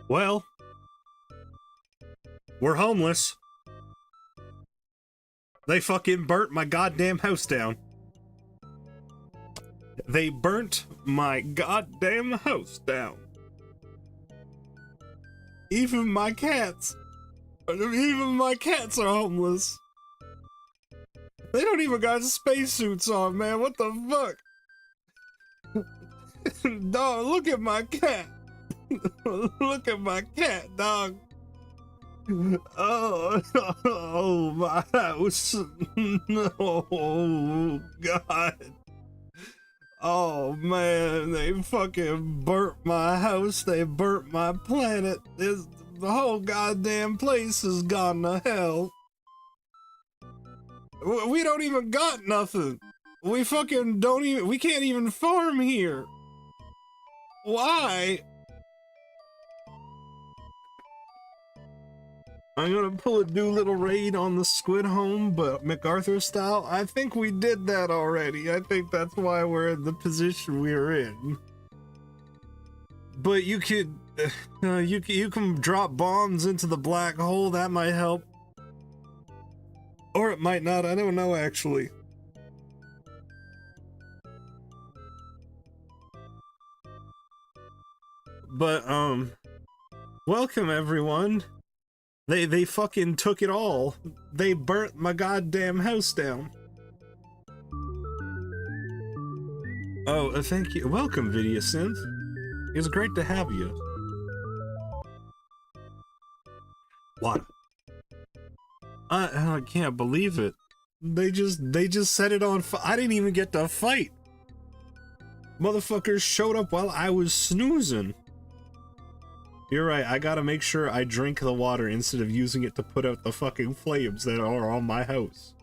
Well, we're homeless. They fucking burnt my goddamn house down. They burnt my goddamn house down. Even my cats are homeless. They don't even got spacesuits on, man. What the fuck? Dog, look at my cat. Look at my cat, dog. Oh, my house. Oh, God. Oh, man, they fucking burnt my house. They burnt my planet. The whole goddamn place has gone to hell. We don't even got nothing. We fucking we can't even farm here. Why? I'm gonna pull a Doolittle raid on the Squid Home, but MacArthur style. I think we did that already. I think that's why we're in the position we're in. But you could, you can drop bombs into the black hole. That might help, or it might not. I don't know actually. But welcome everyone. They fucking took it all. They burnt my goddamn house down. Oh, thank you. Welcome, Vidiasynth. It's great to have you. What? I can't believe it. They just set it on fire. I didn't even get to fight. Motherfuckers showed up while I was snoozing. You're right, I gotta make sure I drink the water instead of using it to put out the fucking flames that are on my house.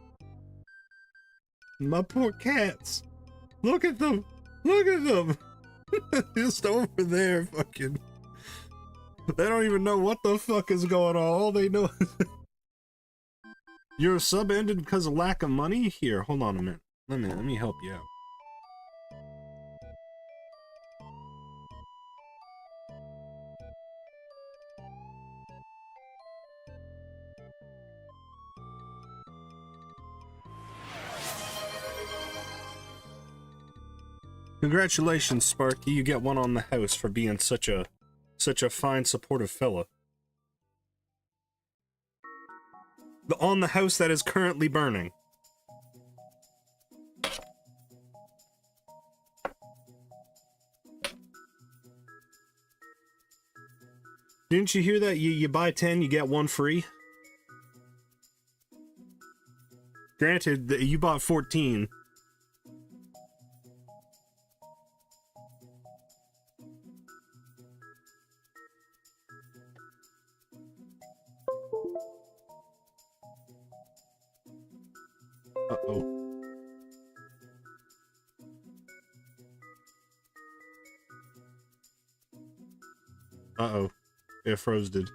My poor cats. Look at them. Look at them. Just over there, fucking. They don't even know what the fuck is going on. All they know is... Your sub ended because of lack of money? Here, hold on a minute. Let me help you out. Congratulations, Sparky. You get one on the house for being such a fine, supportive fella. On the house that is currently burning. Didn't you hear that? You buy 10, you get 1 free? Granted, you bought 14. Uh-oh. Uh-oh. It froze did.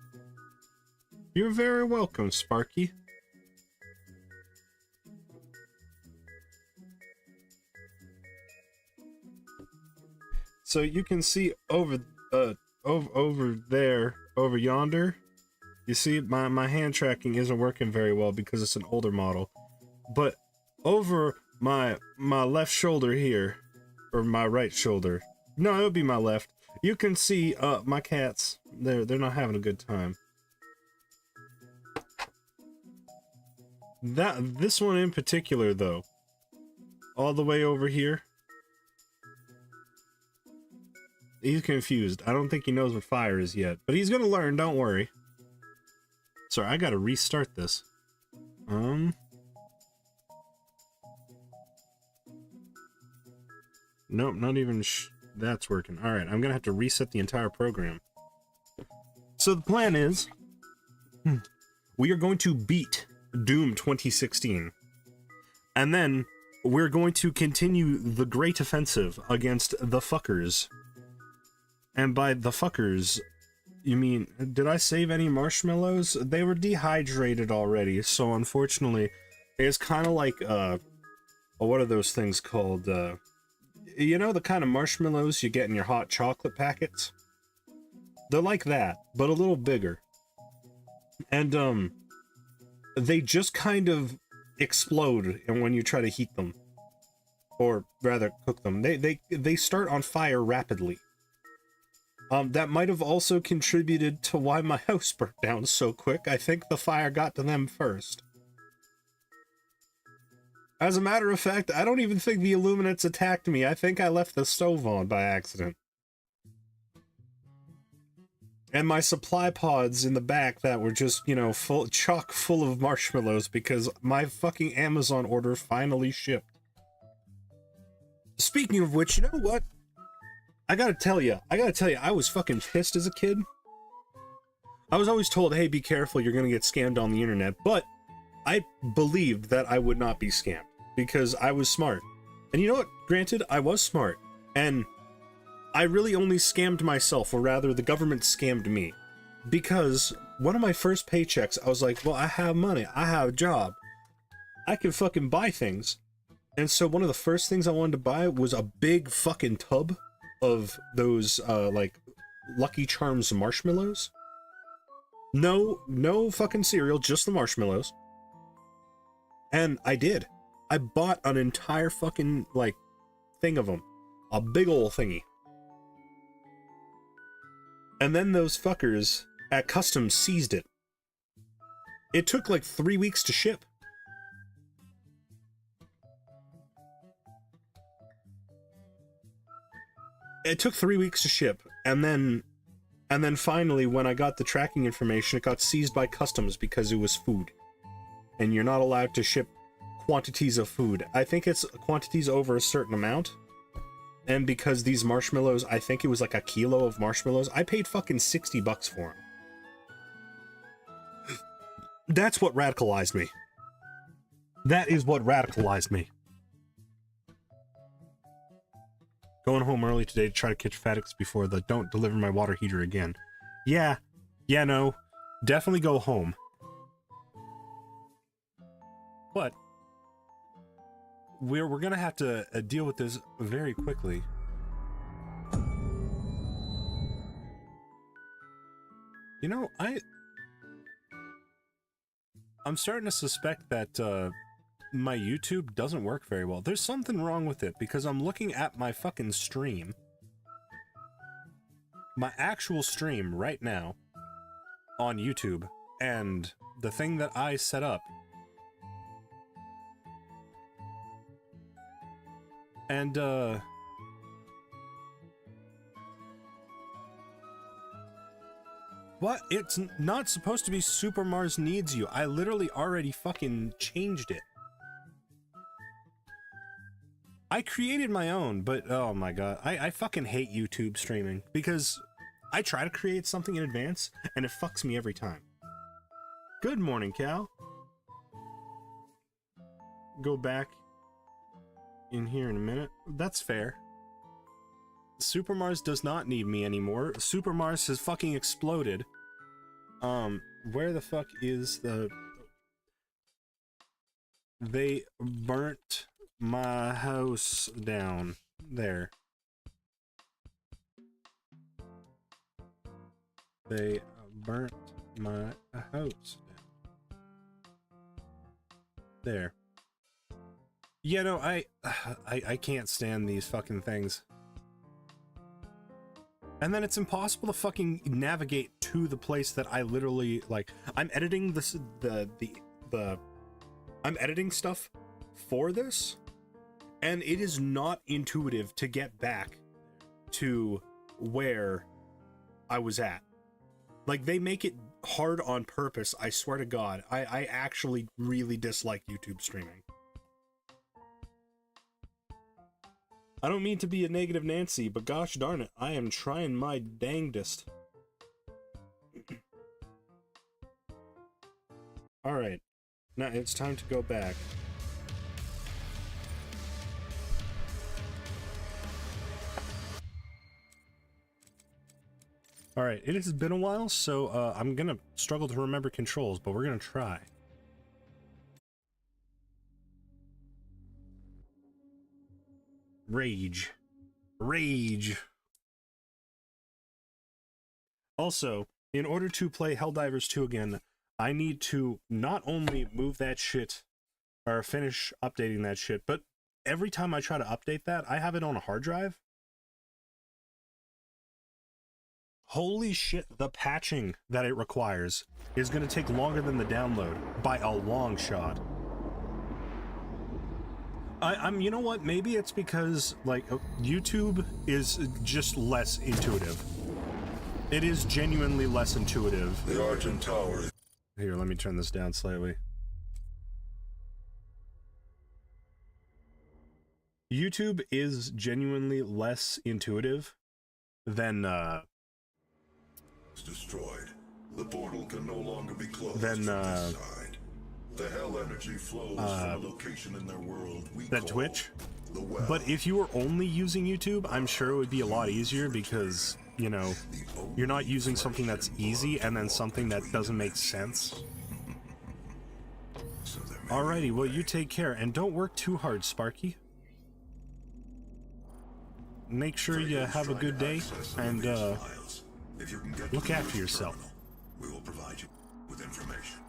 You're very welcome, Sparky. So you can see over there, over yonder, you see my hand tracking isn't working very well because it's an older model. But over my left shoulder here, or my right shoulder, no, it would be my left, you can see my cats. They're not having a good time. This one in particular though, all the way over here, he's confused. I don't think he knows what fire is yet, but he's gonna learn, don't worry. Sorry, I gotta restart this. Nope, not even that's working. Alright, I'm gonna have to reset the entire program. So the plan is, we are going to beat Doom 2016. And then, we're going to continue the great offensive against the fuckers. And by the fuckers, you mean, did I save any marshmallows? They were dehydrated already, so unfortunately, it's kind of like, what are those things called? You know the kind of marshmallows you get in your hot chocolate packets? They're like that, but a little bigger. And, they just kind of explode and when you try to heat them. Or rather, cook them. They start on fire rapidly. That might have also contributed to why my house burnt down so quick. I think the fire got to them first. As a matter of fact, I don't even think the Illuminates attacked me. I think I left the stove on by accident. And my supply pods in the back that were just, you know, chock full of marshmallows because my fucking Amazon order finally shipped. Speaking of which, you know what? I gotta tell you, I was fucking pissed as a kid. I was always told, hey, be careful, you're gonna get scammed on the internet, but I believed that I would not be scammed because I was smart. And you know what? Granted, I was smart, and I really only scammed myself, or rather, the government scammed me. Because one of my first paychecks, I was like, well, I have money, I have a job, I can fucking buy things. And so one of the first things I wanted to buy was a big fucking tub of those, like, Lucky Charms marshmallows. No fucking cereal, just the marshmallows. And I did. I bought an entire fucking, like, thing of them. A big ol' thingy. And then those fuckers at Customs seized it. It took like 3 weeks to ship. It took 3 weeks to ship, and then finally, when I got the tracking information, it got seized by Customs because it was food. And you're not allowed to ship quantities of food. I think it's quantities over a certain amount. And because these marshmallows, I think it was like a kilo of marshmallows, I paid fucking $60 for them. That's what radicalized me. That is what radicalized me. Going home early today to try to catch FedEx before the don't deliver my water heater again. Yeah, no, definitely go home. But we're gonna have to deal with this very quickly. You know, I'm starting to suspect that my YouTube doesn't work very well. There's something wrong with it because I'm looking at my fucking stream. My actual stream right now on YouTube, and the thing that I set up. And what? It's not supposed to be Super Mars Needs You. I literally already fucking changed it. I created my own, but oh my god, I fucking hate YouTube streaming because I try to create something in advance and it fucks me every time. Good morning, Cal. Go back in here in a minute. That's fair. Super Mars does not need me anymore. Super Mars has fucking exploded. Where the fuck is the... They burnt my house down. There. They burnt my house down. There. Yeah, no, I can't stand these fucking things. And then it's impossible to fucking navigate to the place that I literally, like, I'm editing this, I'm editing stuff for this, and it is not intuitive to get back to where I was at. Like, they make it hard on purpose, I swear to God. I actually really dislike YouTube streaming. I don't mean to be a negative Nancy, but gosh darn it, I am trying my dangdest. Alright, now it's time to go back. Alright, it has been a while, so I'm gonna struggle to remember controls, but we're gonna try. Rage. Also, in order to play Helldivers 2 again, I need to not only move that shit or finish updating that shit, but every time I try to update that, I have it on a hard drive. Holy shit, the patching that it requires is going to take longer than the download by a long shot. I'm, you know what? Maybe it's because, like, YouTube is just less intuitive. It is genuinely less intuitive. The Argent Tower. Here, let me turn this down slightly. YouTube is genuinely less intuitive than, It's destroyed. The portal can no longer be closed Then, from this side. The hell energy flows from a location in their world we than call Twitch. the well. But if you were only using YouTube, I'm sure it would be a lot easier because, you know, you're not using something that's easy and then something that doesn't make sense. So there may Alrighty, well, you take care and don't work too hard, Sparky. Make sure you have a good day and If you can get look to the after nearest yourself. terminal, we will provide you with information.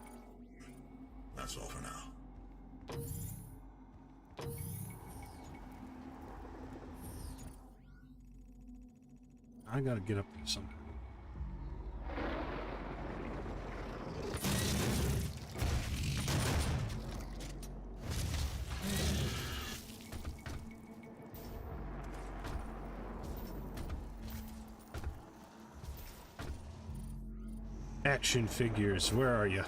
That's all for now. I gotta get up there sometime. Action figures, where are you?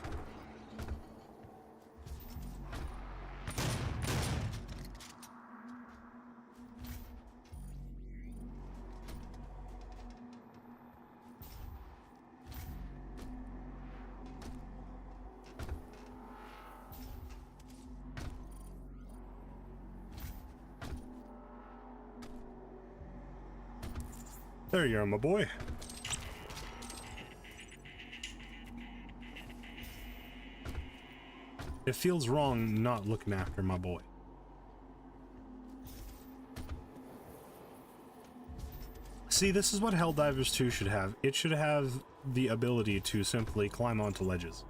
There you are, my boy. It feels wrong not looking after my boy. See, this is what Helldivers 2 should have. It should have the ability to simply climb onto ledges.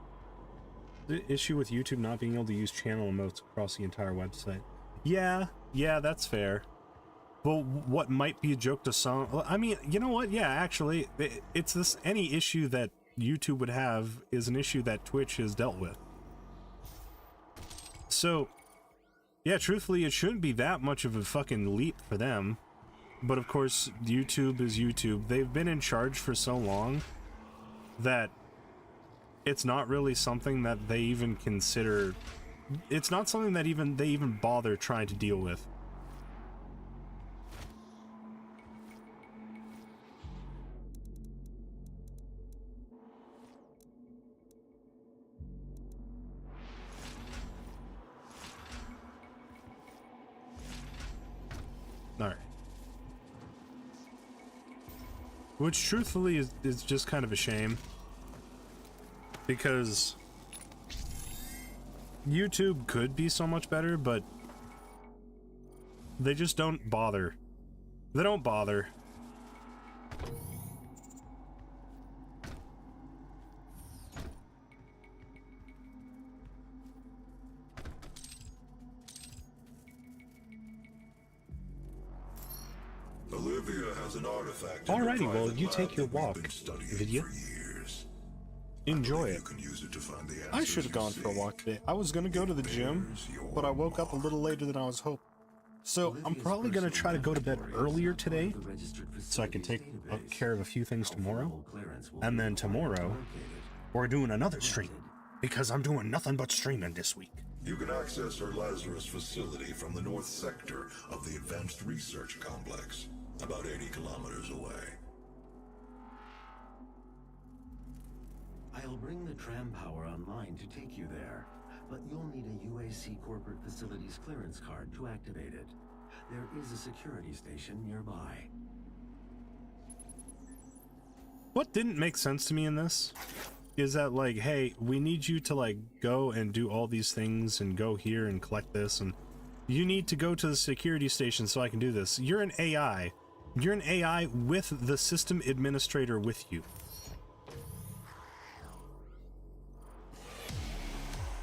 The issue with YouTube not being able to use channel emotes across the entire website. Yeah, that's fair. Well, what might be a joke to some... Well, I mean, you know what? Yeah, actually, it's this... Any issue that YouTube would have is an issue that Twitch has dealt with. So, yeah, truthfully, it shouldn't be that much of a fucking leap for them. But of course, YouTube is YouTube. They've been in charge for so long that it's not really something that they even consider... It's not something that they even bother trying to deal with. Alright. Which truthfully is just kind of a shame. Because YouTube could be so much better, but they just don't bother. They don't bother. Olivia has an artifact. Alrighty, well, you take your walk, Vidya. Enjoy it. I should have gone for a walk today. I was going to go to the gym, but I woke up a little later than I was hoping. So I'm probably going to try to go to bed earlier today so I can take care of a few things tomorrow. And then tomorrow, we're doing another stream because I'm doing nothing but streaming this week. You can access her Lazarus facility from the north sector of the Advanced Research Complex, about 80 kilometers away. I'll bring the tram power online to take you there, but you'll need a UAC corporate facilities clearance card to activate it. There is a security station nearby. What didn't make sense to me in this is that, like, hey, we need you to, like, go and do all these things and go here and collect this, and you need to go to the security station so I can do this. You're an AI. You're an AI with the system administrator with you.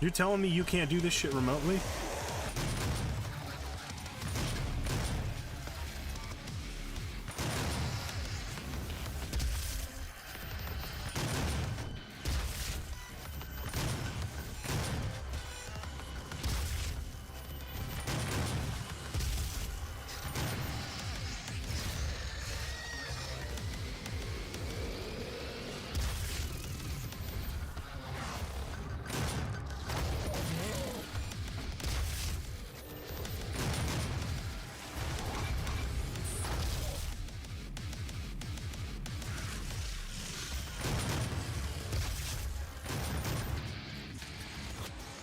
You're telling me you can't do this shit remotely?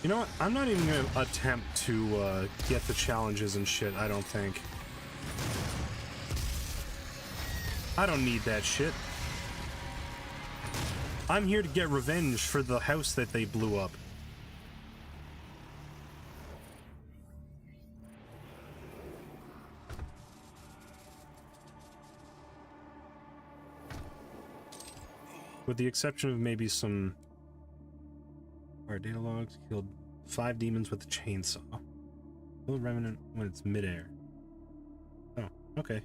You know what? I'm not even gonna attempt to get the challenges and shit, I don't think. I don't need that shit. I'm here to get revenge for the house that they blew up. With the exception of maybe some... Our data logs killed 5 demons with a chainsaw. Kill a revenant when it's midair. Oh, okay.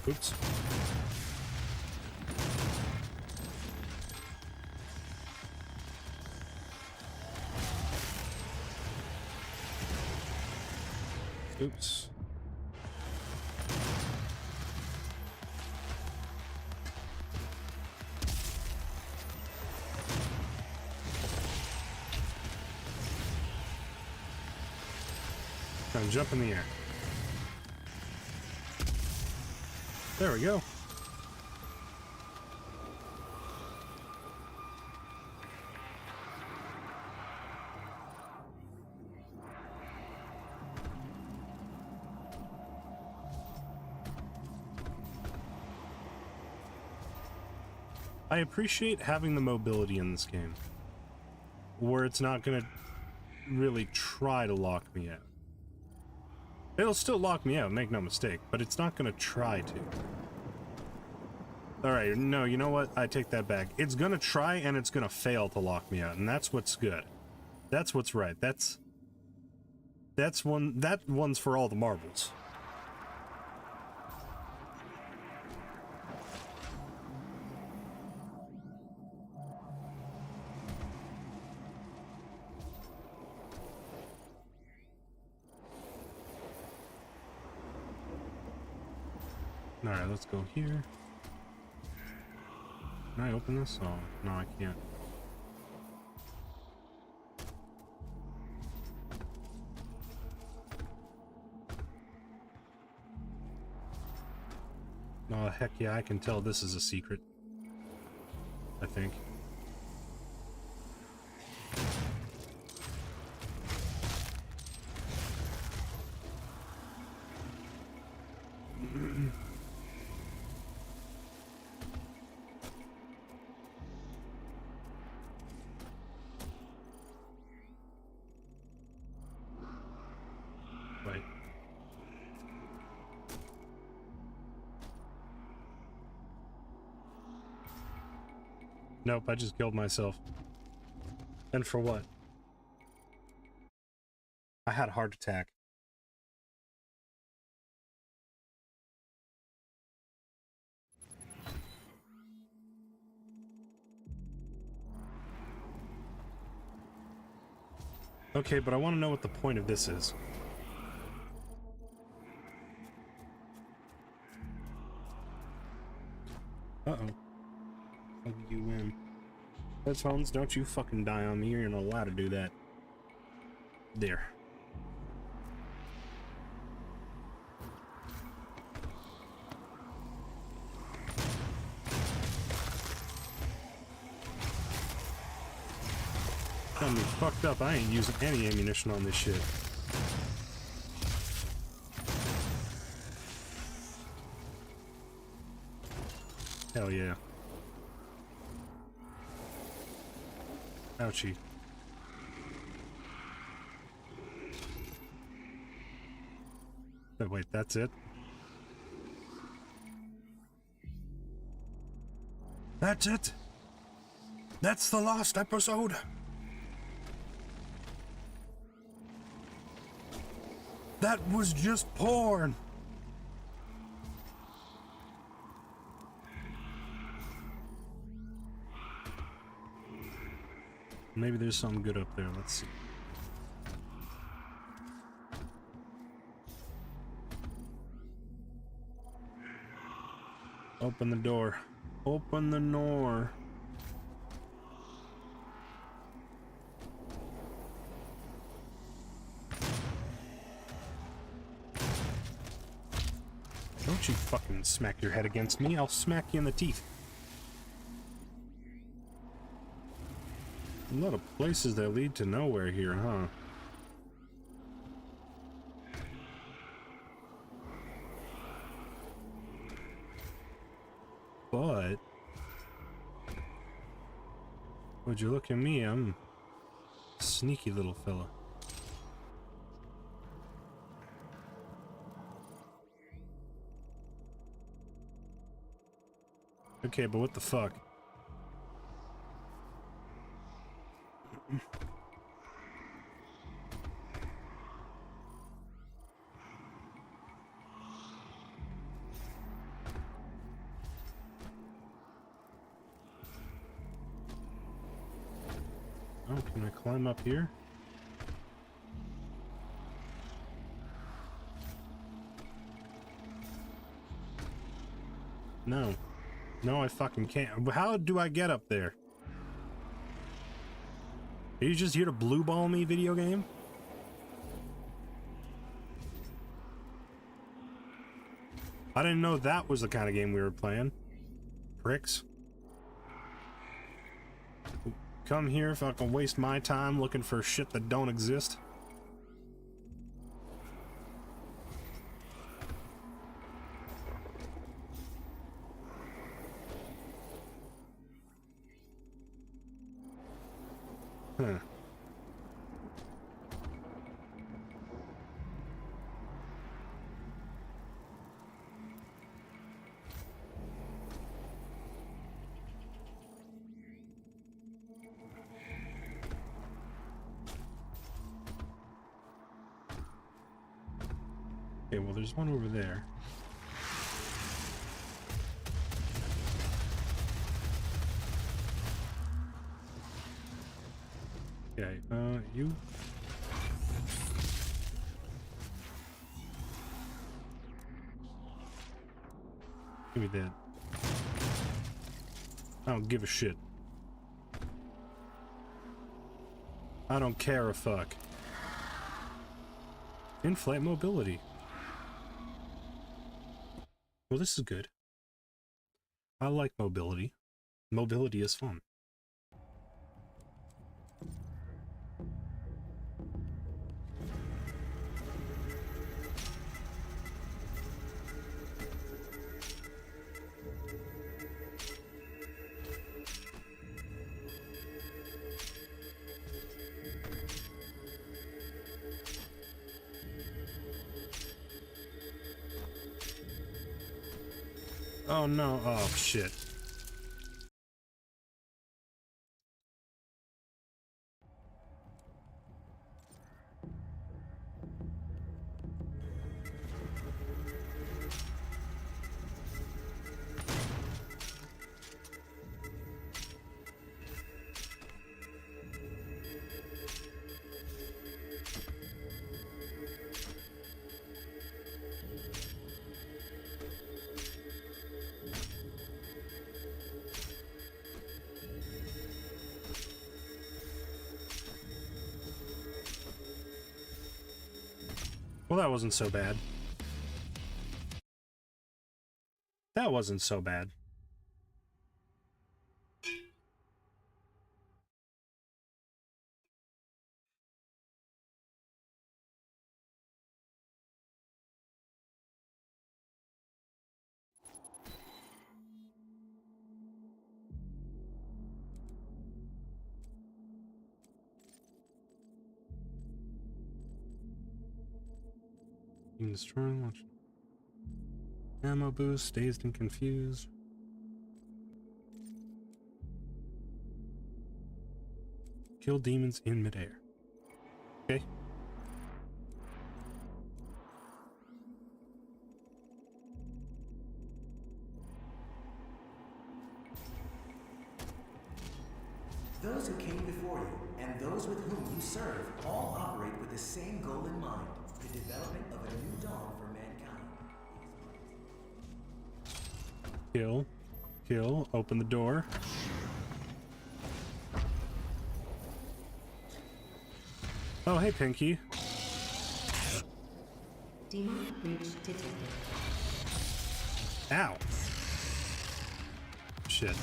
Oops. Oops. Now jump in the air. There we go. I appreciate having the mobility in this game, where it's not gonna really try to lock me out. It'll still lock me out, make no mistake, but it's not gonna try to. Alright, no, you know what? I take that back. It's gonna try and it's gonna fail to lock me out, and that's what's good. That's what's right. That one's for all the marbles. Alright, let's go here. Can I open this? Oh, no, I can't. Oh, heck yeah, I can tell this is a secret. I think. Wait. Nope, I just killed myself. And for what? I had a heart attack. Okay, but I want to know what the point of this is. Uh-oh. Plug you in. Headphones, don't you fucking die on me. You're not allowed to do that. There. Got me fucked up. I ain't using any ammunition on this shit. Hell yeah. Ouchie. Oh, wait, that's it? That's it! That's the last episode! That was just porn! Maybe there's something good up there, let's see. Open the door. Open the door. Don't you fucking smack your head against me, I'll smack you in the teeth. A lot of places that lead to nowhere here, huh? But would you look at me? I'm a sneaky little fella. Okay, but what the fuck? Oh, can I climb up here? No. No, I fucking can't. How do I get up there? Are you just here to blue ball me, video game? I didn't know that was the kind of game we were playing. Pricks. Come here if I can waste my time looking for shit that don't exist. Huh. Okay, well, there's one over there. Okay, you... Give me that. I don't give a shit. I don't care a fuck. In-flight mobility. Well, this is good. I like mobility. Mobility is fun. Oh no, oh shit. Well, that wasn't so bad. That wasn't so bad. You can destroy and watch. Ammo boost, dazed and confused. Kill demons in midair. Okay. Those who came before you and those with whom you serve all operate with the same goal in mind, the development of a new dawn for mankind. Kill. Kill. Open the door. Oh, hey, Pinky. Demon breach detected. Ow. Shit.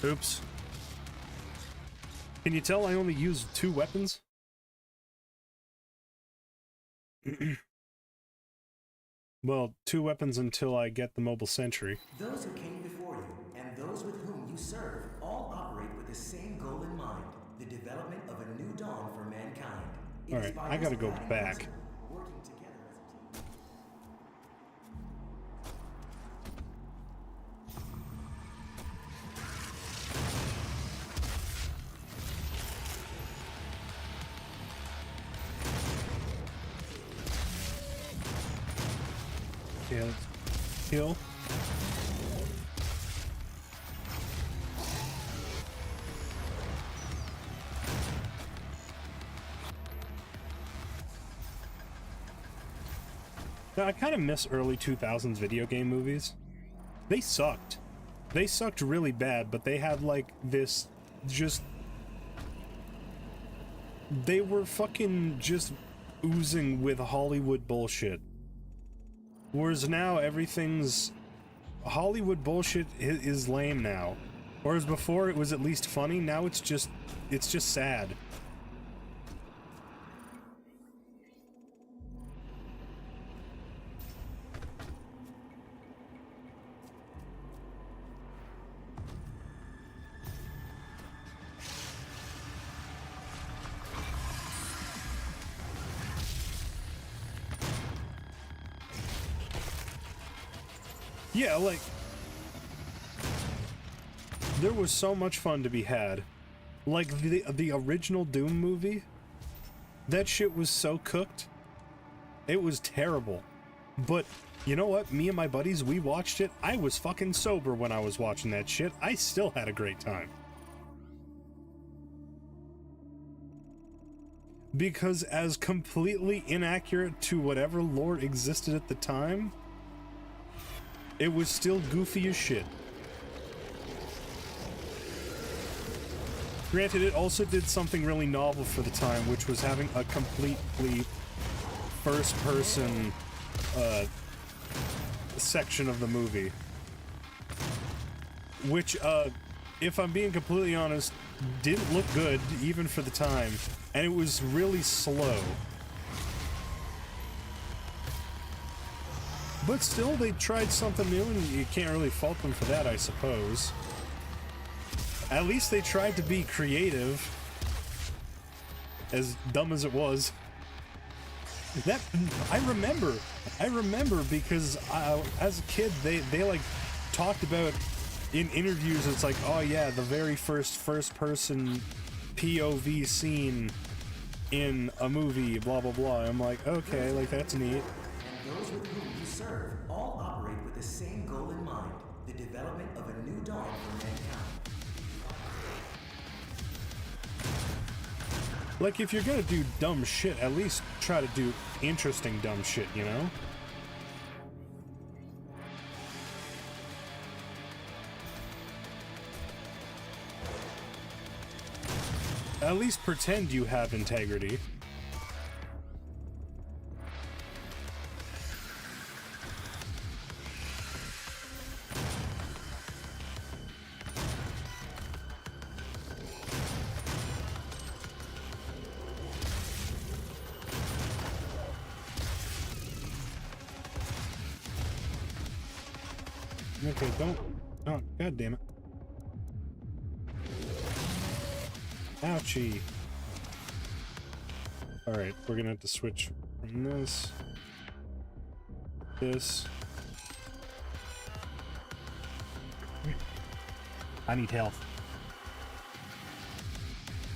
Oops. Can you tell I only used 2 weapons? Well, 2 weapons until I get the mobile sentry. Those who came before you and those with whom you serve all operate with the same goal in mind, the development of a new dawn for mankind. It is Alright, by I gotta this go guiding back. principle, working together as a team. Yeah, kill. Now, I kind of miss early 2000s video game movies. They sucked. They sucked really bad, but they had like this just... They were fucking just oozing with Hollywood bullshit. Whereas now everything's... Hollywood bullshit is lame now. Whereas before it was at least funny, now it's just sad. Yeah, like, there was so much fun to be had. Like, the original Doom movie, that shit was so cooked. It was terrible. But, you know what? Me and my buddies, we watched it. I was fucking sober when I was watching that shit. I still had a great time. Because as completely inaccurate to whatever lore existed at the time, it was still goofy as shit. Granted, it also did something really novel for the time, which was having a completely first-person section of the movie. Which, if I'm being completely honest, didn't look good, even for the time, and it was really slow. But still, they tried something new, and you can't really fault them for that, I suppose. At least they tried to be creative. As dumb as it was. That, I remember because as a kid, they like, talked about, in interviews, it's like, oh yeah, the very first-person POV scene in a movie, blah blah blah. I'm like, okay, like, that's neat. And those with whom you serve all operate with the same goal in mind, the development of a new dawn for mankind. Like, if you're gonna do dumb shit, at least try to do interesting dumb shit, you know? At least pretend you have integrity. Okay, don't... Oh, god damn it. Ouchie. Alright, we're gonna have to switch And this. This. I need health.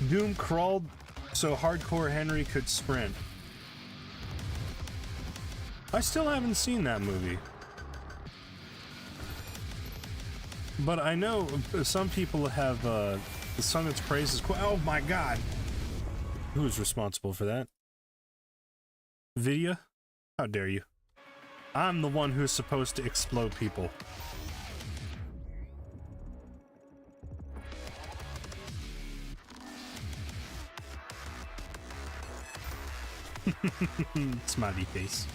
Doom crawled so Hardcore Henry could sprint. I still haven't seen that movie. But I know some people have sung its praises. Oh my god! Who's responsible for that? Vidya? How dare you? I'm the one who's supposed to explode people. Smiley face.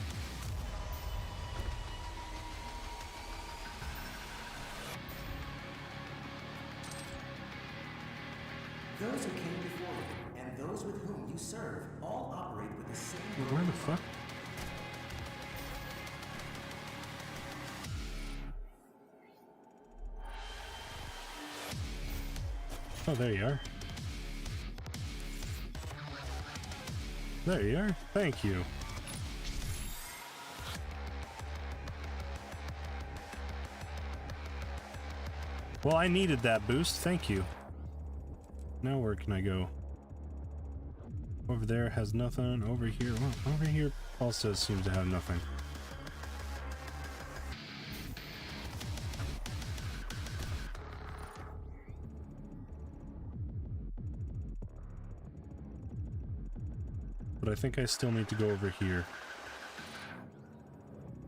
Those who came before you and those with whom you serve all operate with the same Where the fuck? Oh, there you are. There you are. Thank you. Well, I needed that boost. Thank you. Now where can I go? Over there has nothing. Over here, well, over here also seems to have nothing. But I think I still need to go over here.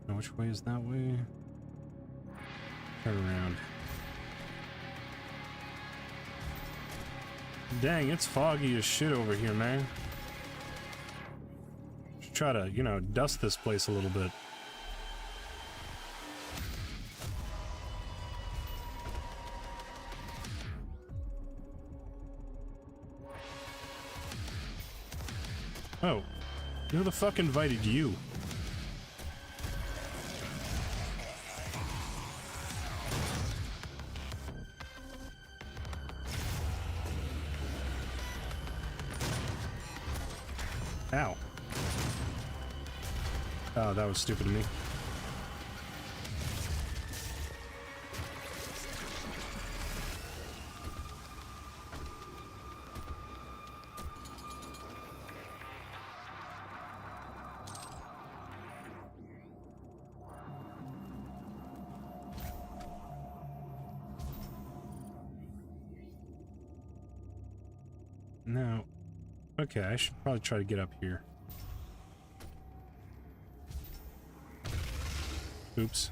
Now, which way is that way? Turn around. Dang, it's foggy as shit over here, man. Should try to, you know, dust this place a little bit. Oh, who the fuck invited you? Ow. Oh, that was stupid of me. Now, okay, I should probably try to get up here. Oops.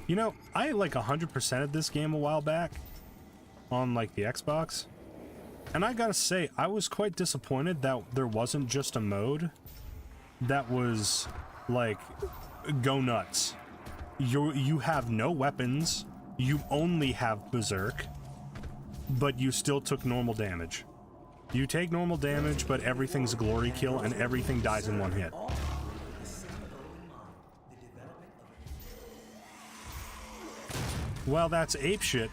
You know, I like 100%ed this game a while back on like the Xbox. And I gotta say, I was quite disappointed that there wasn't just a mode that was like, go nuts. You have no weapons. You only have Berserk, but you still took normal damage. You take normal damage, but everything's a glory kill, and everything dies in one hit. Well, that's apeshit.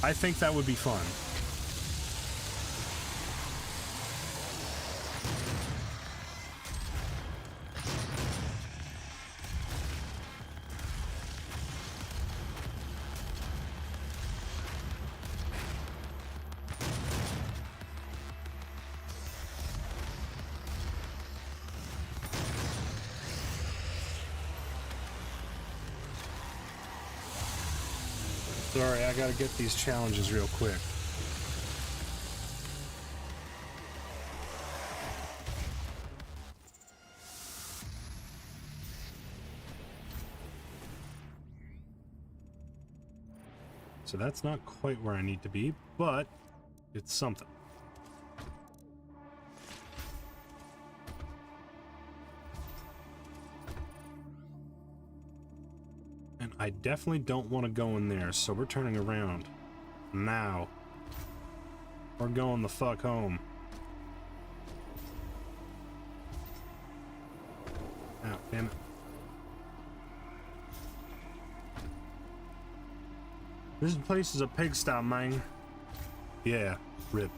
I think that would be fun. Sorry, I gotta get these challenges real quick. So that's not quite where I need to be, but it's something. And I definitely don't want to go in there, so we're turning around. Now. We're going the fuck home. Ow, damn it. This place is a pigsty, man. Yeah, rip.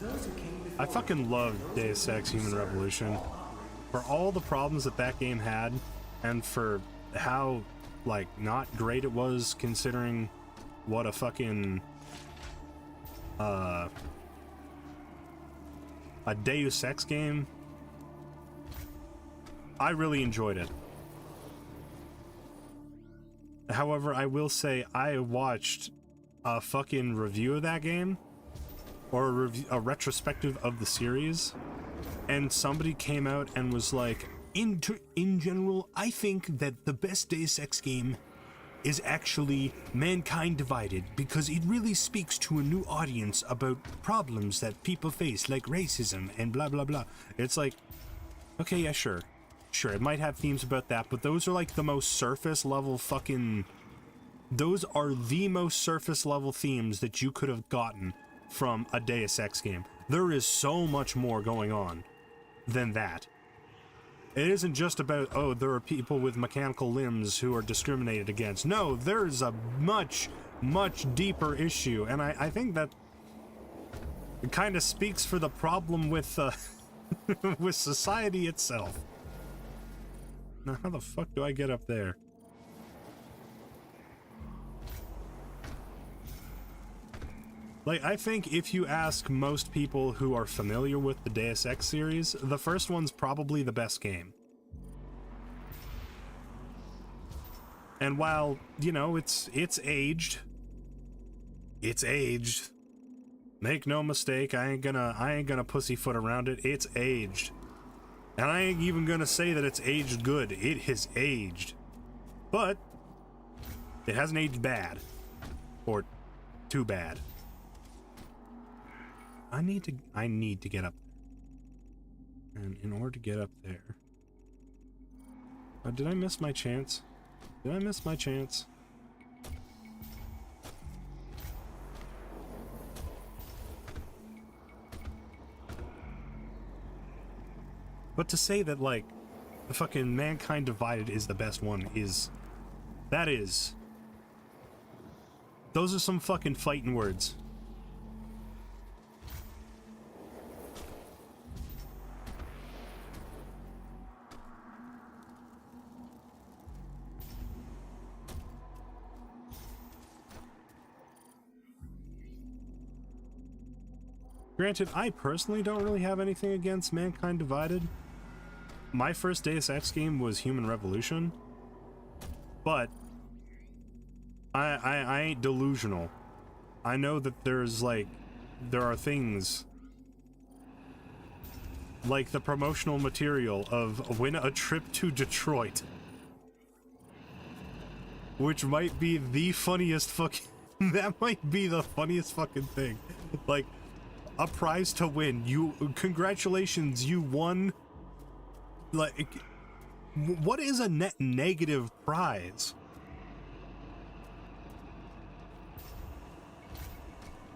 Those who came before I fucking love Deus Ex Human Revolution. For all the problems that that game had, and for how, like, not great it was considering what a fucking, a Deus Ex game, I really enjoyed it. However, I will say I watched a fucking review of that game, or a retrospective of the series, and somebody came out and was like, in general, I think that the best Deus Ex game is actually Mankind Divided, because it really speaks to a new audience about problems that people face, like racism and blah blah blah. It's like, okay, yeah, sure, it might have themes about that, but those are like the most surface level fucking, those are the most surface level themes that you could have gotten from a Deus Ex game. There is so much more going on than that. It isn't just about, oh, there are people with mechanical limbs who are discriminated against. No, there's a much, much deeper issue, and I think that it kind of speaks for the problem with, with society itself. Now, how the fuck do I get up there? Like, I think if you ask most people who are familiar with the Deus Ex series, the first one's probably the best game. And while, you know, it's aged. It's aged. Make no mistake, I ain't gonna pussyfoot around it. It's aged. And I ain't even gonna say that it's aged good. It has aged. But it hasn't aged bad. Or too bad. I need to get up there. And in order to get up there... did I miss my chance? Did I miss my chance? But to say that, like, the fucking Mankind Divided is the best one is... That is... Those are some fucking fighting words. Granted, I personally don't really have anything against Mankind Divided. My first Deus Ex game was Human Revolution, but I ain't delusional. I know that there are things like the promotional material of Win a Trip to Detroit, which might be the funniest fucking that might be the funniest fucking thing. Like, a prize to win. Congratulations, you won. Like, what is a net negative prize?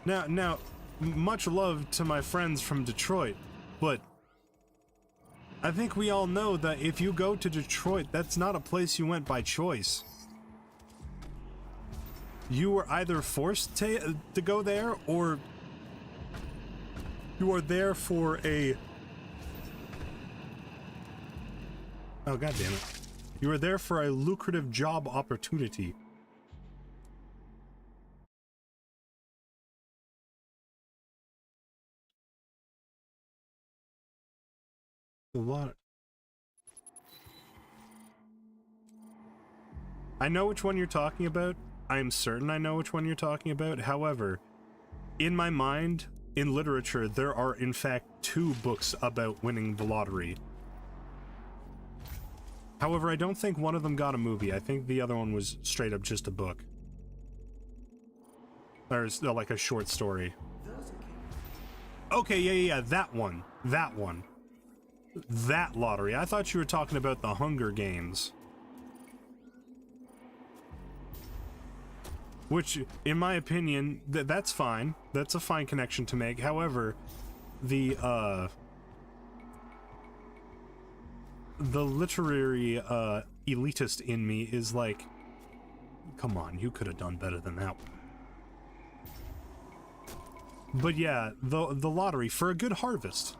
Now, much love to my friends from Detroit, but I think we all know that if you go to Detroit, that's not a place you went by choice. You were either forced to go there, or you are there for a... Oh, God damn it. You are there for a lucrative job opportunity. What? I know which one you're talking about. I'm certain I know which one you're talking about. However, in my mind, in literature, there are in fact 2 books about winning the lottery. However, I don't think one of them got a movie. I think the other one was straight up just a book. Or like a short story. Okay, yeah, that one. That one. That lottery. I thought you were talking about the Hunger Games. Which, in my opinion, that's fine. That's a fine connection to make. However, the literary elitist in me is like, come on, you could have done better than that one. But yeah, the lottery for a good harvest.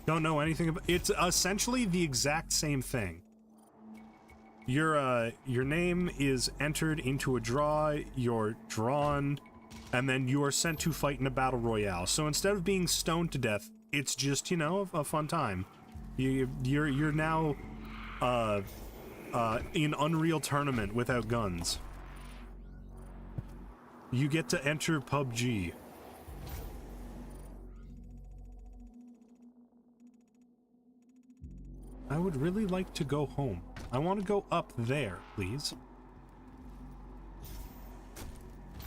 Don't know anything about it's essentially the exact same thing. Your name is entered into a draw, you're drawn, and then you are sent to fight in a battle royale. So instead of being stoned to death, it's just, you know, a fun time. You're now in Unreal Tournament without guns. You get to enter PUBG. I would really like to go home. I want to go up there, please.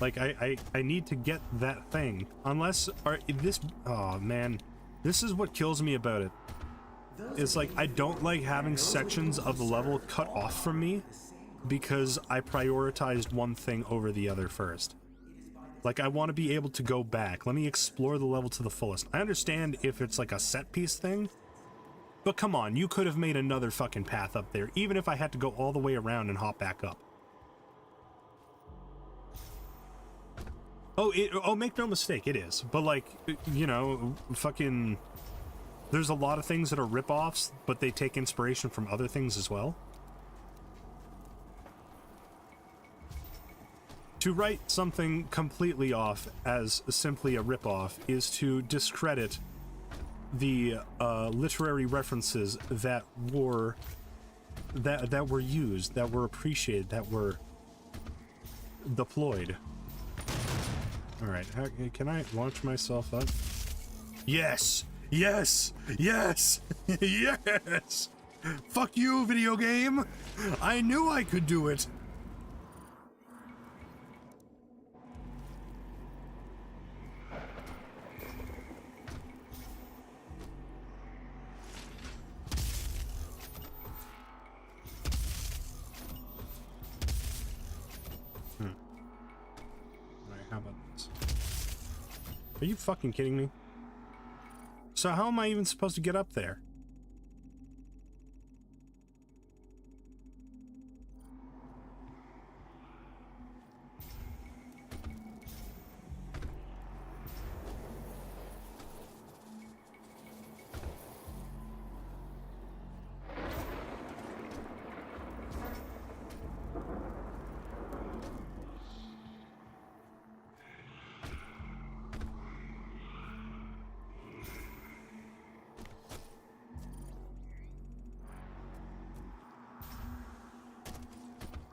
Like, I need to get that thing. Unless, oh man. This is what kills me about it. It's like, I don't like having sections of the level cut off from me because I prioritized one thing over the other first. Like, I want to be able to go back. Let me explore the level to the fullest. I understand if it's like a set piece thing, but come on, you could have made another fucking path up there, even if I had to go all the way around and hop back up. Oh, make no mistake, it is. But like, you know, fucking... There's a lot of things that are rip-offs, but they take inspiration from other things as well. To write something completely off as simply a rip-off is to discredit the literary references that were used, that were appreciated, that were deployed. All right, can I launch myself up? Yes, yes, yes, yes! Fuck you, video game! I knew I could do it. How about this? Are you fucking kidding me? So how am I even supposed to get up there?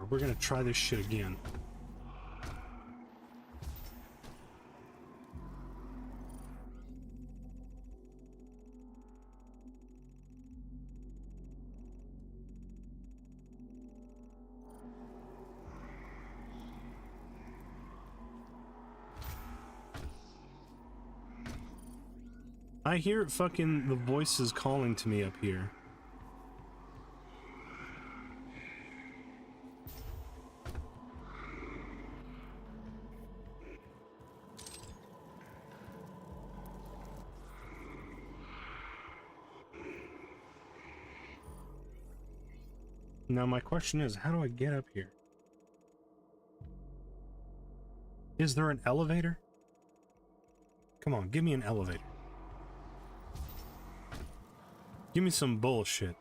We're gonna try this shit again. I hear fucking the voices calling to me up here. Now my question is, how do I get up here? Is there an elevator? Come on, give me an elevator. Give me some bullshit.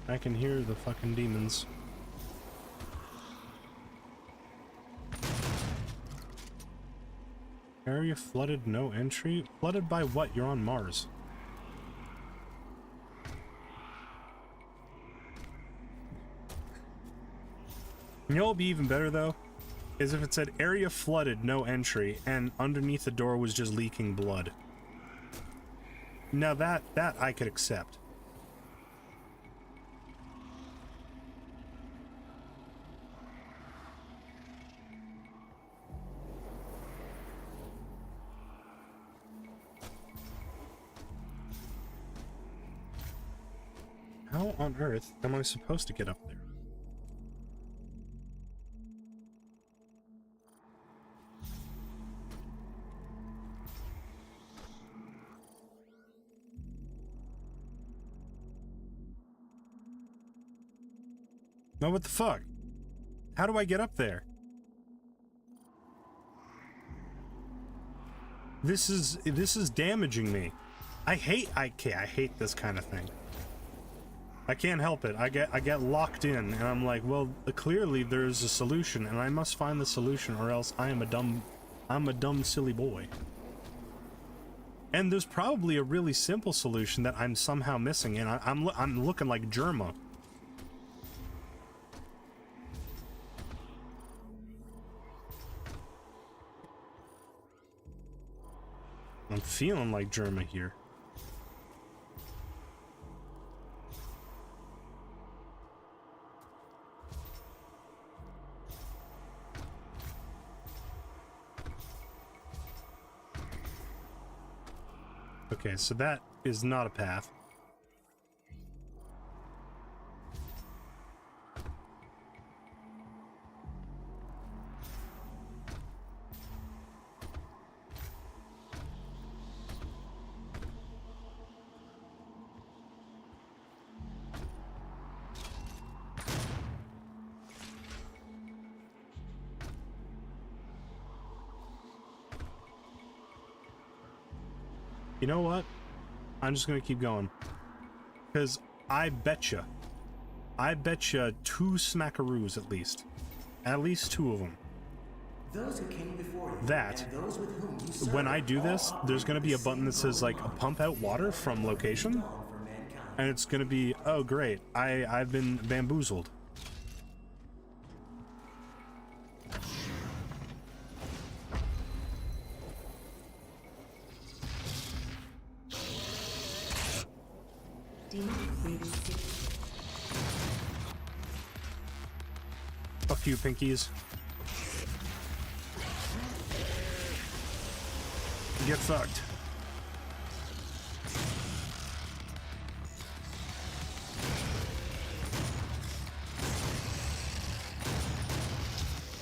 I can hear the fucking demons. Area flooded, no entry? Flooded by what? You're on Mars. You know what would be even better though? Is if it said area flooded, no entry, and underneath the door was just leaking blood. Now that I could accept. How on earth am I supposed to get up there? No, what the fuck? How do I get up there? This is damaging me. I hate this kind of thing. I can't help it. I get locked in and I'm like, well, clearly there's a solution and I must find the solution or else I'm a dumb silly boy. And there's probably a really simple solution that I'm somehow missing and I'm looking like Germa. I'm feeling like Germa here. Okay, so that is not a path. You know what? I'm just gonna keep going. Because I betcha 2 smackaroos at least. At least 2 of them. Those who came before you, That, and those with whom you serve, when I do this, all there's gonna be a button that says like operate pump out water from location. dawn for mankind. And it's gonna be, oh great, I've been bamboozled. Demon breach detected. Fuck you, Pinkies. Get fucked.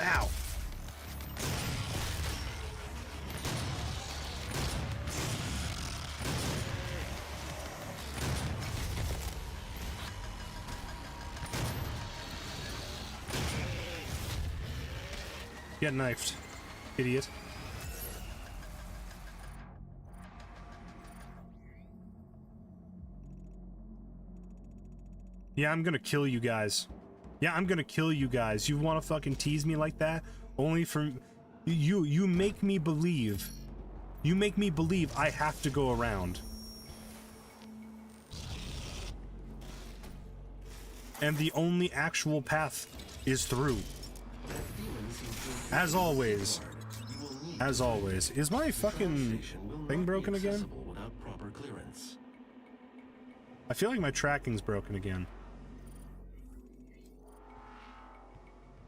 Ow. Get knifed, idiot. Yeah, I'm gonna kill you guys. Yeah, I'm gonna kill you guys. You wanna fucking tease me like that? Only for... You make me believe. You make me believe I have to go around. And the only actual path is through. As always. As always. Is my fucking thing broken again? Without proper clearance. I feel like my tracking's broken again.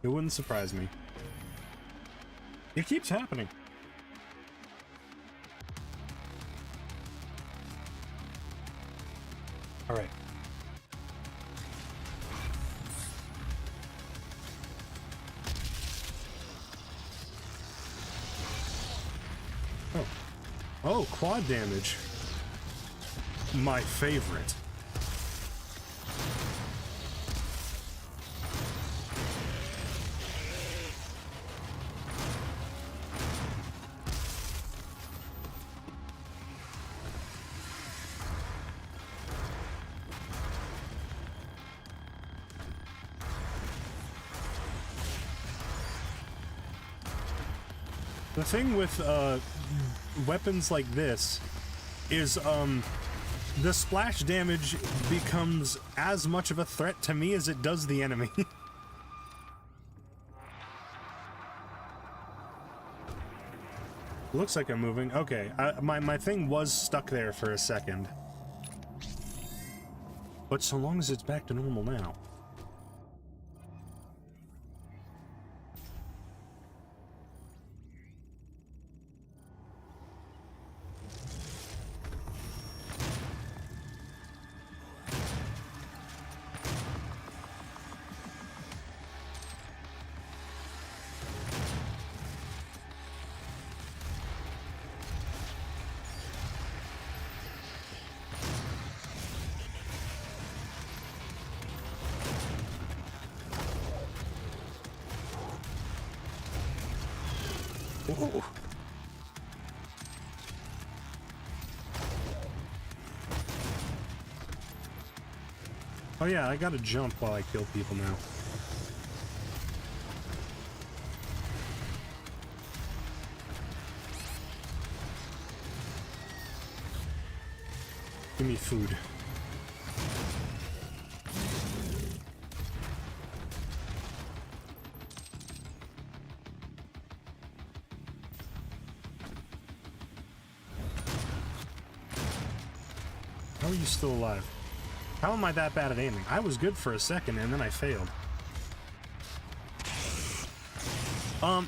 It wouldn't surprise me. It keeps happening. All right. Oh. Oh, quad damage. My favorite. The thing with weapons like this is the splash damage becomes as much of a threat to me as it does the enemy. Looks like I'm moving. Okay, my thing was stuck there for a second. But so long as it's back to normal now. Whoa. Oh yeah, I gotta jump while I kill people now. Give me food. How are you still alive? How am I that bad at aiming? I was good for a second and then I failed.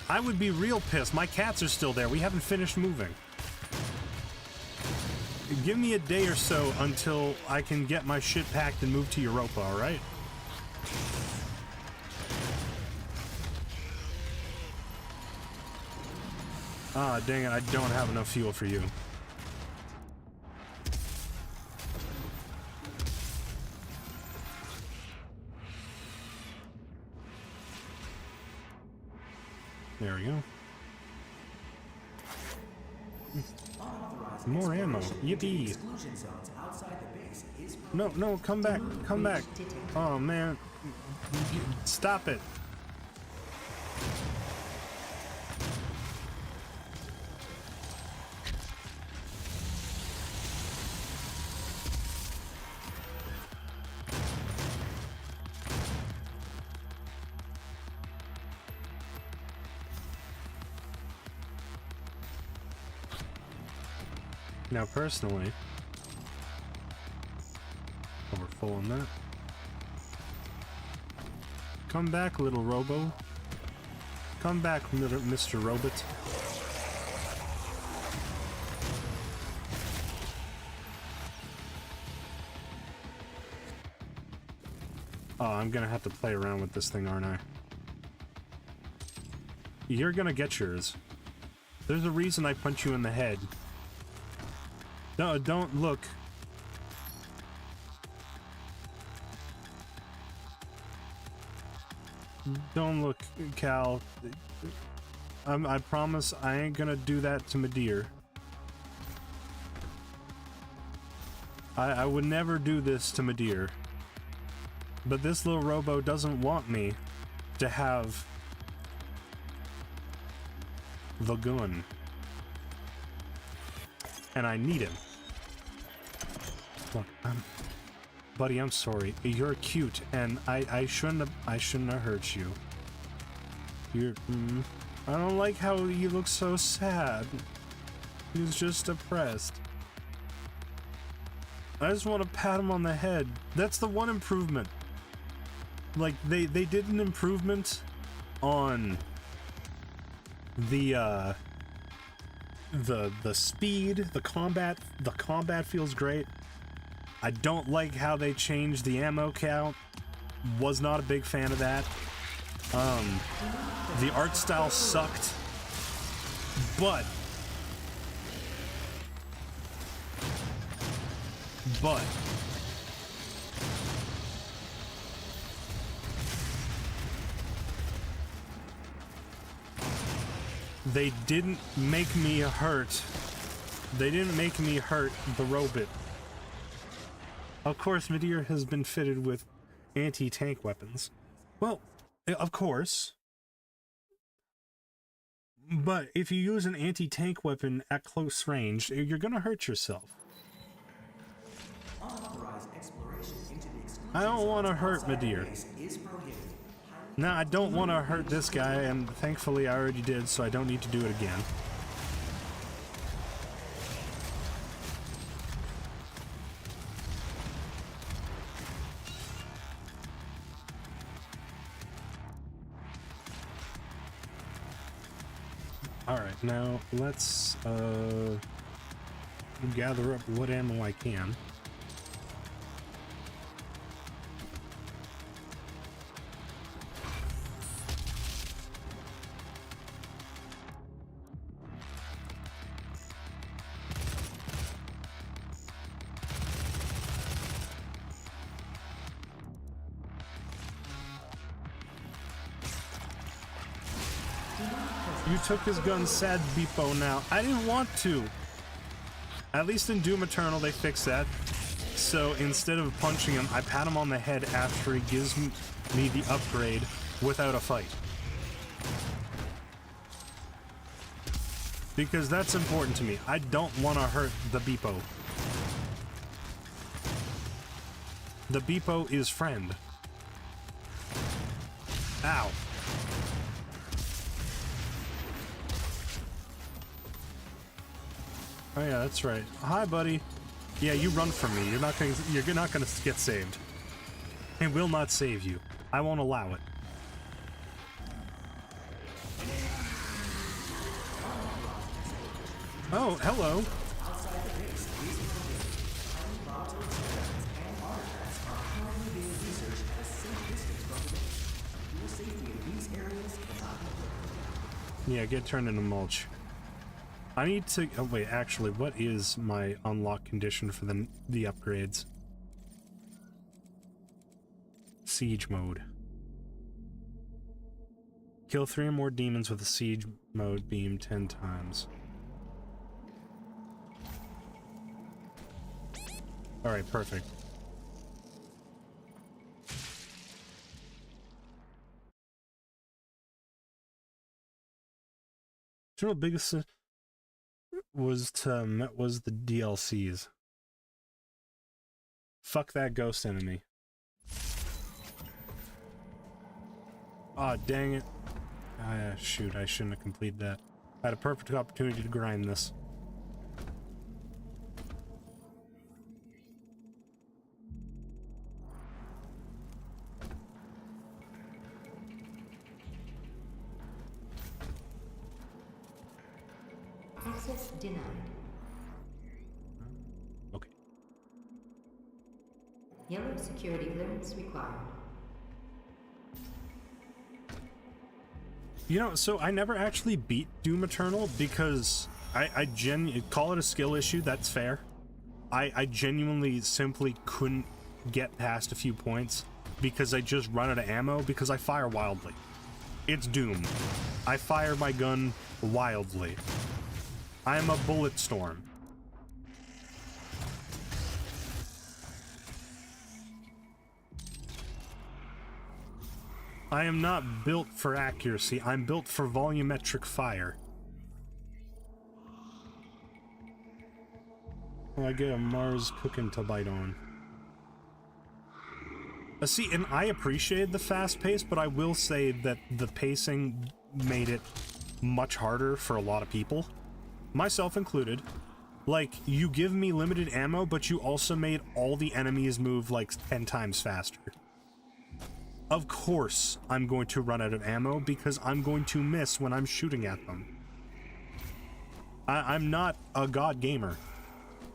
I would be real pissed. My cats are still there. We haven't finished moving. Give me a day or so until I can get my shit packed and move to Europa, alright? Ah, dang it, I don't have enough fuel for you. There we go. More ammo. Yippee! Exclusion zones outside the base is No, no, come back, come back. Oh man. Stop it. Now, personally, oh, we're full on that. Come back, little Robo. Come back, Mr. Robot. Oh, I'm gonna have to play around with this thing, aren't I? You're gonna get yours. There's a reason I punch you in the head. No, don't look. Don't look, Cal. I promise I ain't gonna do that to Midir. I would never do this to Midir. But this little Robo doesn't want me to have the gun. And I need him. Look, buddy, I'm sorry. You're cute, and I shouldn't have hurt you. I don't like how you look so sad. He's just depressed. I just want to pat him on the head. That's the one improvement. Like, they did an improvement on the speed, the combat feels great. I don't like how they changed the ammo count. Was not a big fan of that. The art style sucked, but they didn't make me hurt. They didn't make me hurt the robot. Of course, Midir has been fitted with anti-tank weapons. Well, of course. But if you use an anti-tank weapon at close range, you're gonna hurt yourself. unauthorized exploration into the exclusion I don't want to zones hurt outside the Midir. base is prohibited. No, I don't want to hurt this guy, and thankfully I already did, so I don't need to do it again. Alright, now let's gather up what ammo I can. Do not press You took his gun, sad Beepo now. I didn't want to. At least in Doom Eternal, they fixed that. So instead of punching him, I pat him on the head after he gives me the upgrade without a fight. Because that's important to me. I don't want to hurt the Beepo. The Beepo is friend. Ow. Oh yeah, that's right. Hi, buddy. Yeah, you run from me. You're not gonna get saved. I will not save you. I won't allow it. Oh, hello. Yeah, get turned into mulch. I need to... Oh, wait, actually, what is my unlock condition for the upgrades? Siege mode. Kill 3 or more demons with a siege mode beam 10 times. Alright, perfect. You know, the biggest was the DLCs. Fuck that ghost enemy. Aw, dang it. Shoot, I shouldn't have completed that. I had a perfect opportunity to grind this. Access denied. Okay. Yellow security clearance required. You know, so I never actually beat Doom Eternal because I call it a skill issue, that's fair. I genuinely simply couldn't get past a few points because I just run out of ammo because I fire wildly. It's Doom. I fire my gun wildly. I am a bullet storm. I am not built for accuracy, I'm built for volumetric fire. Oh, I get a Mars cooking to bite on. See, and I appreciated the fast pace, but I will say that the pacing made it much harder for a lot of people. Myself included. Like, you give me limited ammo, but you also made all the enemies move like 10 times faster. Of course, I'm going to run out of ammo because I'm going to miss when I'm shooting at them. I'm not a god gamer.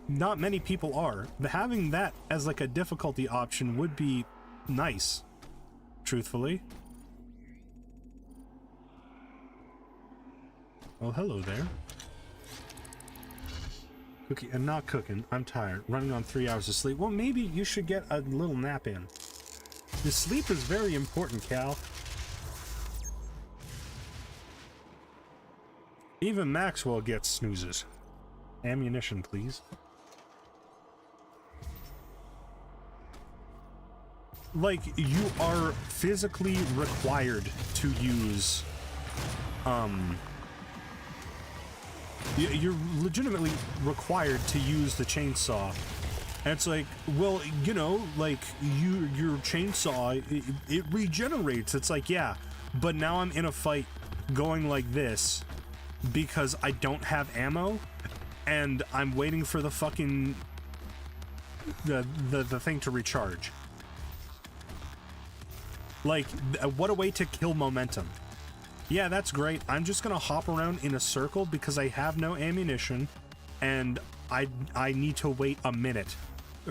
Not many people are. But having that as like a difficulty option would be nice, truthfully. Well, hello there. Cookie, and not cooking. I'm tired. Running on 3 hours of sleep. Well, maybe you should get a little nap in. The sleep is very important, Cal. Even Maxwell gets snoozes. Ammunition, please. Like, you are physically required to use, you're legitimately required to use the chainsaw. And it's like, well, you know, like, your chainsaw, it regenerates. It's like, yeah, but now I'm in a fight going like this because I don't have ammo, and I'm waiting for the fucking, the thing to recharge. Like, what a way to kill momentum. Yeah, that's great. I'm just gonna hop around in a circle because I have no ammunition, and I need to wait a minute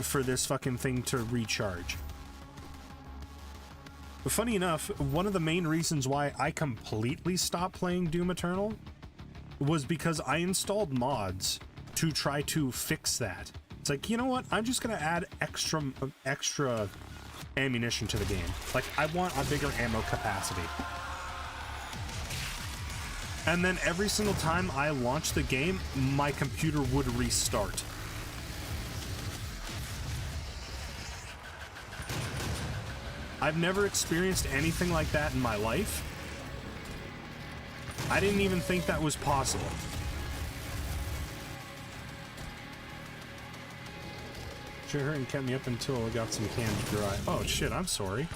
for this fucking thing to recharge. But funny enough, one of the main reasons why I completely stopped playing Doom Eternal was because I installed mods to try to fix that. It's like, you know what? I'm just gonna add extra ammunition to the game. Like, I want a bigger ammo capacity. And then every single time I launch the game, my computer would restart. I've never experienced anything like that in my life. I didn't even think that was possible. Sure, and kept me up until I got some candy dry. Oh shit, I'm sorry.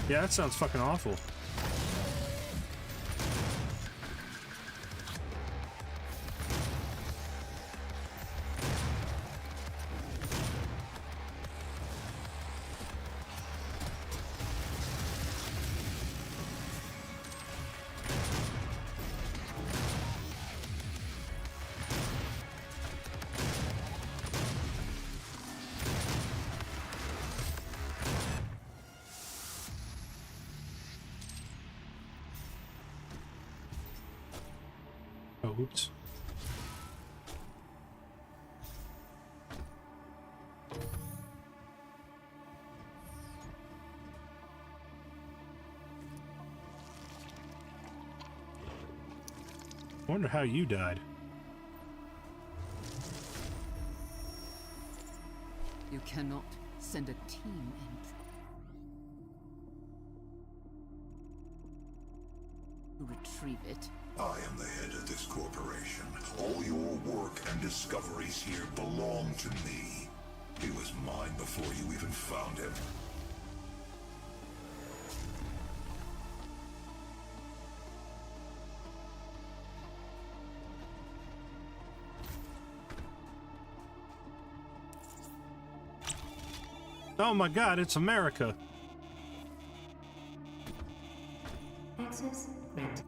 Yeah, that sounds fucking awful. Oh, oops. I wonder how you died. You cannot send a team in to retrieve it. I am the head of this corporation. All your work and discoveries here belong to me. He was mine before you even found him. Oh my god, it's America. Access granted.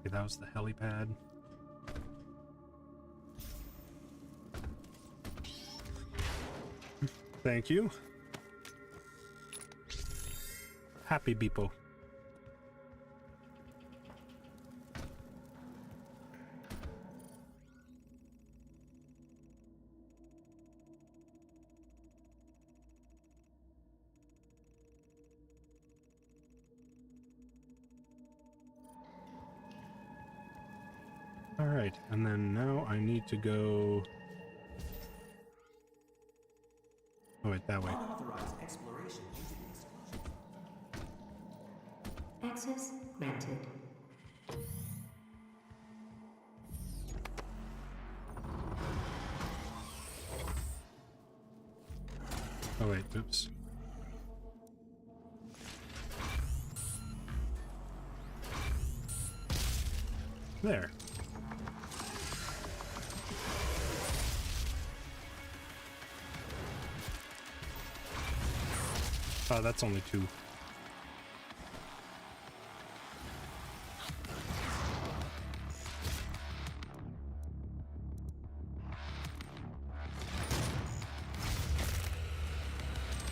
Okay, that was the helipad. Thank you. Happy Beepo. Alright, and then now I need to go... Oh wait, that way. Unauthorized exploration into the exclusion. Access granted. Oh wait, oops. There. Oh, that's only two.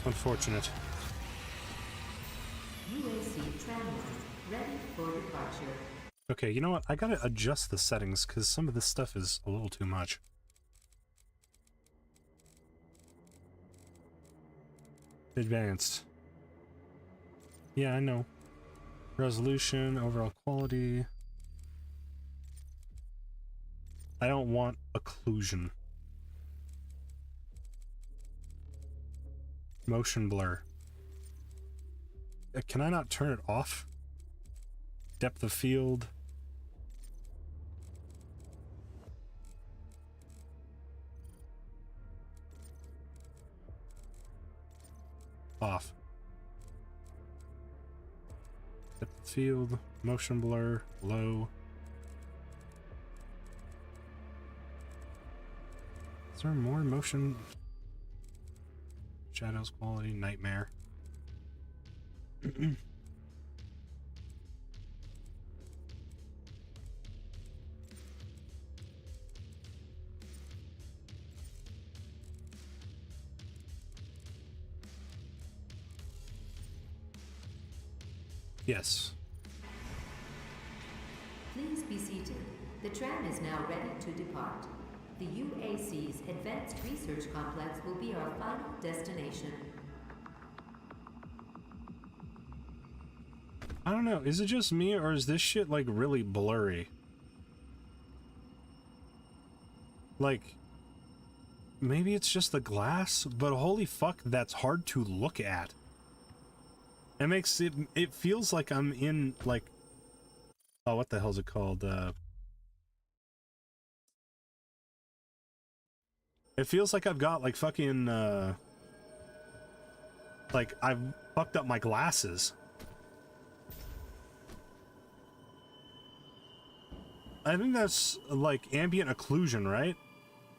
Unfortunate. UAC tram line ready for departure. Okay, you know what? I gotta adjust the settings because some of this stuff is a little too much. Advanced. Yeah, I know. Resolution, overall quality. I don't want occlusion. Motion blur. Can I not turn it off? Depth of field. Off. Depth of field, motion blur, low. Is there more motion? Shadows quality, nightmare. Yes. Please be seated. The tram is now ready to depart. The UAC's Advanced Research Complex will be our final destination. I don't know, is it just me or is this shit like really blurry? Like, maybe it's just the glass, but holy fuck, that's hard to look at. It makes it, it feels like I'm in like, oh, what the hell's it called? It feels like I've got like fucking, like I've fucked up my glasses. I think that's like ambient occlusion, right?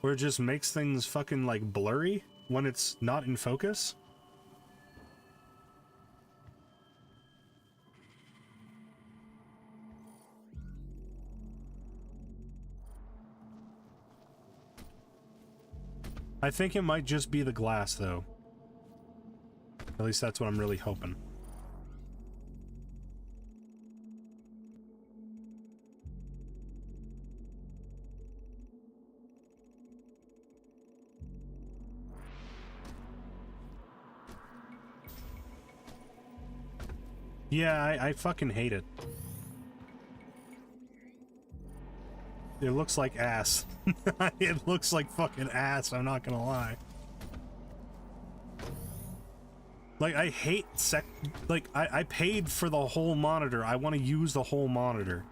Where it just makes things fucking like blurry when it's not in focus. I think it might just be the glass though. At least that's what I'm really hoping. Yeah, I fucking hate it. It looks like ass. It looks like fucking ass, I'm not gonna lie. Like, I hate I paid for the whole monitor. I want to use the whole monitor.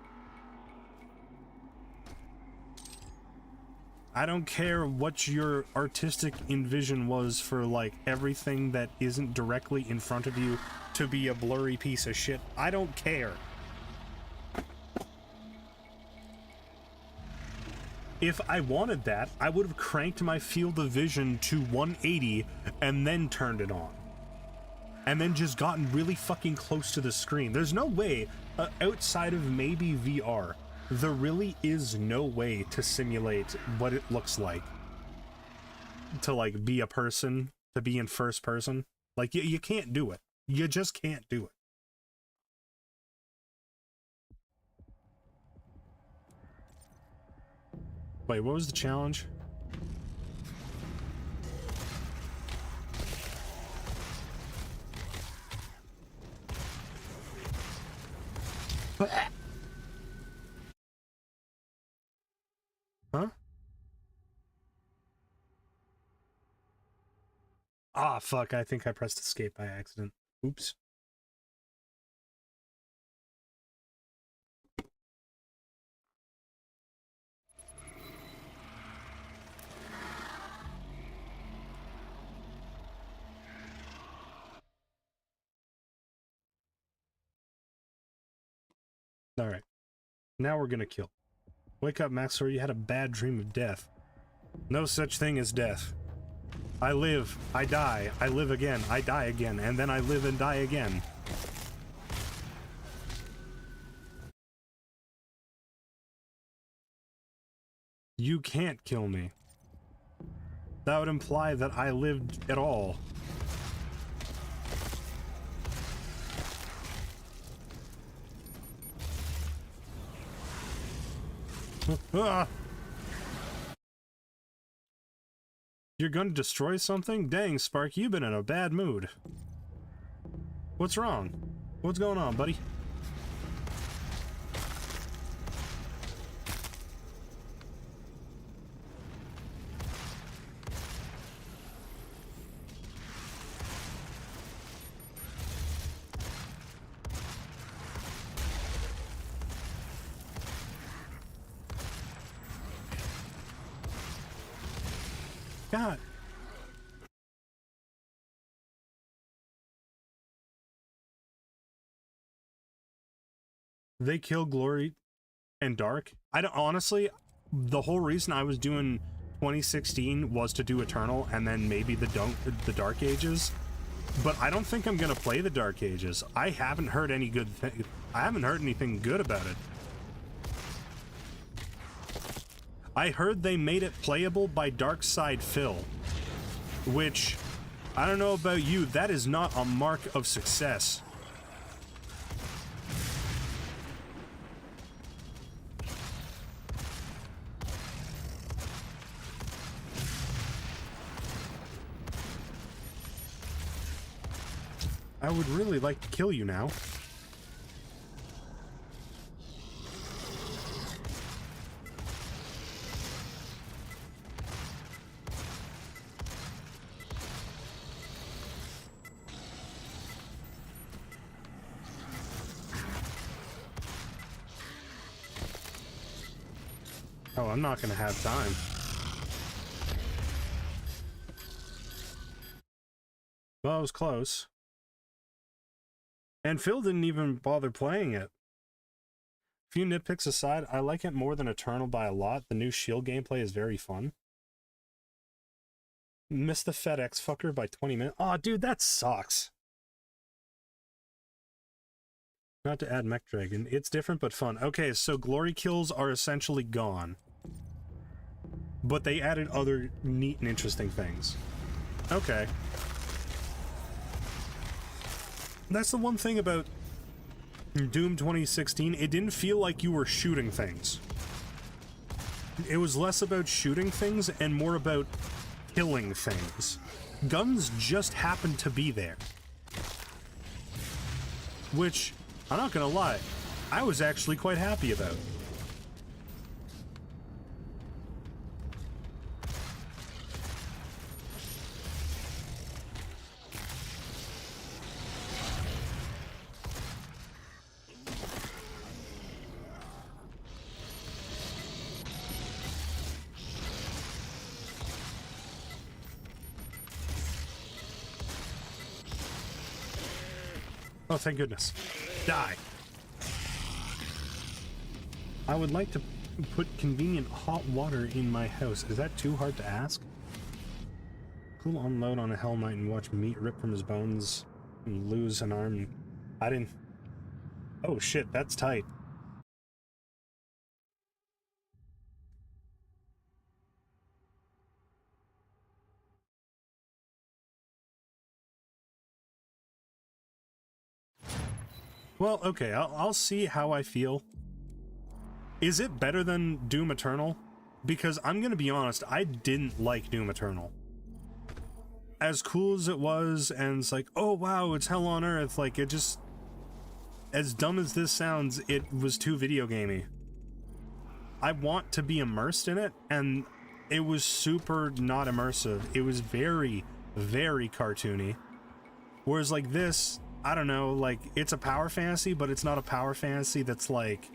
I don't care what your artistic envision was for, like, everything that isn't directly in front of you to be a blurry piece of shit. I don't care. If I wanted that, I would have cranked my field of vision to 180 and then turned it on. And then just gotten really fucking close to the screen. There's no way, outside of maybe VR, there really is no way to simulate what it looks like. To, like, be a person, to be in first person. Like, you can't do it. You just can't do it. Wait, what was the challenge? Huh? Ah, fuck, I think I pressed escape by accident. Oops. Alright. Now we're gonna kill. Wake up, Maxor, you had a bad dream of death. No such thing as death. I live, I die, I live again, I die again, and then I live and die again. You can't kill me. That would imply that I lived at all. Ah! You're gonna destroy something? Dang, Spark, you've been in a bad mood. What's wrong? What's going on, buddy? God. They kill Glory and Dark. I don't, honestly, the whole reason I was doing 2016 was to do Eternal and then maybe the Dark Ages. But I don't think I'm gonna play the Dark Ages. I haven't heard any good thing. I haven't heard anything good about it. I heard they made it playable by Darkside Phil, which, I don't know about you, that is not a mark of success. I would really like to kill you now. Oh, I'm not gonna have time. Well, it was close. And Phil didn't even bother playing it. A few nitpicks aside, I like it more than Eternal by a lot. The new shield gameplay is very fun. Missed the FedEx fucker by 20 minutes. Aw, dude, that sucks. Not to add Mech Dragon. It's different but fun. Okay, so glory kills are essentially gone. But they added other neat and interesting things. Okay. That's the one thing about Doom 2016. It didn't feel like you were shooting things. It was less about shooting things and more about killing things. Guns just happened to be there. Which, I'm not gonna lie, I was actually quite happy about. Oh, thank goodness. Die. I would like to put convenient hot water in my house. Is that too hard to ask? Cool unload on a Hell Knight and watch meat rip from his bones and lose an arm. I didn't... Oh shit, that's tight. Well, okay, I'll see how I feel. Is it better than Doom Eternal? Because I'm gonna be honest, I didn't like Doom Eternal. As cool as it was, and it's like, oh wow, it's hell on earth, like, it just... As dumb as this sounds, it was too video gamey. I want to be immersed in it, and it was super not immersive. It was very, very cartoony. Whereas like this... I don't know, like, it's a power fantasy, but it's not a power fantasy that's like,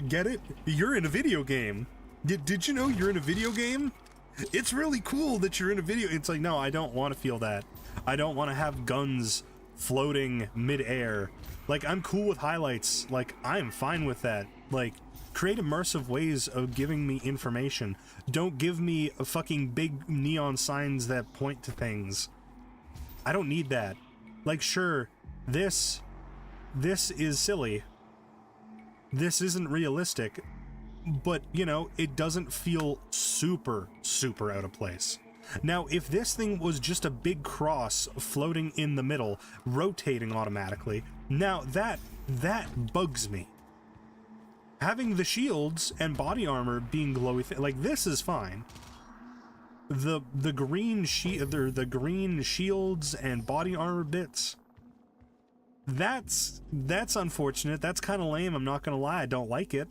get it? You're in a video game. Did you know you're in a video game? It's really cool that you're in a video. It's like, no, I don't want to feel that. I don't want to have guns floating mid-air. Like, I'm cool with highlights. Like, I'm fine with that. Like, create immersive ways of giving me information. Don't give me a fucking big neon signs that point to things. I don't need that. Like, sure, this is silly. This isn't realistic, but, you know, it doesn't feel super, super out of place. Now, if this thing was just a big cross floating in the middle, rotating automatically, now that bugs me. Having the shields and body armor being glowy, like, this is fine. The green shields and body armor bits, that's unfortunate. That's kind of lame. I'm not gonna lie, I don't like it.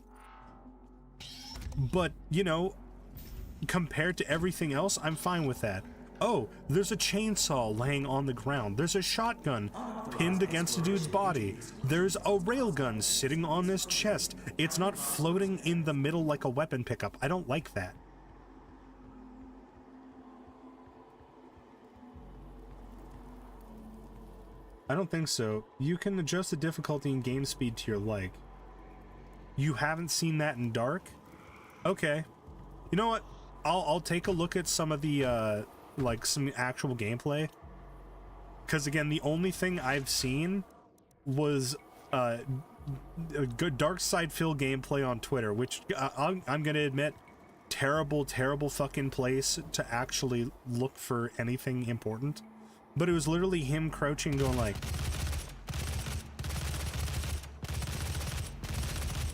But, you know, compared to everything else, I'm fine with that. Oh, there's a chainsaw laying on the ground. There's a shotgun pinned against a dude's body. There's a railgun sitting on this chest. It's not floating in the middle like a weapon pickup. I don't like that. I don't think so. You can adjust the difficulty and game speed to your like. You haven't seen that in Dark? Okay. You know what? I'll take a look at some of the like some actual gameplay. Cause again, the only thing I've seen was a good Dark Side Phil gameplay on Twitter, which I'm gonna admit, terrible fucking place to actually look for anything important. But it was literally him crouching, going like...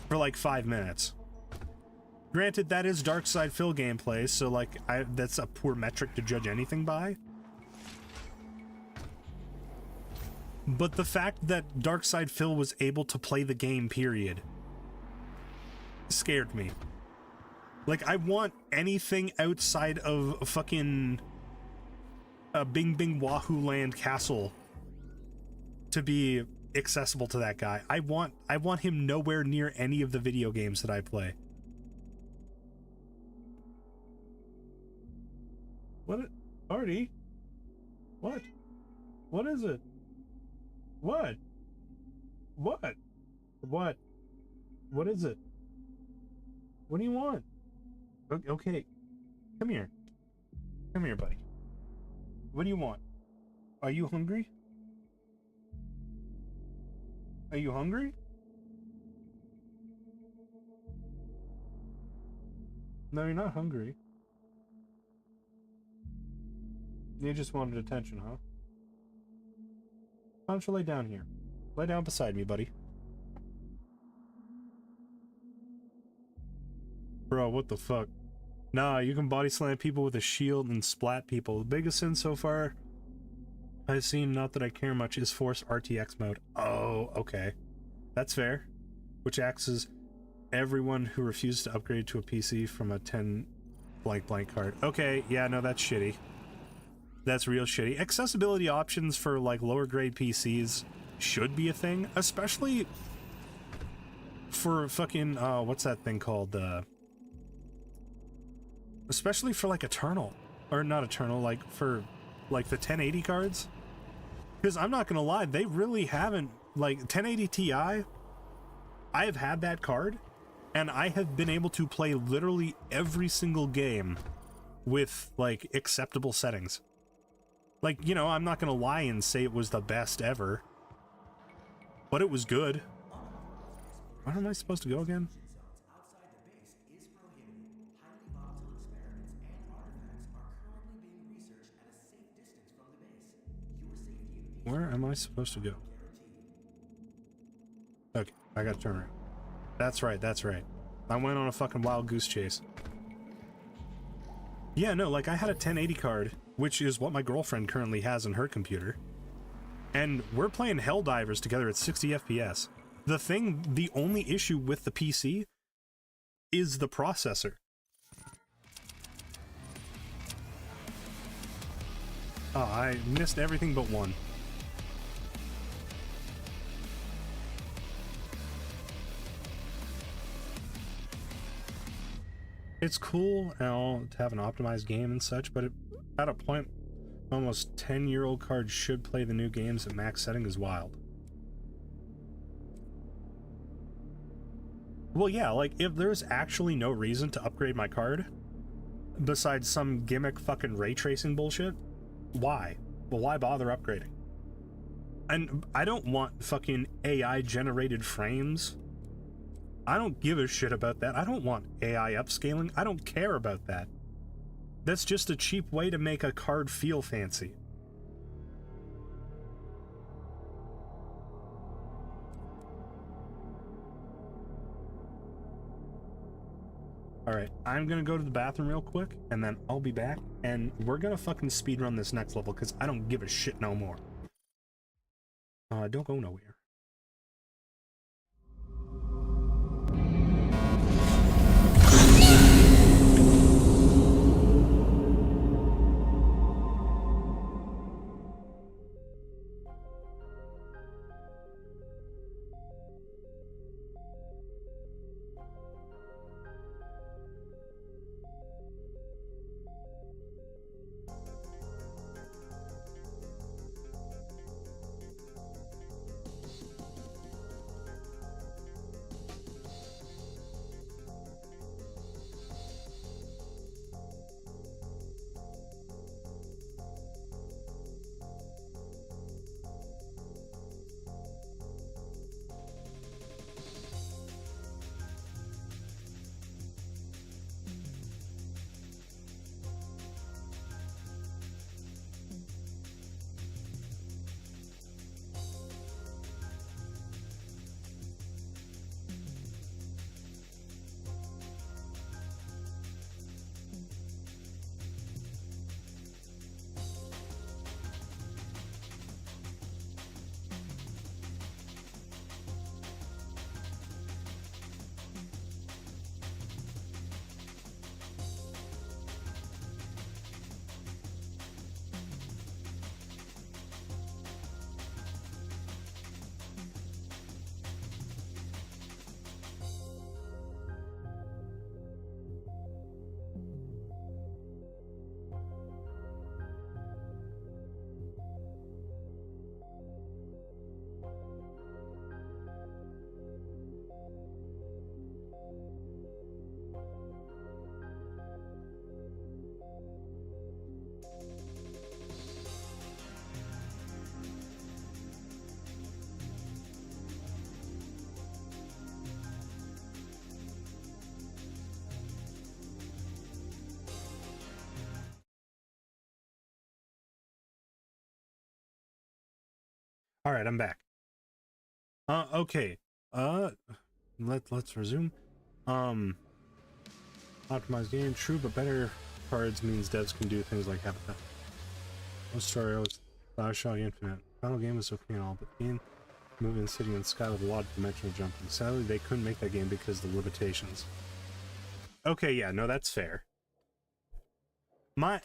for like 5 minutes. Granted, that is Dark Side Phil gameplay, so like, that's a poor metric to judge anything by. But the fact that Darkside Phil was able to play the game, period, scared me. Like, I want anything outside of fucking Bing Bing Wahoo Land Castle to be accessible to that guy. I want him nowhere near any of the video games that I play. What? Artie? What? What is it? What? What? What? What is it? What do you want? Okay. Come here. Come here, buddy. What do you want? Are you hungry? Are you hungry? No, you're not hungry. You just wanted attention, huh? Why don't you lay down here? Lay down beside me, buddy. Bro, what the fuck? Nah, you can body slam people with a shield and splat people. The biggest sin so far I've seen, not that I care much, is Force RTX mode. Oh, okay. That's fair. Which axes everyone who refused to upgrade to a PC from a 10 blank card. Okay, yeah, no, that's shitty. That's real shitty. Accessibility options for, like, lower grade PCs should be a thing, especially for fucking, what's that thing called? Especially for, like, Eternal. Or not Eternal, like, for, like, the 1080 cards. Because I'm not gonna lie, they really haven't, like, 1080 Ti, I have had that card, and I have been able to play literally every single game with, like, acceptable settings. Like, you know, I'm not gonna lie and say it was the best ever, but it was good. Where am I supposed to go again? Outside the base is prohibited. Highly volatile experiments and artifacts are currently being researched at a safe distance from the base. Your safety in these Where am I supposed to go? Okay, I gotta turn around. That's right, that's right. I went on a fucking wild goose chase. Yeah, no, like, I had a 1080 card, which is what my girlfriend currently has in her computer, and we're playing Helldivers together at 60 FPS. The only issue with the PC is the processor. Oh, I missed everything but one. It's cool, you know, to have an optimized game and such, but at a point, almost 10-year-old cards should play the new games at max setting is wild. Well, yeah, like, if there's actually no reason to upgrade my card, besides some gimmick fucking ray tracing bullshit, why? Well, why bother upgrading? And I don't want fucking AI-generated frames. I don't give a shit about that. I don't want AI upscaling. I don't care about that. That's just a cheap way to make a card feel fancy. Alright, I'm gonna go to the bathroom real quick, and then I'll be back, and we're gonna fucking speedrun this next level, because I don't give a shit no more. Don't go nowhere. All right, I'm back. Okay. Let's resume. Optimized game, true, but better cards means devs can do things like Habitat. No story, was Bioshock Infinite. Final game was okay and all, but the game moving city and sky with a lot of dimensional jumping. Sadly, they couldn't make that game because of the limitations. Okay, yeah, no, that's fair. My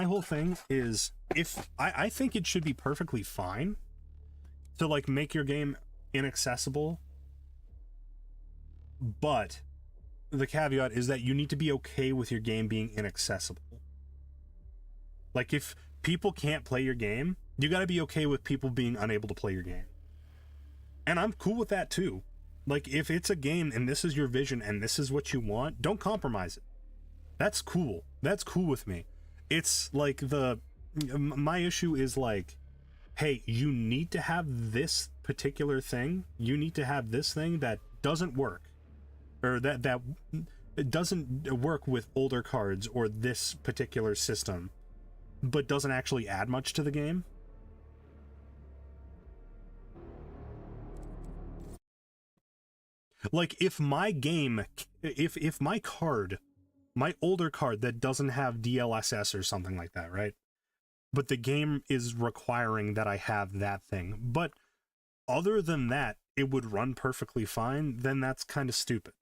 whole thing is, if I think it should be perfectly fine to like make your game inaccessible, but the caveat is that you need to be okay with your game being inaccessible. Like, if people can't play your game, you got to be okay with people being unable to play your game. And I'm cool with that too. Like, if it's a game and this is your vision and this is what you want, don't compromise it. That's cool. That's cool with me. It's like my issue is like, hey, you need to have this particular thing. You need to have this thing that doesn't work, or that it doesn't work with older cards or this particular system, but doesn't actually add much to the game. Like, if my game, if my card, my older card that doesn't have DLSS or something like that, right? But the game is requiring that I have that thing. But other than that, it would run perfectly fine, then that's kind of stupid.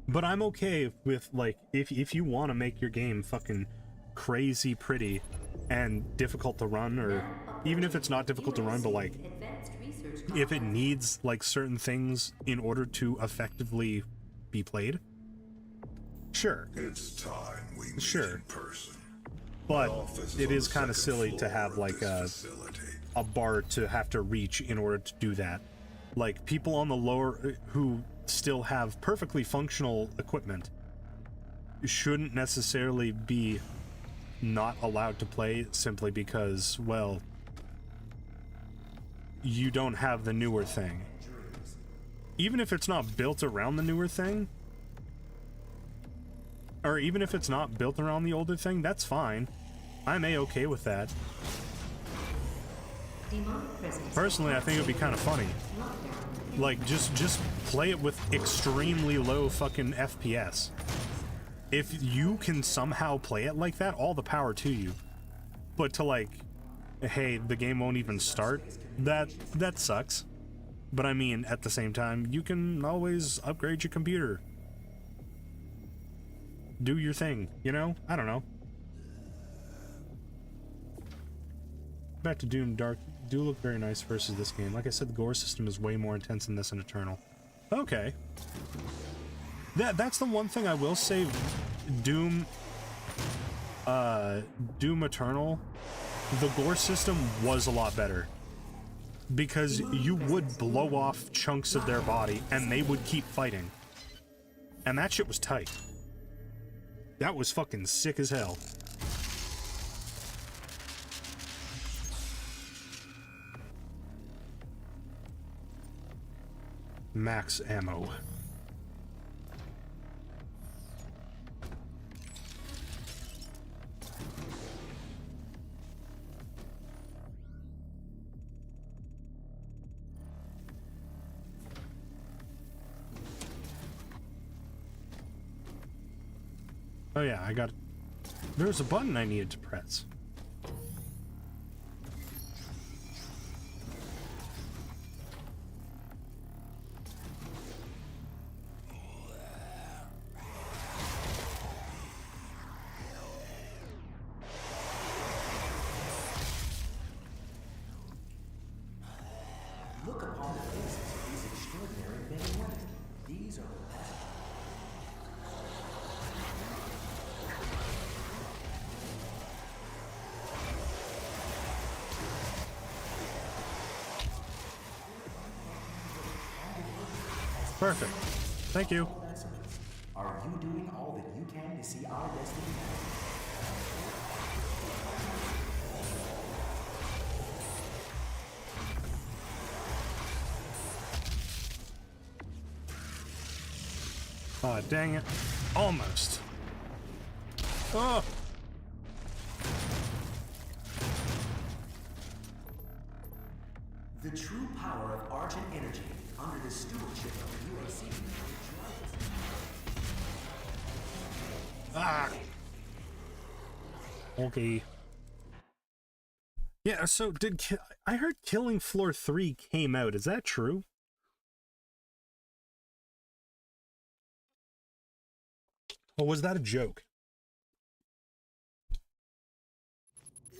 But I'm okay with, like, if you want to make your game fucking crazy pretty and difficult to run, or even if it's not difficult to run, but like if it needs like certain things in order to effectively be played, sure. It's time we meet Sure. in person. But Office it on is the kind of second silly to floor have of like this facility. a bar to have to reach in order to do that. Like, people on the lower who still have perfectly functional equipment shouldn't necessarily be not allowed to play simply because, well, you don't have the newer thing. Even if it's not built around the newer thing, or even if it's not built around the older thing, that's fine. I'm A-okay with that. Personally, I think it would be kind of funny. Like, just play it with extremely low fucking FPS. If you can somehow play it like that, all the power to you. But to like, hey, the game won't even start, that sucks. But I mean, at the same time, you can always upgrade your computer. Do your thing, you know? I don't know. Back to Doom Dark. Do look very nice versus this game. Like I said, the gore system is way more intense than this in Eternal. Okay. That's the one thing I will say. Doom Eternal, the gore system was a lot better. Because you would blow off chunks of their body and they would keep fighting. And that shit was tight. That was fucking sick as hell. Max ammo. Oh yeah, there was a button I needed to press. Look upon the faces of these extraordinary men and women. These are the best. Perfect. Thank you. Are you doing all that you can to see our destiny? Oh, dang it. Almost. Oh! The true power of Argent Energy under the stewardship of the UAC. Ah! Okay. Yeah, so I heard Killing Floor 3 came out. Is that true? Or was that a joke?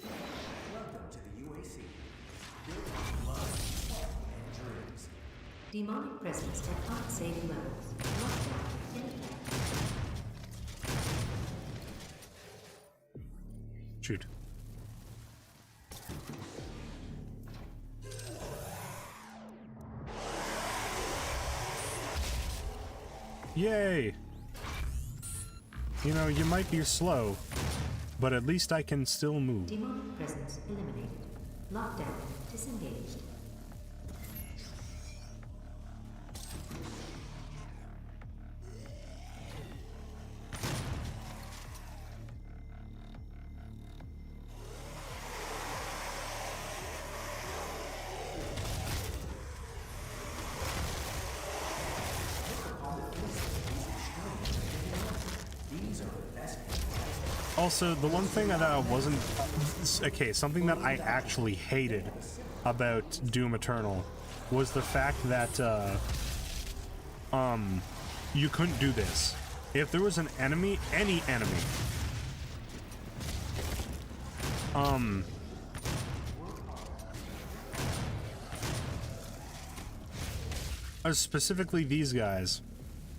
Welcome to the UAC. Built on blood, sweat, and dreams. Demonic presence at unsafe levels. Lockdown in effect. Shoot. Yay! You know, you might be slow, but at least I can still move. Demonic presence eliminated. Lockdown disengaged. Also, the one thing that I wasn't... Okay, something that I actually hated about Doom Eternal was the fact that, you couldn't do this. If there was an enemy, any enemy, specifically these guys,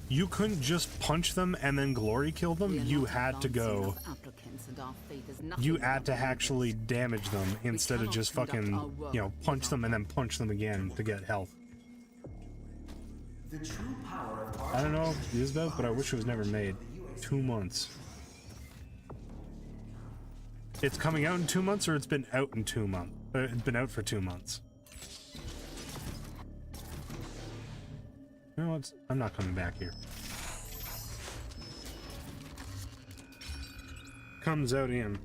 you couldn't just punch them and then glory kill them. You had to go. You had to actually damage them instead of just fucking, you know, punch them and then punch them again to get health. The true power of I don't know if it is about, but I wish it was never made. 2 months. It's coming out in 2 months, or it's been out in 2 months? It's been out for 2 months. You know what? I'm not coming back here. Comes out in.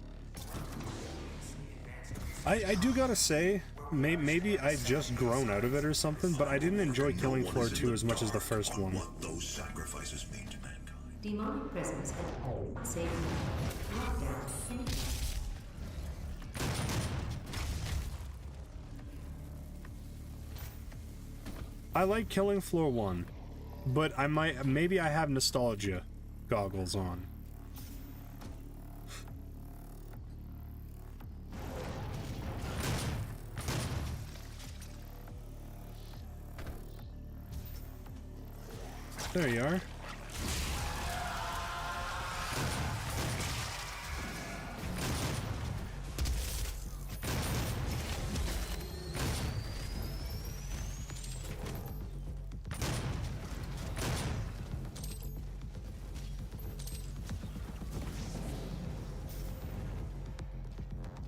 I do gotta say, maybe I just grown out of it or something, but I didn't enjoy Killing Floor 2 as much as the first one. What those sacrifices mean to mankind. Demonic presence at unsafe level. Lockdown in effect. I like Killing Floor 1, but maybe I have nostalgia goggles on. There you are.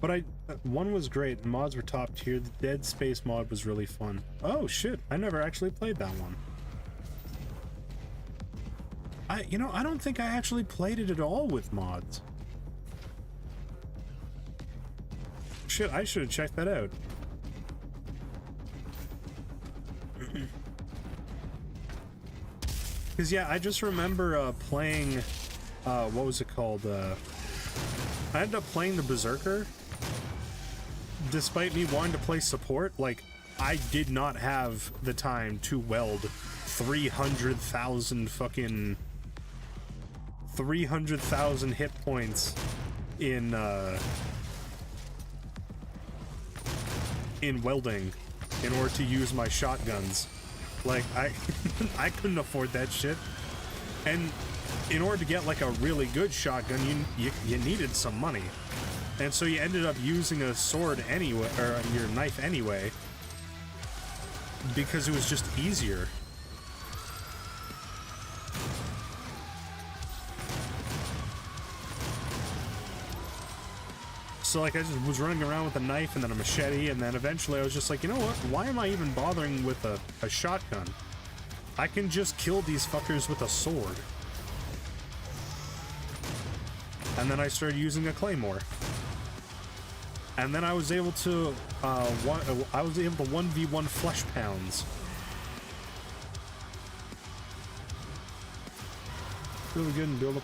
But one was great. The mods were top tier. The Dead Space mod was really fun. Oh shit! I never actually played that one. I don't think I actually played it at all with mods. Shit, I should have checked that out. Because, yeah, I just remember playing, what was it called? I ended up playing the Berserker. Despite me wanting to play support, like, I did not have the time to weld 300,000 fucking... 300,000 hit points in welding in order to use my shotguns. Like, I couldn't afford that shit. And in order to get like a really good shotgun, you needed some money. And so you ended up using a sword anyway, or your knife anyway, because it was just easier. So like I just was running around with a knife and then a machete, and then eventually I was just like, you know what? Why am I even bothering with a shotgun? I can just kill these fuckers with a sword. And then I started using a claymore. And then I was able to 1v1 flesh pounds. Really good and build up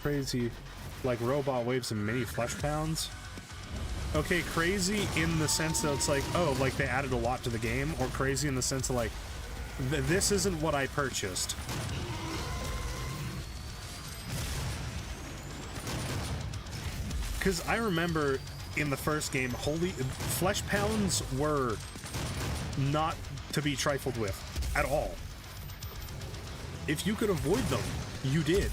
crazy like robot waves and mini flesh pounds. Okay, crazy in the sense that it's like, oh, like they added a lot to the game, or crazy in the sense of like, this isn't what I purchased. Because I remember in the first game, flesh pounds were not to be trifled with at all. If you could avoid them, you did.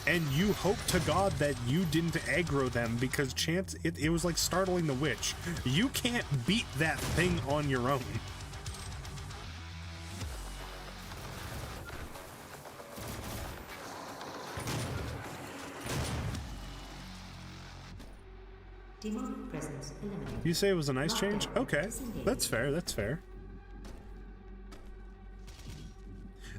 And you hope to God that you didn't aggro them, because it was like startling the witch. You can't beat that thing on your own. Demonic presence eliminated. You say it was a nice change? Okay, that's fair, that's fair.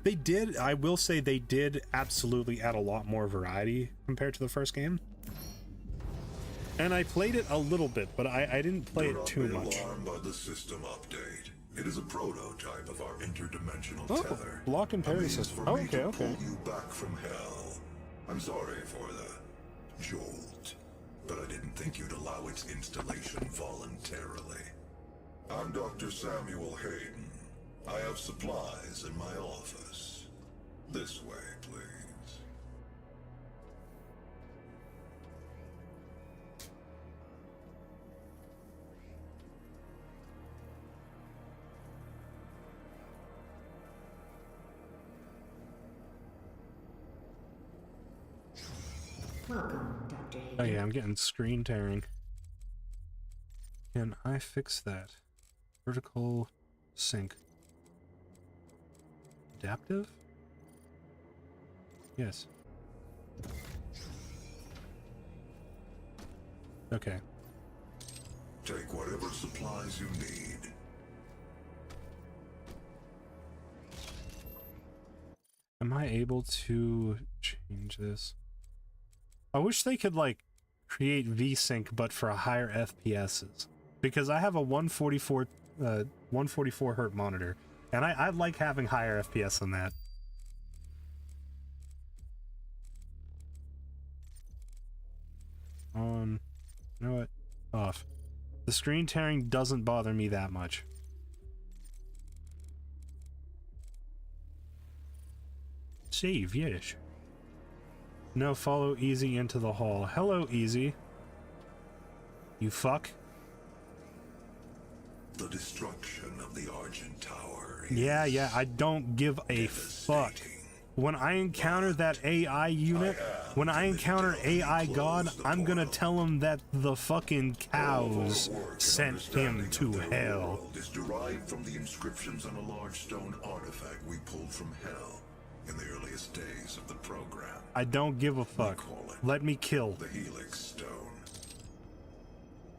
They did, I will say they did absolutely add a lot more variety compared to the first game. And I played it a little bit, but I didn't play it too much. Do not be alarmed by the system update. It is a prototype of our interdimensional tether. Block and parry system. For me Okay, to okay. pull you back from hell. I'm sorry for the jolt, but I didn't think you'd allow its installation voluntarily. I'm Dr. Samuel Hayden. I have supplies in my office. This way, please. Welcome, Dr. Hayden. Oh yeah, I'm getting screen tearing. Can I fix that? Vertical sync. Adaptive? Yes. Okay. Take whatever supplies you need. Am I able to change this? I wish they could like create VSync but for a higher FPSs, because I have a 144 hertz monitor and I like having higher FPS than that. On, you know what? Off. The screen tearing doesn't bother me that much. Save, yes. No, follow Easy into the hall. Hello, Easy. You fuck. The destruction of the Argent Tower. Yeah, I don't give a fuck. When I encounter that AI unit, when I encounter AI God, I'm gonna tell him that the fucking cows sent him to hell. Is derived from the inscriptions on a large stone artifact we pulled from hell in the earliest days of the program. I don't give a fuck. Let me kill. The Helix Stone.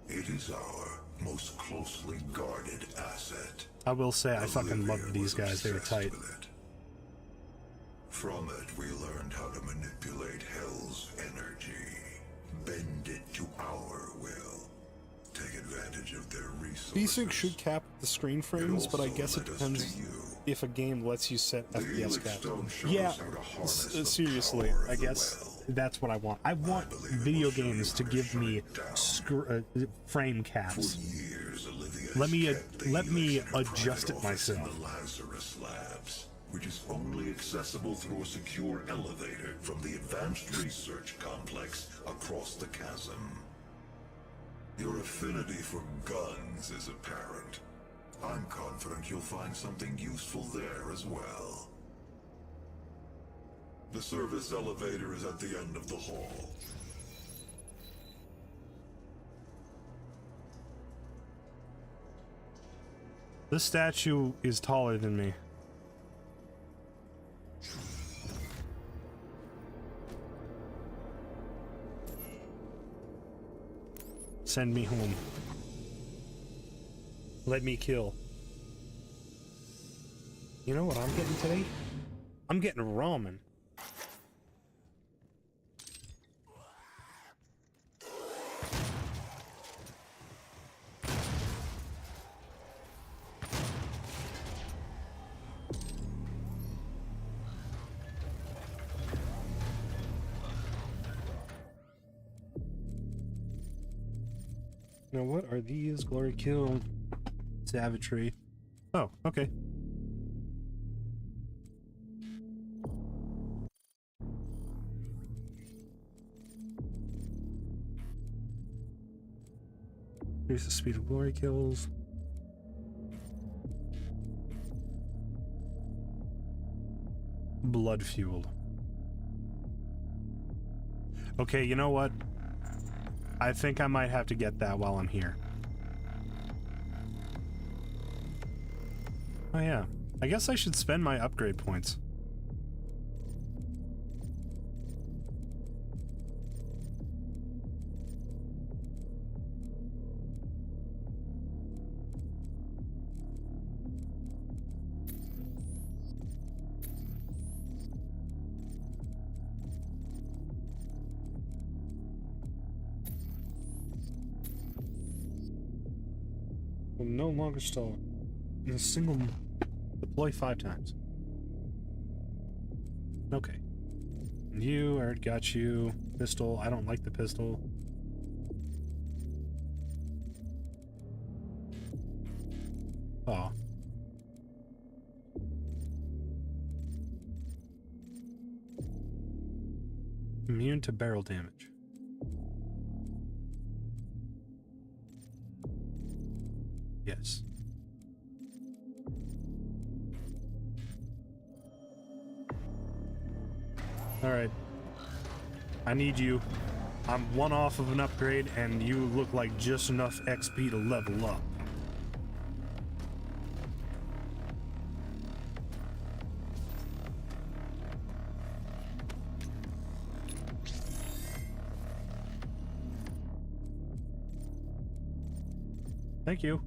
It is our most closely guarded asset. I will say I fucking loved these guys. They were tight. From it, we learned how to manipulate Hell's energy, bend it to our will, take advantage of their resources. VSync should cap the screen frames, but I guess it depends if a game lets you set FPS cap. Yeah, seriously, I guess that's what I want. I want video games to give me frame caps. Let me adjust it myself. Which is only accessible through a secure elevator from the Advanced Research Complex across the chasm. Your affinity for guns is apparent. I'm confident you'll find something useful there as well. The service elevator is at the end of the hall. This statue is taller than me. Send me home. Let me kill. You know what I'm getting today? I'm getting ramen. Now, what are these? Glory kill, savagery. Oh, okay. Increase the speed of glory kills. Blood fueled. Okay, you know what? I think I might have to get that while I'm here. Oh yeah. I guess I should spend my upgrade points. Will no longer stall in a single deploy 5 times. Okay. You, I already got you. Pistol, I don't like the pistol. Oh. Immune to barrel damage. Yes. Alright. I need you. I'm 1 off of an upgrade, and you look like just enough XP to level up. Thank you.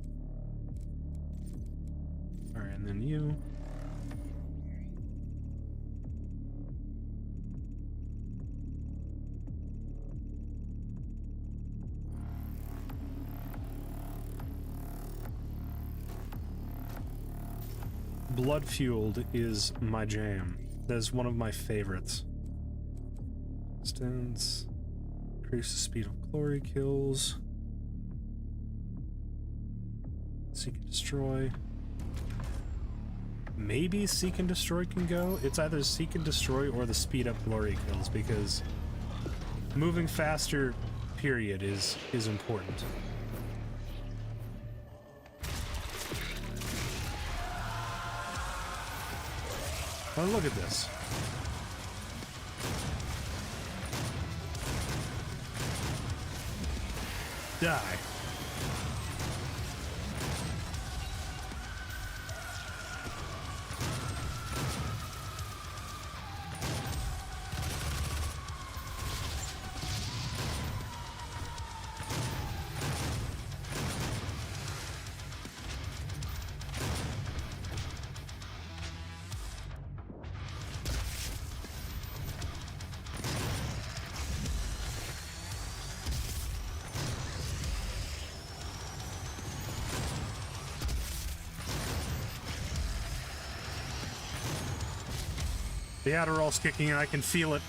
Alright, and then you. Blood fueled is my jam. That is one of my favorites. Distance. Increase the speed of glory kills. Seek and destroy. Maybe Seek and Destroy can go? It's either Seek and Destroy or the speed up glory kills, because moving faster, period, is important. Oh, look at this. Die. The Adderall's kicking in, I can feel it.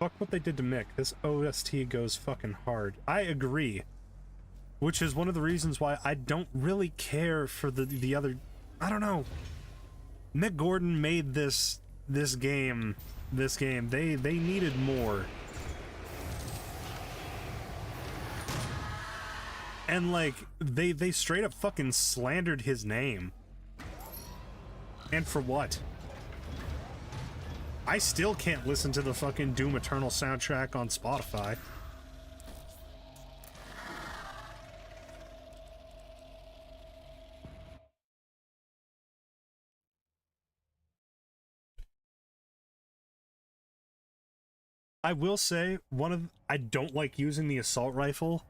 Fuck what they did to Mick. This OST goes fucking hard. I agree. Which is one of the reasons why I don't really care for the other... I don't know. Mick Gordon made this game. They needed more. And, like, they straight up fucking slandered his name. And for what? I still can't listen to the fucking Doom Eternal soundtrack on Spotify. I will say, I don't like using the assault rifle.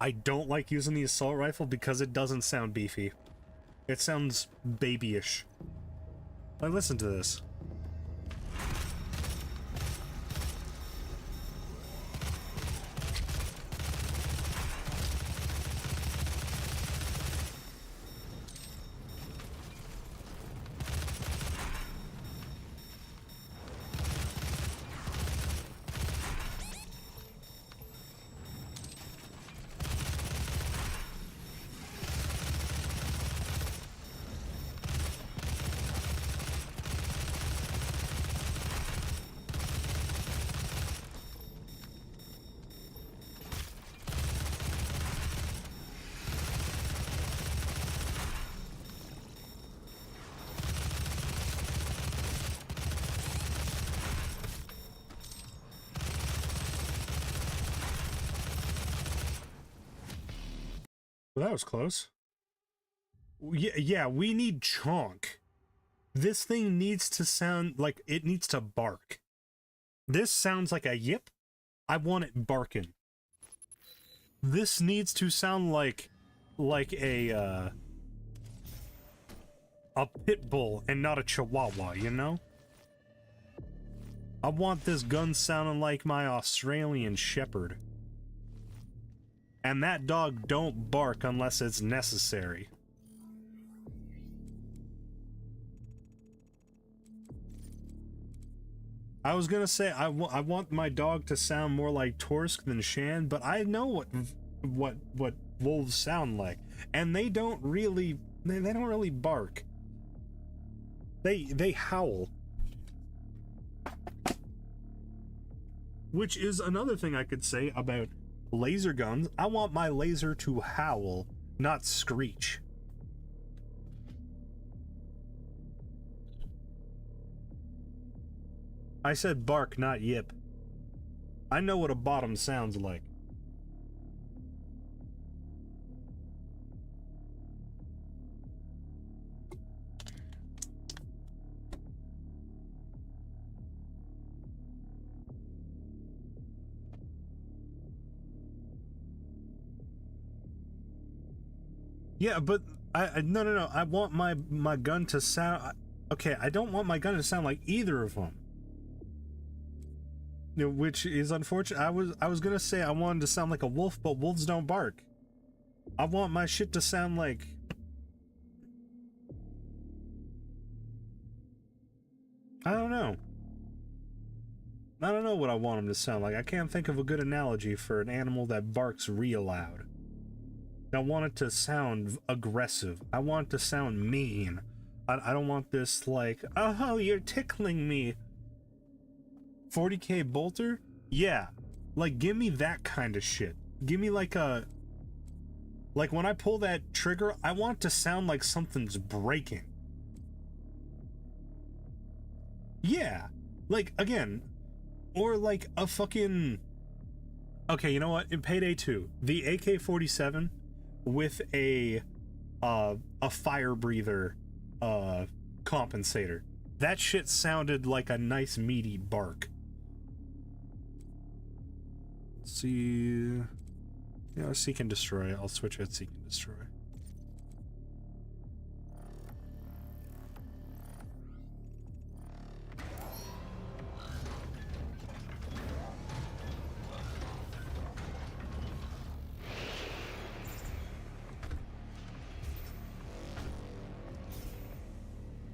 I don't like using the assault rifle because it doesn't sound beefy. It sounds babyish. Like, listen to this. Well, that was close. Yeah, we need chonk. This thing needs to sound like it needs to bark. This sounds like a yip. I want it barking. This needs to sound like a pit bull and not a chihuahua, you know? I want this gun sounding like my Australian shepherd. And that dog don't bark unless it's necessary. I was gonna say I want my dog to sound more like Torsk than Shan, but I know what wolves sound like, and they don't really bark. They howl. Which is another thing I could say about laser guns. I want my laser to howl, not screech. I said bark, not yip. I know what a bottom sounds like. Yeah, but no. I want my gun to sound... Okay, I don't want my gun to sound like either of them. You know, which is unfortunate. I was gonna say I wanted to sound like a wolf, but wolves don't bark. I want my shit to sound like... I don't know. I don't know what I want them to sound like. I can't think of a good analogy for an animal that barks real loud. I want it to sound aggressive. I want it to sound mean. I don't want this like, oh, you're tickling me. 40k bolter? Yeah. Like, give me that kind of shit. Give me like a... Like, when I pull that trigger, I want it to sound like something's breaking. Yeah. Like, again. Or like a fucking... Okay, you know what? In Payday 2, the AK-47... with a fire breather compensator. That shit sounded like a nice meaty bark. Let's see. Yeah, Seek and Destroy. I'll switch out Seek and Destroy.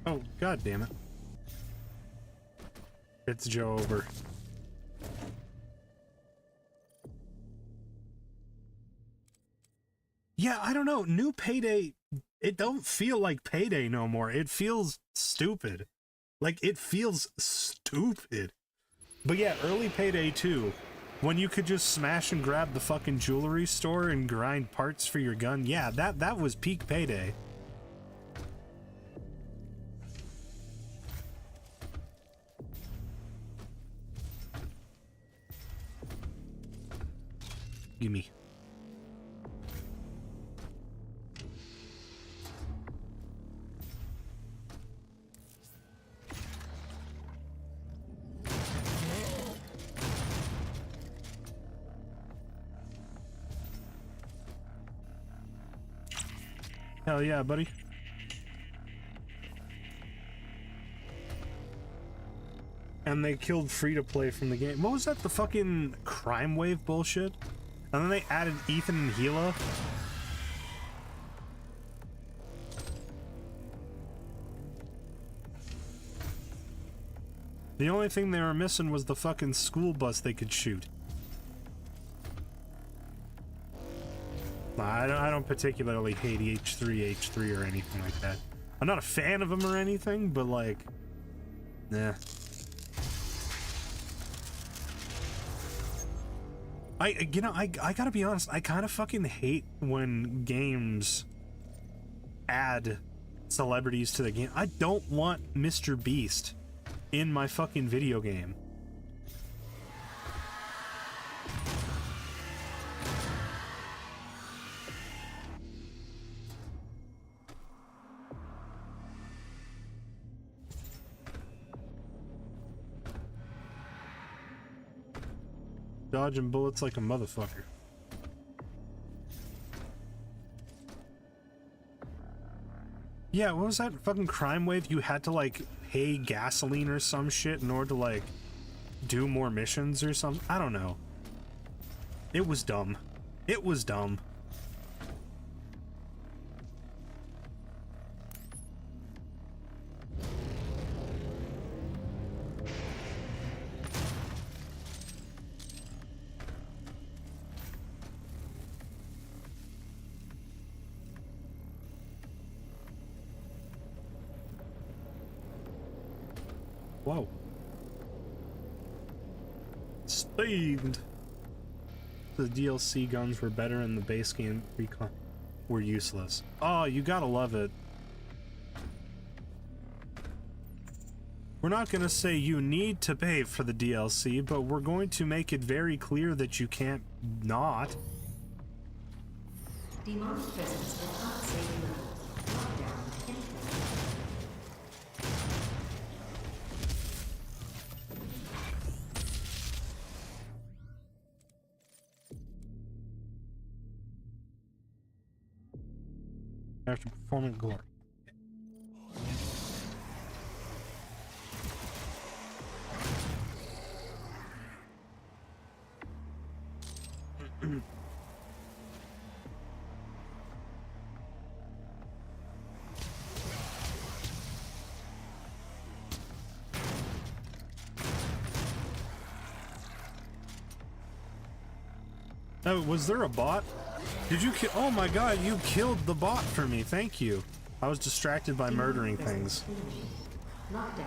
Oh, god damn it. It's Joe over. Yeah, I don't know. New Payday, it don't feel like Payday no more. It feels stupid. Like, it feels stupid. But yeah, early Payday 2, when you could just smash and grab the fucking jewelry store and grind parts for your gun, yeah, that was peak Payday. Gimme. Hell yeah, buddy. And they killed free-to-play from the game. What was that? The fucking Crime Wave bullshit? And then they added Ethan and Gila. The only thing they were missing was the fucking school bus they could shoot. I don't particularly hate H3 or anything like that. I'm not a fan of them or anything, but like, nah. I gotta be honest, I kind of fucking hate when games add celebrities to the game. I don't want Mr. Beast in my fucking video game. Dodging bullets like a motherfucker. Yeah, what was that fucking crime wave? You had to like pay gasoline or some shit in order to like do more missions or something? I don't know. It was dumb. It was dumb. Whoa. Saved. The DLC guns were better and the base game recon were useless. Oh, you gotta love it. We're not gonna say you need to pay for the DLC, but we're going to make it very clear that you can't not. Demonic presence at unsafe levels. Lockdown in place. After performing glory. Oh, was there a bot? Did you kill? Oh my god, you killed the bot for me. Thank you. I was distracted by murdering things. Lockdown.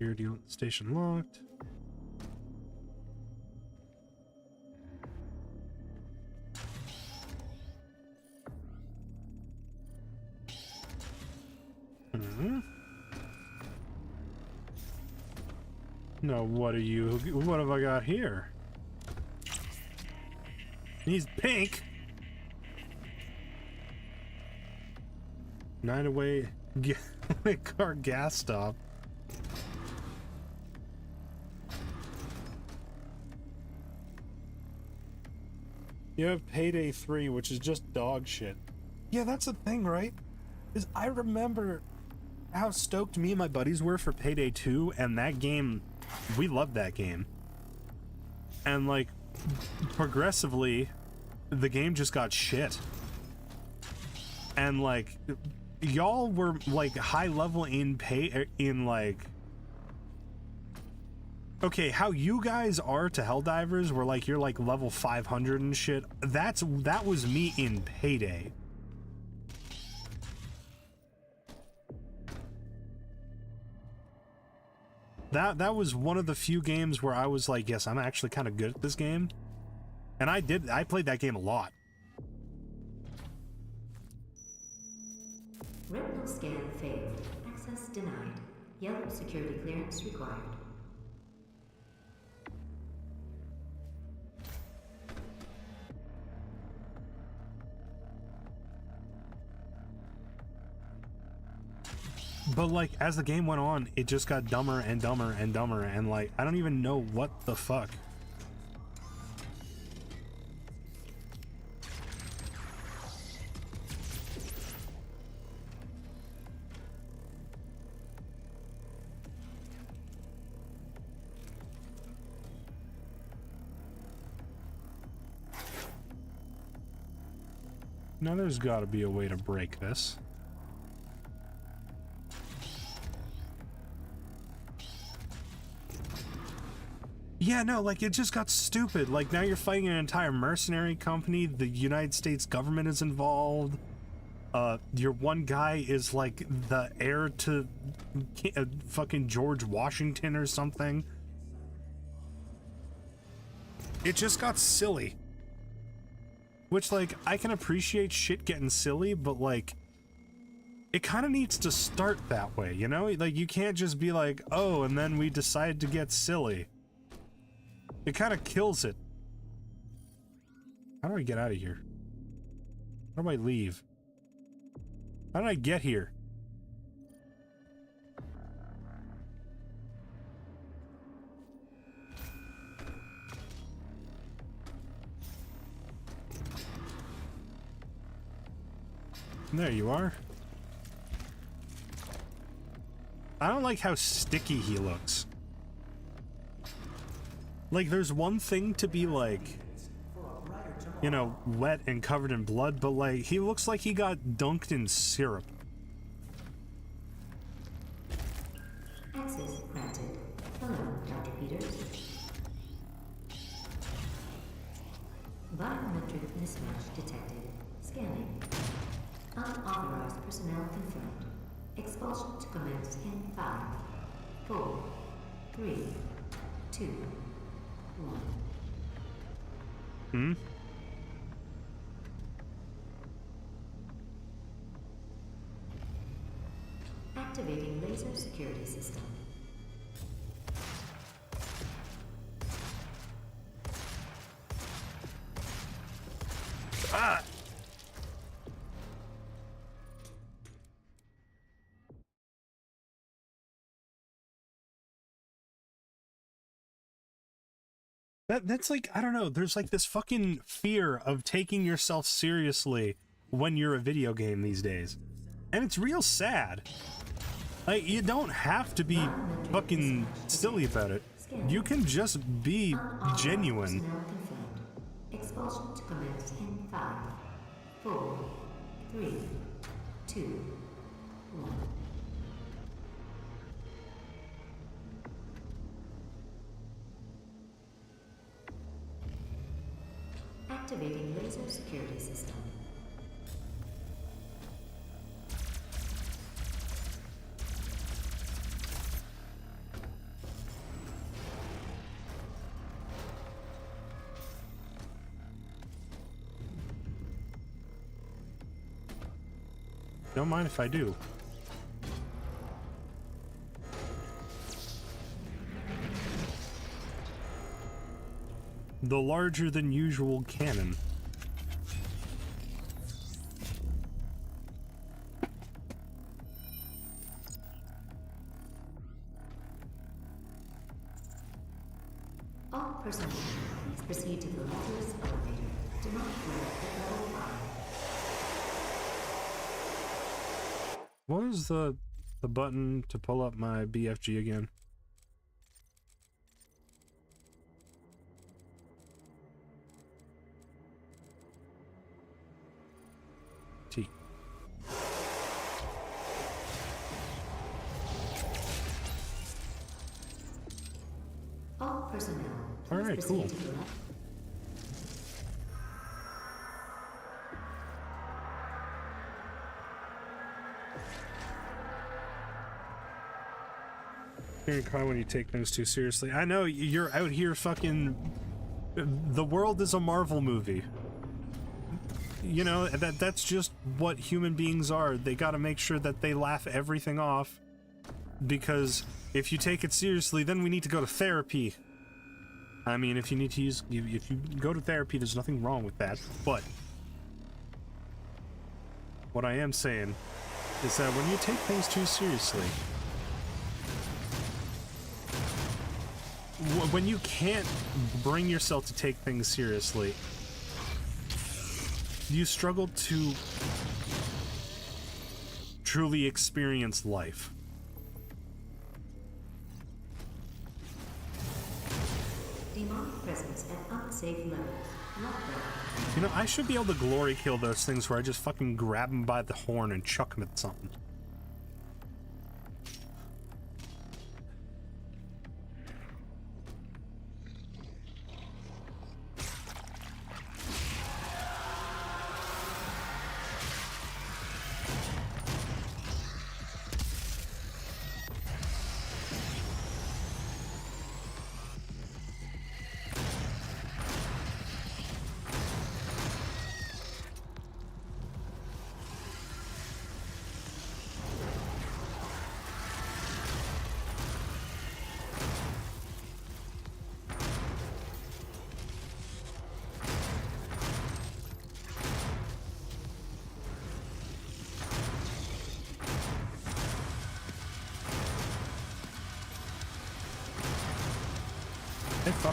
Security station locked. No, what are you? What have I got here? He's pink. Night away car gas stop. You have Payday 3, which is just dog shit. Yeah, that's the thing, right? Is I remember how stoked me and my buddies were for Payday 2, and that game, we loved that game. And like, progressively, the game just got shit. And like, y'all were like high level in like, okay, how you guys are to Helldivers, where like you're like level 500 and shit. That was me in Payday. That was one of the few games where I was like, yes, I'm actually kind of good at this game. And I played that game a lot. Retinal scan failed. Access denied. Yellow security clearance required. But like, as the game went on, it just got dumber and dumber and dumber, and like, I don't even know what the fuck. Now there's gotta be a way to break this. Yeah, no, like, it just got stupid. Like, now you're fighting an entire mercenary company. The United States government is involved. Your one guy is, like, the heir to fucking George Washington or something. It just got silly. Which, like, I can appreciate shit getting silly, but, like, it kind of needs to start that way, you know? Like, you can't just be like, oh, and then we decide to get silly. It kind of kills it. How do I get out of here? How do I leave? How did I get here? There you are. I don't like how sticky he looks. Like, there's one thing to be, like, you know, wet and covered in blood, but, like, he looks like he got dunked in syrup. Access granted. Hello, Dr. Peters. Biometric mismatch detected. Scanning. Unauthorized personnel confirmed. Expulsion to commence in 5, 4, 3, 2, 1. Hmm? Activating laser security system. Ah! That's like, I don't know, there's like this fucking fear of taking yourself seriously when you're a video game these days. And it's real sad. Like, you don't have to be fucking silly about it. You can just be genuine. Expulsion to commence in 5, 4, 3, 2, 1. Activating laser security system. Don't mind if I do. The larger than usual cannon. All personnel, please proceed to the Lazarus elevator. Do not clear at level 5. What is the button to pull up my BFG again? T. All personnel, please All right, proceed cool. to the left. You're cry when you take things too seriously. I know, you're out here fucking... The world is a Marvel movie. You know, that's just what human beings are. They gotta make sure that they laugh everything off. Because if you take it seriously, then we need to go to therapy. I mean, if you need to use... If you go to therapy, there's nothing wrong with that. But... what I am saying is that when you take things too seriously... when you can't bring yourself to take things seriously, you struggle to truly experience life. Demonic presence at unsafe levels. Lockdown. You know, I should be able to glory kill those things where I just fucking grab them by the horn and chuck them at something.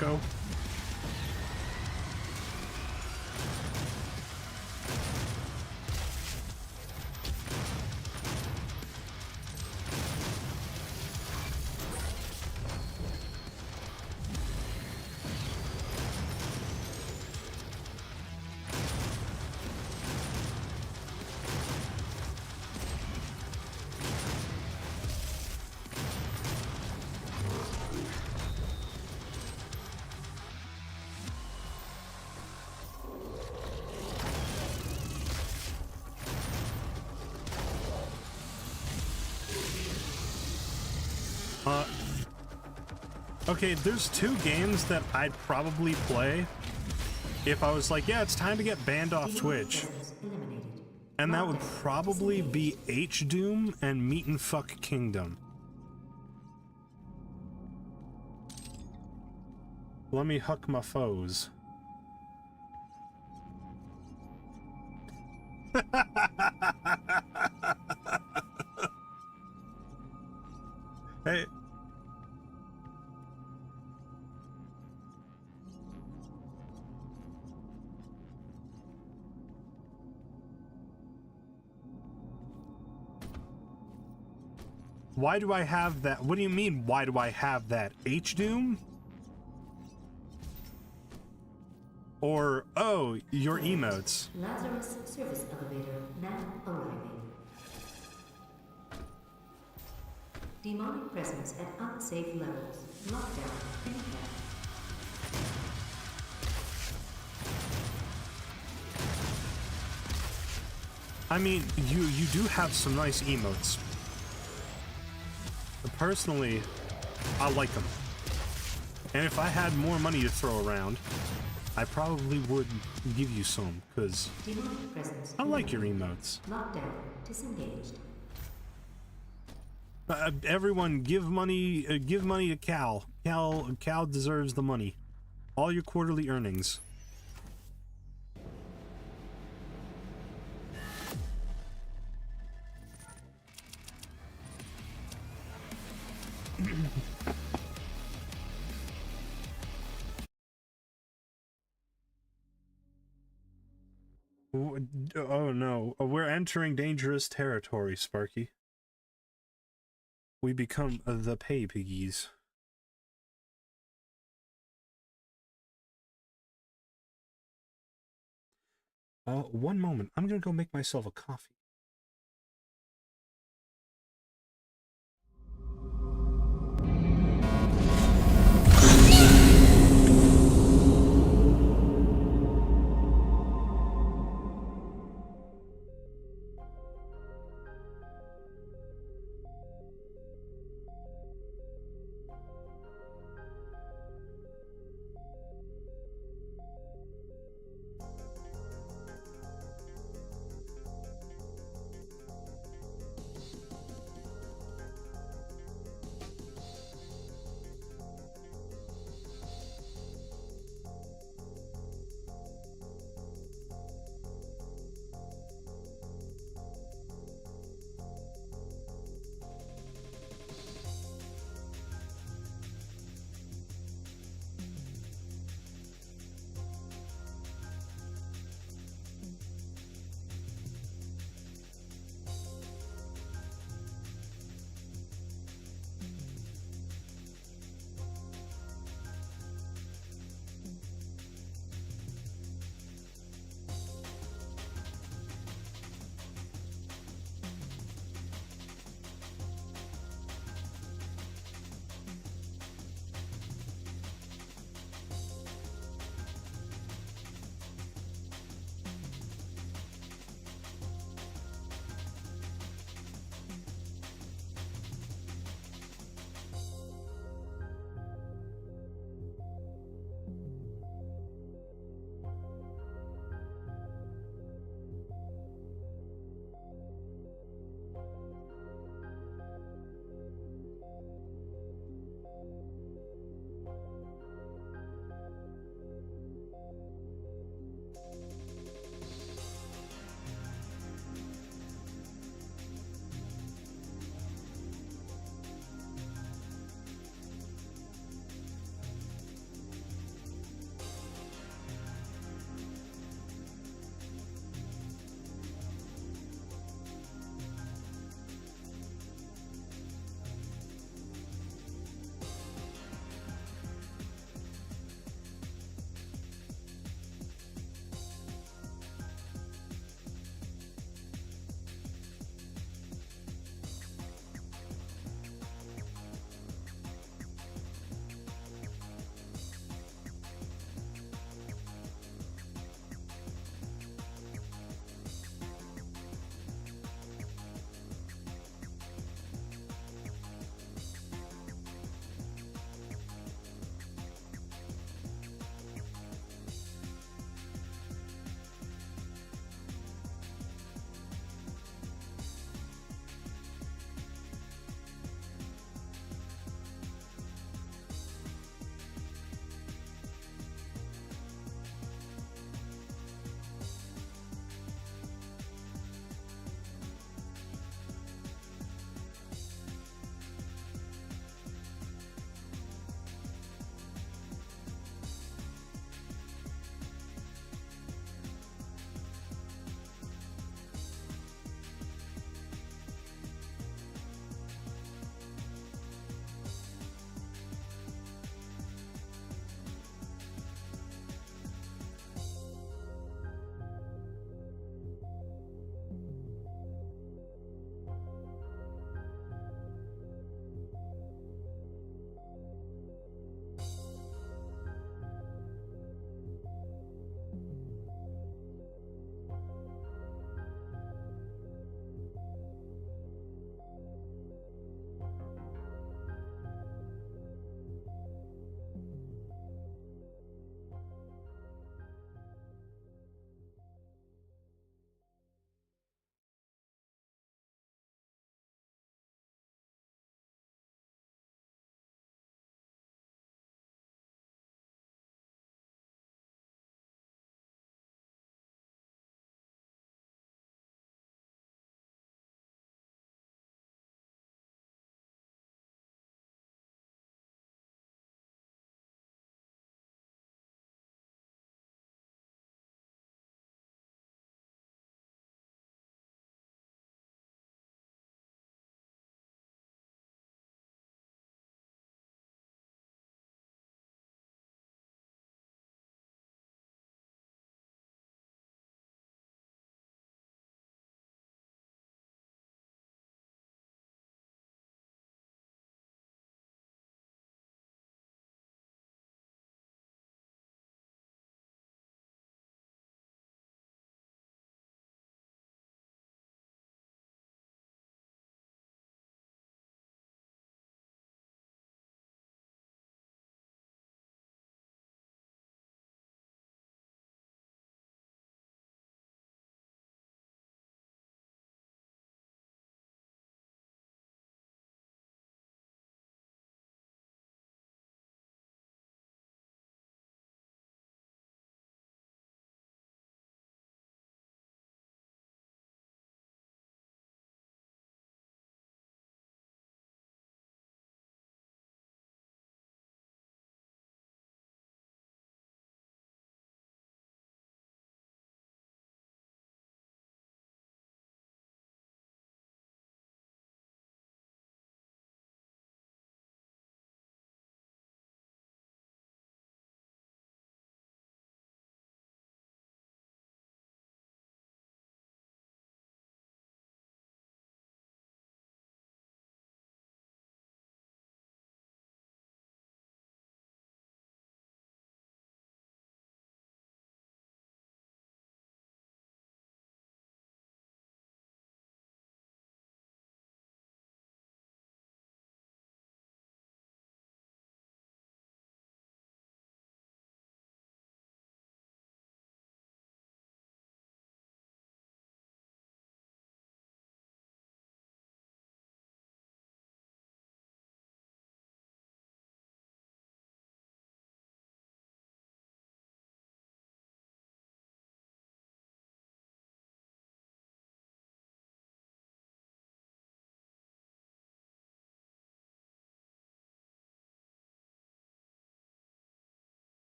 Taco. Okay, there's two games that I'd probably play if I was like, yeah, it's time to get banned off Twitch. And that would probably be H-Doom and Meat and Fuck Kingdom. Let me huck my foes. Hey. Why do I have that? What do you mean, why do I have that? H-Doom? Or, oh, your emotes. Lazarus service elevator now arriving. Demonic presence at unsafe levels. Lockdown in effect. I mean, you do have some nice emotes. Personally, I like them. And if I had more money to throw around, I probably would give you some, because I like your emotes. Lockdown disengaged. Everyone, give money to Cal. Cal deserves the money. All your quarterly earnings. Oh no, we're entering dangerous territory, Sparky. We become the pay piggies. One moment, I'm gonna go make myself a coffee.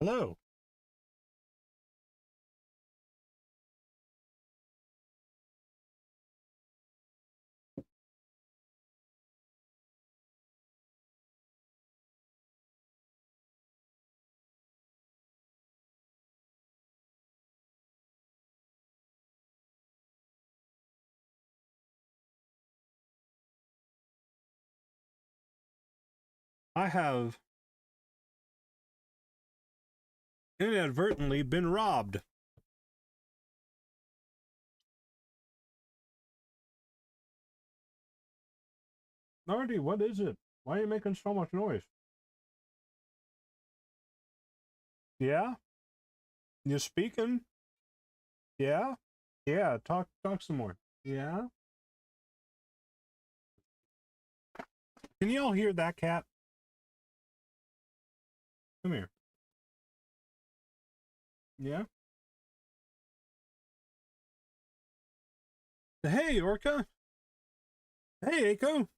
Hello. I have inadvertently been robbed. Nardi, what is it? Why are you making so much noise? Yeah? You speaking? Yeah? Yeah, talk some more. Yeah? Can you all hear that cat? Come here. Yeah? Hey, Orca. Hey, Echo.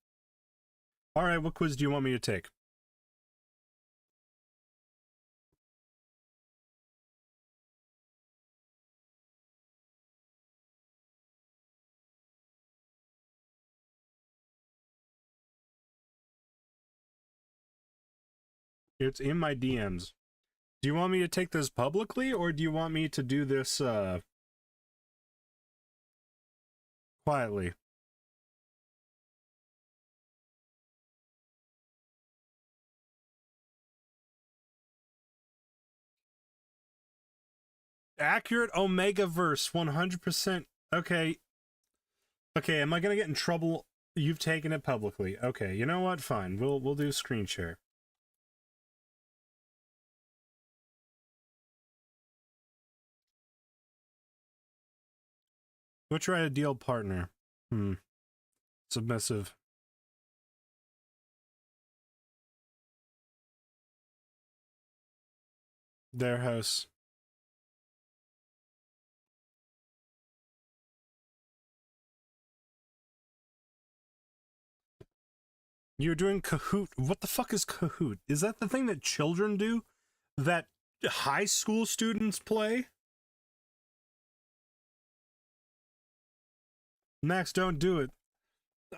All right, what quiz do you want me to take? It's in my DMs. Do you want me to take this publicly, or do you want me to do this, quietly? Accurate Omegaverse, 100%. Okay. Okay, am I gonna get in trouble? You've taken it publicly. Okay, you know what? Fine. We'll do screen share. What's your ideal partner? Submissive. Their house. You're doing Kahoot. What the fuck is Kahoot? Is that the thing that children do? That high school students play? Max, don't do it.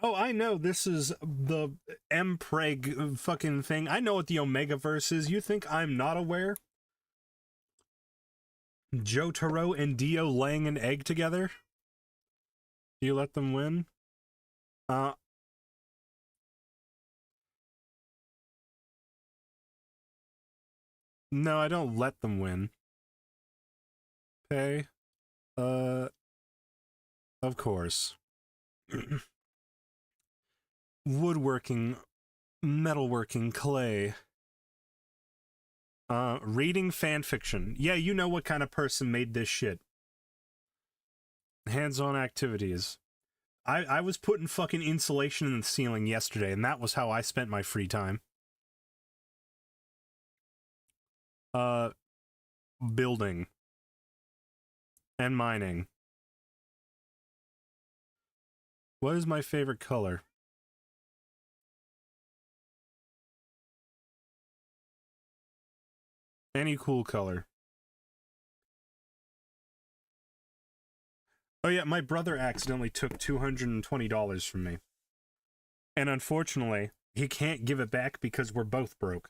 Oh, I know this is the Mpreg fucking thing. I know what the Omegaverse is. You think I'm not aware? Jotaro and Dio laying an egg together? Do you let them win? No, I don't let them win. Pay? Of course. Woodworking, metalworking, clay. Reading fanfiction. Yeah, you know what kind of person made this shit. Hands-on activities. I was putting fucking insulation in the ceiling yesterday, and that was how I spent my free time. Building. And mining. What is my favorite color? Any cool color. Oh yeah, my brother accidentally took $220 from me. And unfortunately, he can't give it back because we're both broke.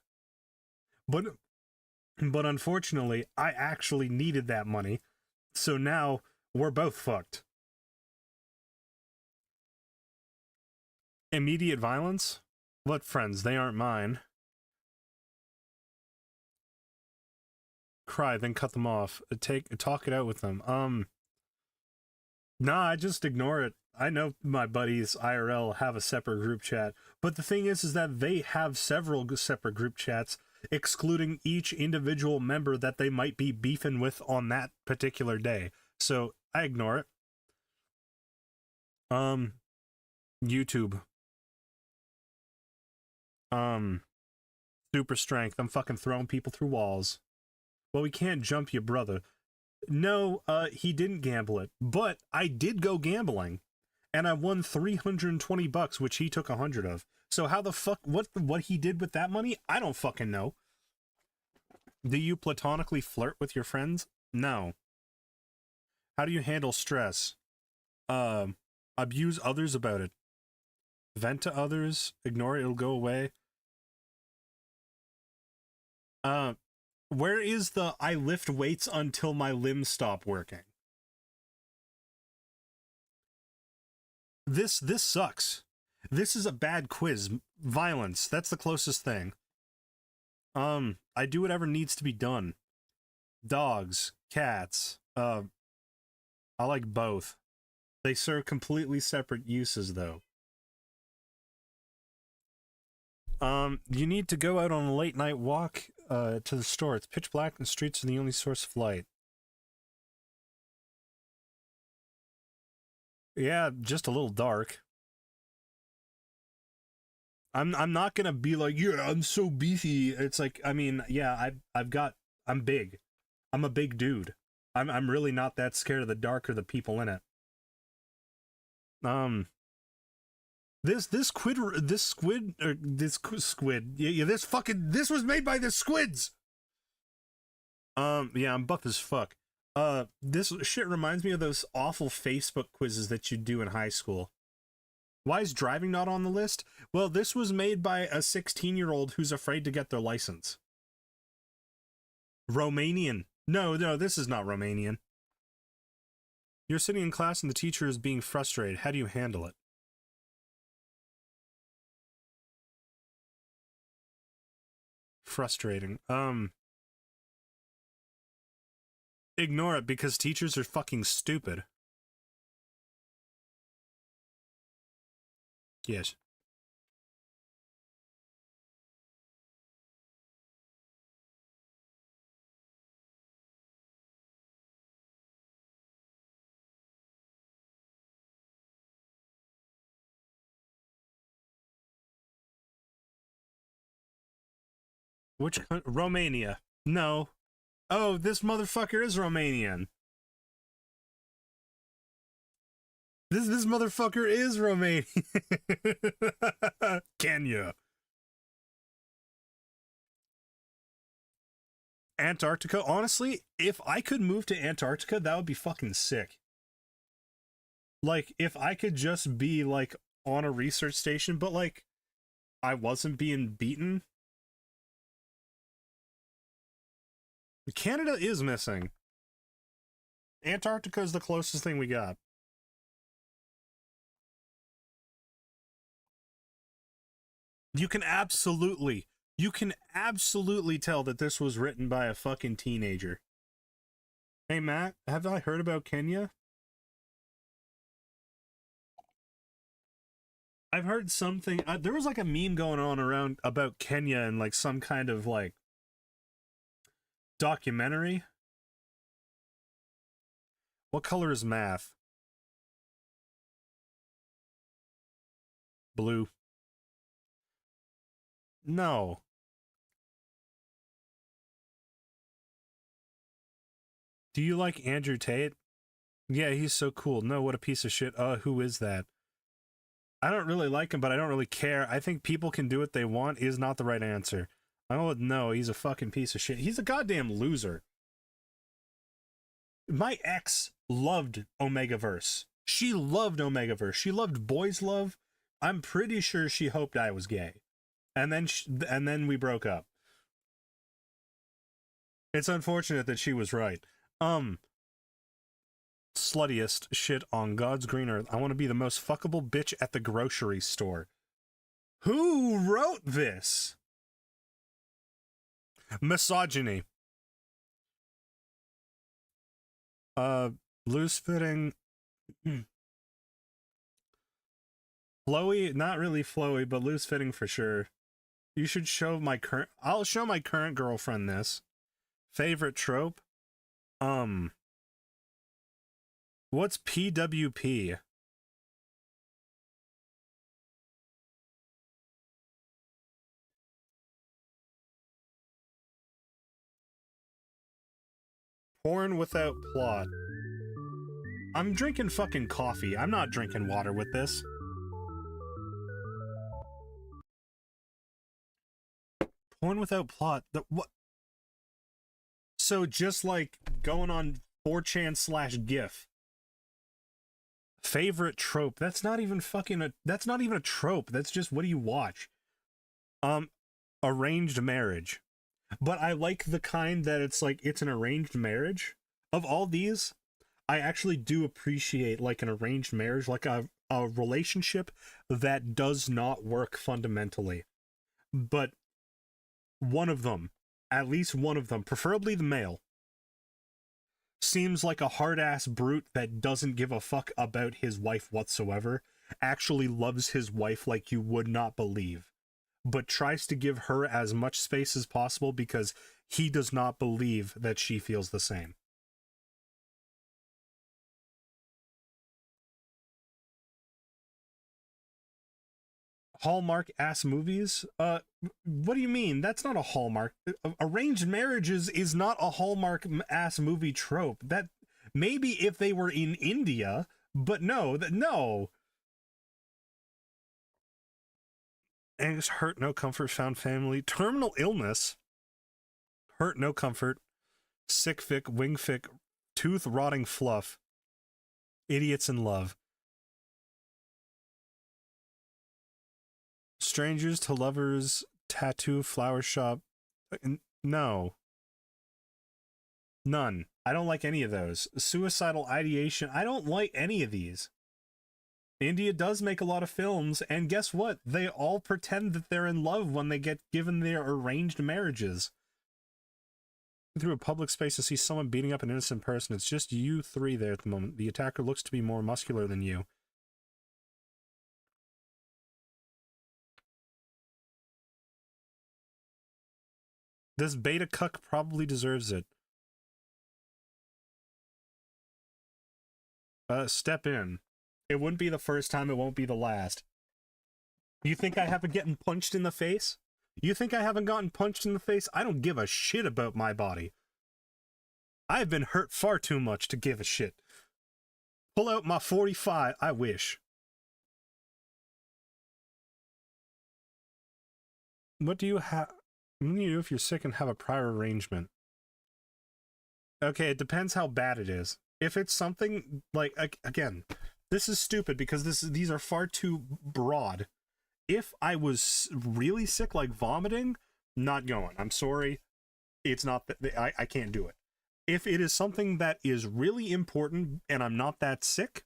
But unfortunately, I actually needed that money. So now, we're both fucked. Immediate violence? What friends? They aren't mine. Cry, then cut them off. Talk it out with them. Nah, I just ignore it. I know my buddies IRL have a separate group chat, but the thing is that they have several separate group chats, excluding each individual member that they might be beefing with on that particular day. So I ignore it. YouTube. Super strength. I'm fucking throwing people through walls. Well, we can't jump you, brother. No, he didn't gamble it, but I did go gambling, and I won $320, which he took 100 of. So how the fuck, what he did with that money, I don't fucking know. Do you platonically flirt with your friends? No. How do you handle stress? Abuse others about it. Vent to others. Ignore it, it'll go away. Where is the I lift weights until my limbs stop working? This sucks. This is a bad quiz. Violence, that's the closest thing. I do whatever needs to be done. Dogs, cats, I like both. They serve completely separate uses, though. You need to go out on a late night walk to the store. It's pitch black and the streets are the only source of light. Yeah, just a little dark. I'm not gonna be like, yeah, I'm so beefy. It's like, I mean, yeah, I'm big. I'm a big dude. I'm really not that scared of the dark or the people in it. This squid, yeah, this was made by the squids. Yeah, I'm buff as fuck. This shit reminds me of those awful Facebook quizzes that you do in high school. Why is driving not on the list? Well, this was made by a 16-year-old who's afraid to get their license. Romanian. No, this is not Romanian. You're sitting in class and the teacher is being frustrated. How do you handle it? Frustrating. Ignore it because teachers are fucking stupid. Yes. Which Romania? No. Oh, this motherfucker is Romanian. This motherfucker is Romanian. Kenya. Antarctica. Honestly, if I could move to Antarctica, that would be fucking sick. Like, if I could just be, like, on a research station, but, like, I wasn't being beaten. Canada is missing. Antarctica is the closest thing we got. You can absolutely tell that this was written by a fucking teenager. Hey, Matt, have I heard about Kenya? I've heard something. There was like a meme going on around about Kenya and like some kind of like documentary. What color is math? Blue. No. Do you like Andrew Tate? Yeah, he's so cool. No, what a piece of shit. Who is that? I don't really like him, but I don't really care. I think people can do what they want is not the right answer. I don't know. He's a fucking piece of shit. He's a goddamn loser. My ex loved Omegaverse. She loved Omegaverse. She loved Boys Love. I'm pretty sure she hoped I was gay. And then we broke up. It's unfortunate that she was right. Sluttiest shit on God's green earth. I want to be the most fuckable bitch at the grocery store. Who wrote this? Misogyny. Loose fitting. Flowy, not really flowy, but loose fitting for sure. You should show my current. I'll show my current girlfriend this. Favorite trope? What's PWP? Porn without plot. I'm drinking fucking coffee. I'm not drinking water with this. Porn without plot. What? So just like going on 4chan / GIF. Favorite trope. That's not even that's not even a trope. That's just what do you watch? Arranged marriage. But I like the kind that it's like it's an arranged marriage. Of all these, I actually do appreciate like an arranged marriage, like a relationship that does not work fundamentally. But one of them, at least one of them, preferably the male, seems like a hard-ass brute that doesn't give a fuck about his wife whatsoever, actually loves his wife like you would not believe, but tries to give her as much space as possible because he does not believe that she feels the same. Hallmark ass movies? What do you mean? That's not a Hallmark. Arranged marriages is not a Hallmark ass movie trope. That maybe if they were in India, but no, no. Angst, hurt, no comfort, found family, terminal illness, hurt, no comfort, sick fic, wing fic, tooth rotting fluff, idiots in love. Strangers to lovers, tattoo, flower shop. No. None. I don't like any of those. Suicidal ideation. I don't like any of these. India does make a lot of films, and guess what? They all pretend that they're in love when they get given their arranged marriages. Through a public space and see someone beating up an innocent person. It's just you three there at the moment. The attacker looks to be more muscular than you. This beta cuck probably deserves it. Step in. It wouldn't be the first time, it won't be the last. You think I haven't gotten punched in the face? You think I haven't gotten punched in the face? I don't give a shit about my body. I've been hurt far too much to give a shit. Pull out my 45, I wish. What do you have? What do you do if you're sick and have a prior arrangement? Okay, it depends how bad it is. If it's something like, again, this is stupid because these are far too broad. If I was really sick, like vomiting, not going. I'm sorry. It's not that I can't do it. If it is something that is really important and I'm not that sick,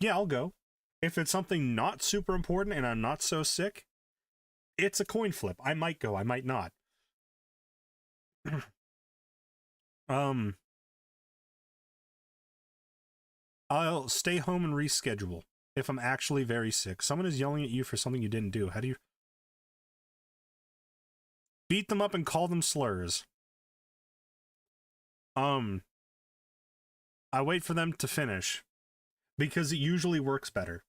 yeah, I'll go. If it's something not super important and I'm not so sick, it's a coin flip. I might go, I might not. I'll stay home and reschedule if I'm actually very sick. Someone is yelling at you for something you didn't do. How do you... Beat them up and call them slurs. I wait for them to finish because it usually works better.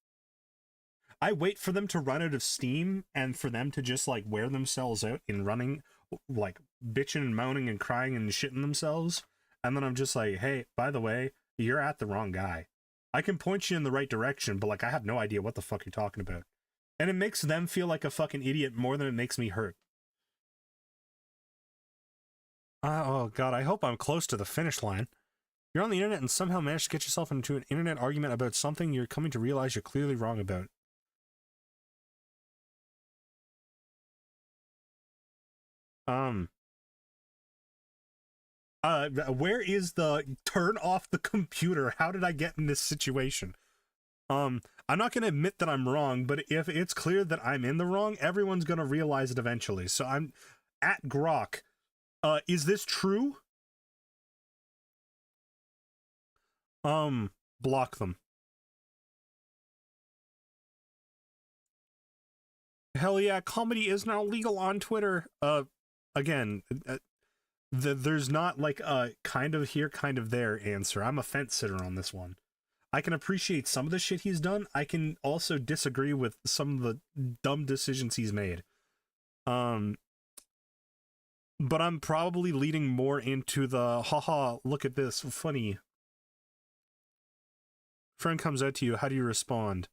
I wait for them to run out of steam and for them to just like wear themselves out in running, like bitching and moaning and crying and shitting themselves. And then I'm just like, hey, by the way, you're at the wrong guy. I can point you in the right direction, but like I have no idea what the fuck you're talking about. And it makes them feel like a fucking idiot more than it makes me hurt. Oh god, I hope I'm close to the finish line. You're on the internet and somehow managed to get yourself into an internet argument about something you're coming to realize you're clearly wrong about. Where is the turn off the computer? How did I get in this situation? I'm not going to admit that I'm wrong, but if it's clear that I'm in the wrong, everyone's going to realize it eventually. So I'm at Grok. Is this true? Block them. Hell yeah, comedy is now legal on Twitter. Again, there's not like a kind of here, kind of there answer. I'm a fence sitter on this one. I can appreciate some of the shit he's done. I can also disagree with some of the dumb decisions he's made. But I'm probably leading more into the haha, look at this, funny. Friend comes out to you, how do you respond?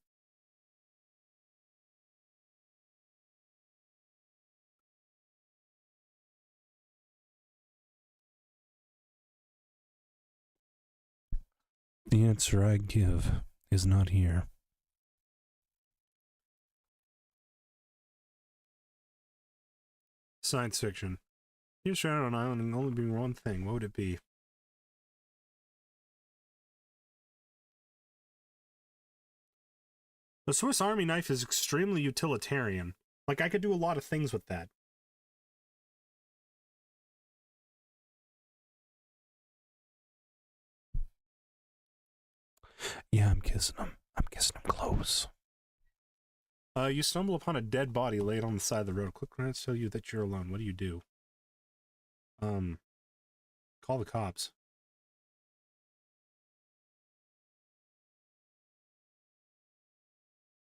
The answer I give is not here. Science fiction. You're stranded on an island and only being one thing. What would it be? The Swiss Army knife is extremely utilitarian. Like, I could do a lot of things with that. Yeah, I'm kissing him. I'm kissing him close. You stumble upon a dead body laid on the side of the road. Quick glance tell you that you're alone. What do? Call the cops.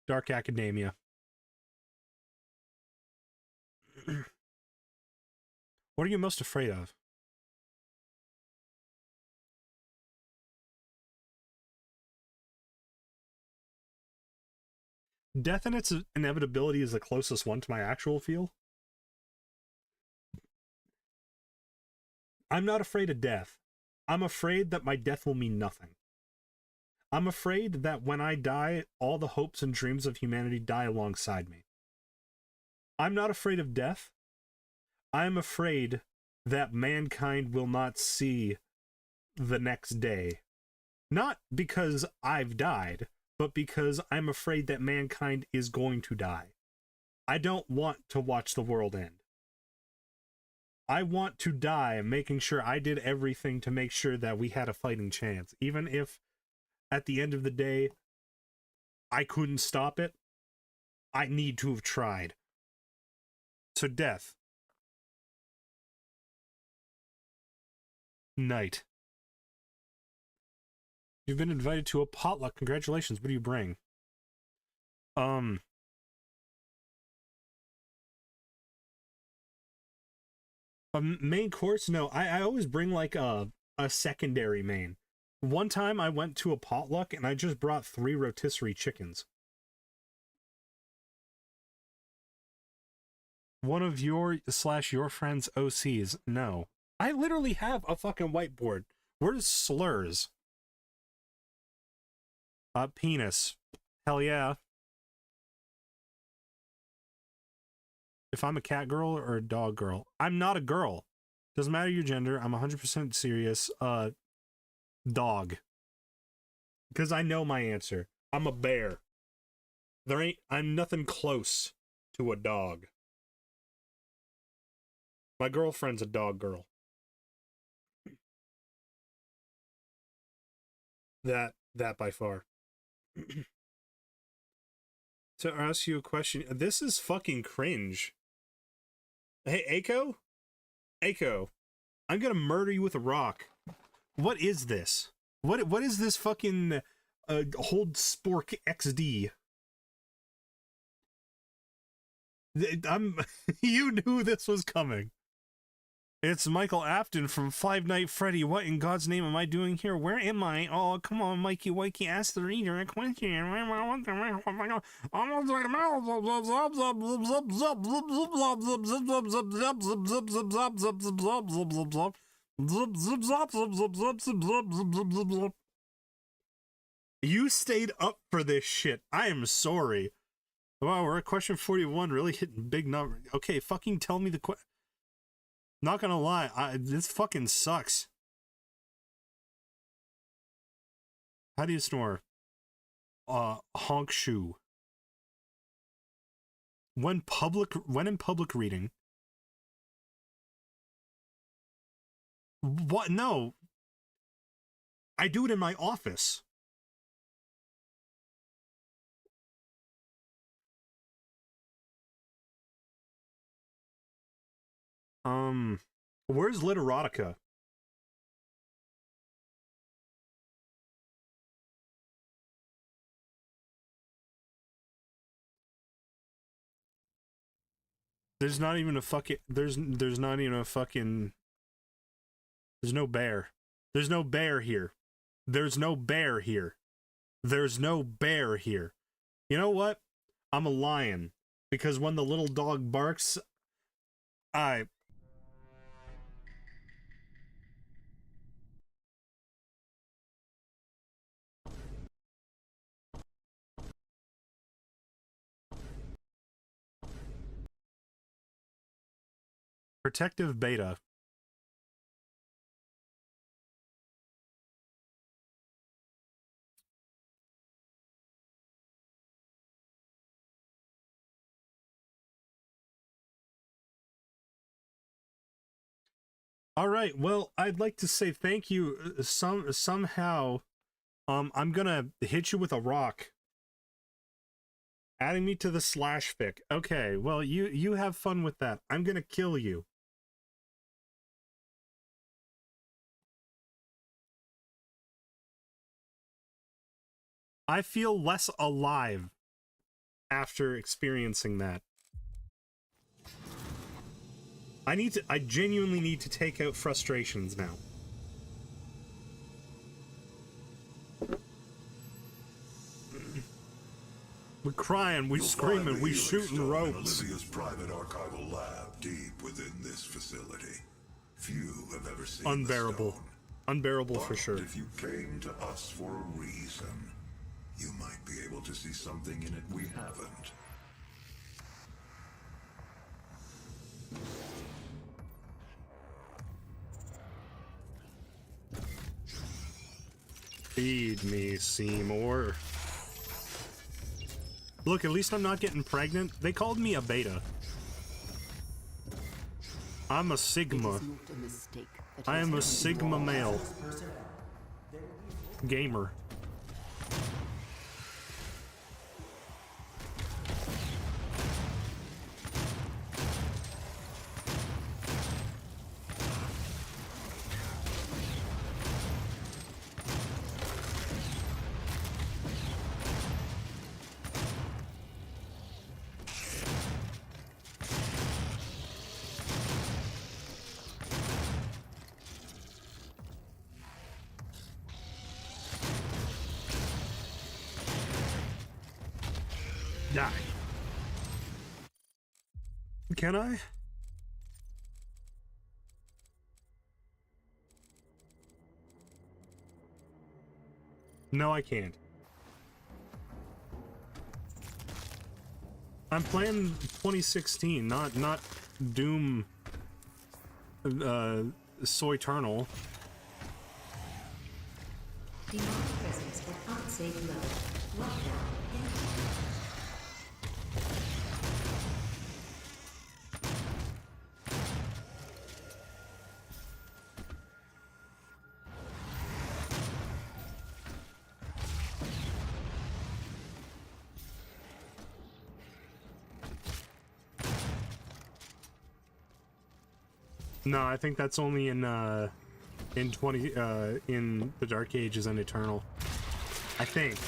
Dark academia. What are you most afraid of? Death and its inevitability is the closest one to my actual feel. I'm not afraid of death. I'm afraid that my death will mean nothing. I'm afraid that when I die, all the hopes and dreams of humanity die alongside me. I'm not afraid of death. I'm afraid that mankind will not see the next day. Not because I've died, but because I'm afraid that mankind is going to die. I don't want to watch the world end. I want to die making sure I did everything to make sure that we had a fighting chance. Even if at the end of the day, I couldn't stop it, I need to have tried. So death. Night. You've been invited to a potluck. Congratulations. What do you bring? A main course? No, I always bring like a secondary main. One time I went to a potluck and I just brought 3 rotisserie chickens. One of your friend's OCs? No. I literally have a fucking whiteboard. Where's slurs? Penis. Hell yeah. If I'm a cat girl or a dog girl. I'm not a girl. Doesn't matter your gender. I'm 100% serious. Dog. Because I know my answer. I'm a bear. I'm nothing close to a dog. My girlfriend's a dog girl. That by far. To ask you a question. This is fucking cringe. Hey, Aiko? Aiko, I'm gonna murder you with a rock. What is this? What is this fucking Hold Spork XD? You knew this was coming. It's Michael Afton from Five Nights at Freddy. What in God's name am I doing here? Where am I? Oh, come on, Mikey Wakey, ask the reader a question. You stayed up for this shit. I am sorry. Wow, we're at question 41, really hitting big number. Okay, fucking tell me the question. Not gonna lie, this fucking sucks. How do you snore? Honk shoe. When in public reading. What? No. I do it in my office. Where's Literotica? There's not even a fucking there's not even a fucking there's no bear. There's no bear here. There's no bear here. There's no bear here. You know what? I'm a lion because when the little dog barks, I Protective beta. All right. Well, I'd like to say thank you. Somehow, I'm gonna hit you with a rock. Adding me to the slash fic. Okay. Well, you have fun with that. I'm gonna kill you. I feel less alive after experiencing that. I genuinely need to take out frustrations now. We're crying, we're screaming, we shooting ropes. Olivia's private archival lab deep within this facility. Few have ever seen Unbearable. the stone. Unbearable But for sure. if you came to us for a reason, you might be able to see something in it we haven't. Feed me, Seymour. Look, at least I'm not getting pregnant. They called me a beta. I'm a Sigma. It is not a mistake that I has am a happened. Sigma male. Gamer. Die. Can I? No, I can't. I'm playing 2016, not Doom Soy Eternal. Demonic presence at unsafe level. Lockdown. No, I think that's only in the Dark Ages and Eternal. I think.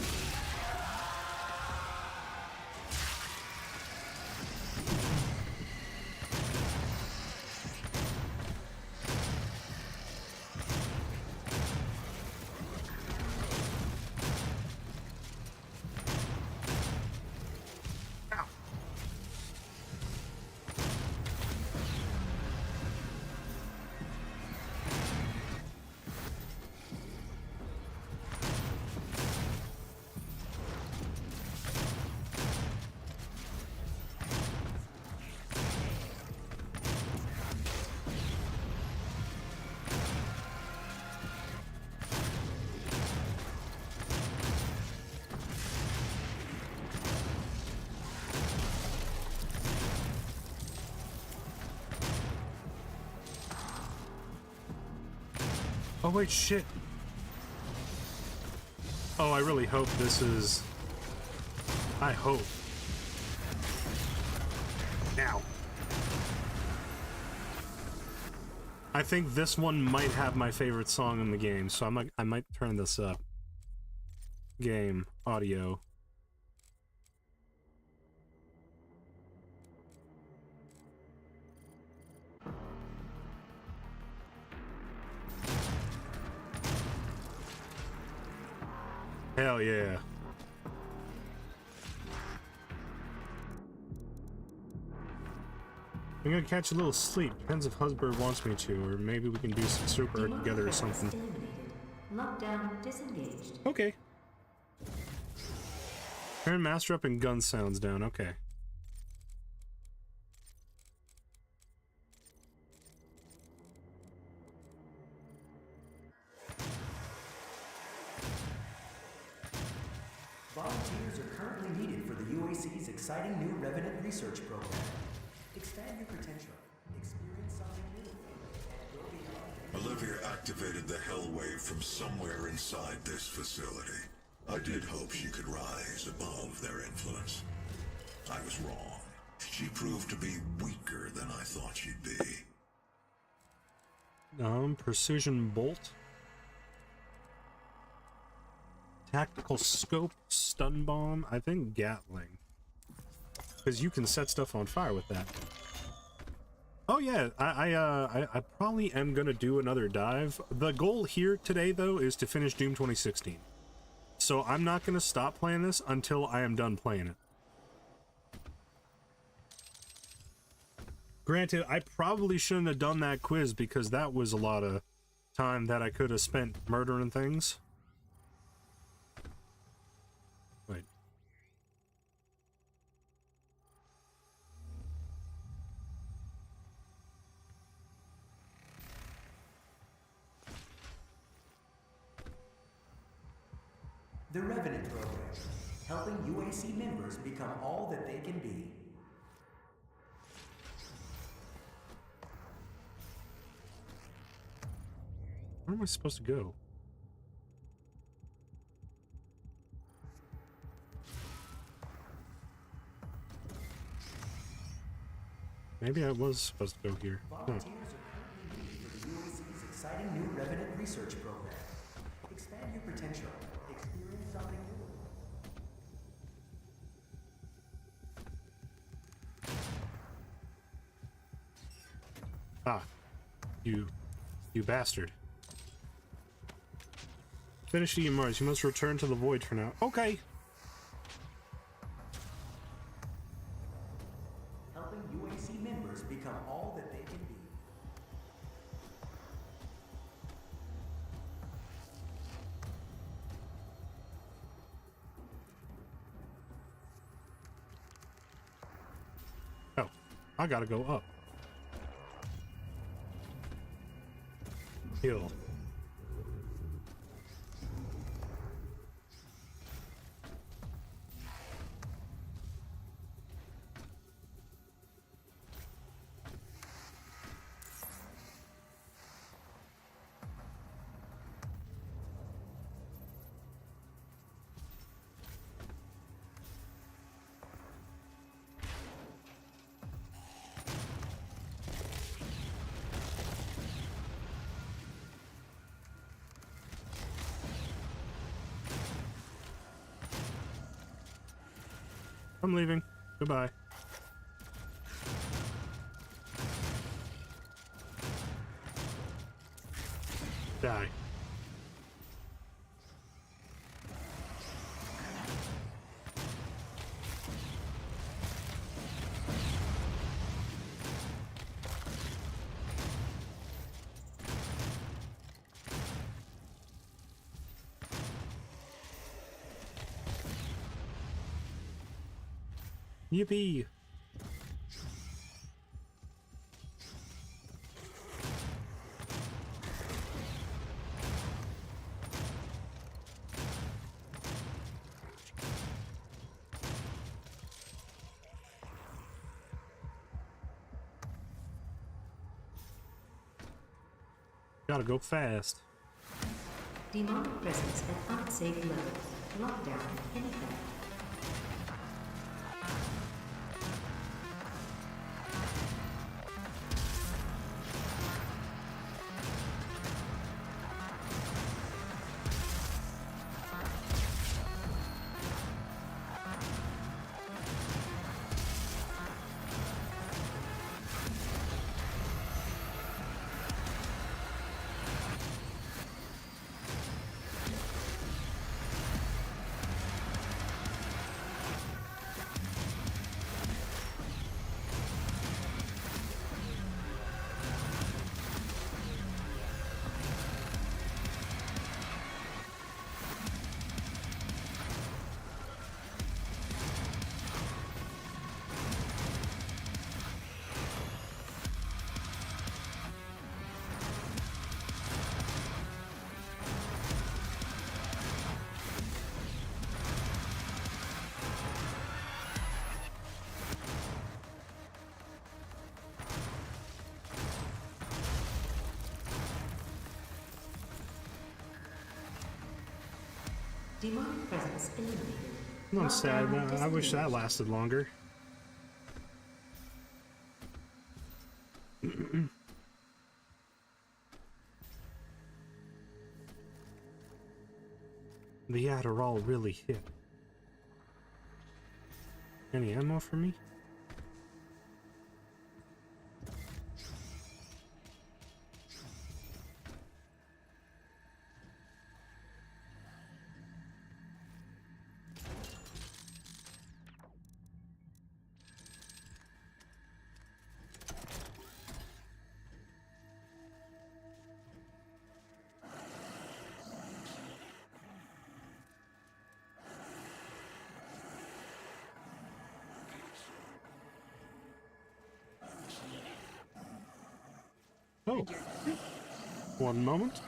Oh wait, shit. Oh, I really hope this is... I hope. Now. I think this one might have my favorite song in the game, so I might turn this up. Game, audio. Hell yeah. I'm gonna catch a little sleep. Depends if Husband wants me to, or maybe we can do some super art together or something. Eliminated. Lockdown disengaged. Okay. Turn master up and gun sounds down. Okay. Volunteers are currently needed for the UAC's exciting new Revenant research program. Expand your potential, experience something new, and go beyond. Olivia activated the Hell Wave from somewhere inside this facility. I did hope she could rise above their influence. I was wrong. She proved to be weaker than I thought she'd be. Precision bolt. Tactical scope, stun bomb. I think Gatling. Because you can set stuff on fire with that. Oh yeah, I probably am gonna do another dive. The goal here today, though, is to finish Doom 2016. So I'm not gonna stop playing this until I am done playing it. Granted, I probably shouldn't have done that quiz because that was a lot of time that I could have spent murdering things. Wait. The Revenant program, helping UAC members become all that they can be. Where am I supposed to go? Maybe I was supposed to go here. Volunteers are currently needed for the UAC's exciting new Revenant research program. Expand your potential, experience something new. Ah, you bastard. Finish eating Mars. You must return to the void for now. Okay. Helping UAC members become all that they can be. Oh, I gotta go up. Heal. I'm leaving. Goodbye. Die. Yippee! Gotta go fast. Demonic presence at unsafe levels. Lockdown in effect. Demonic presence eliminated. I'm sad. Lockdown I wish that disengaged. lasted longer. The Adderall really hit. Any ammo for me? Oh, one moment.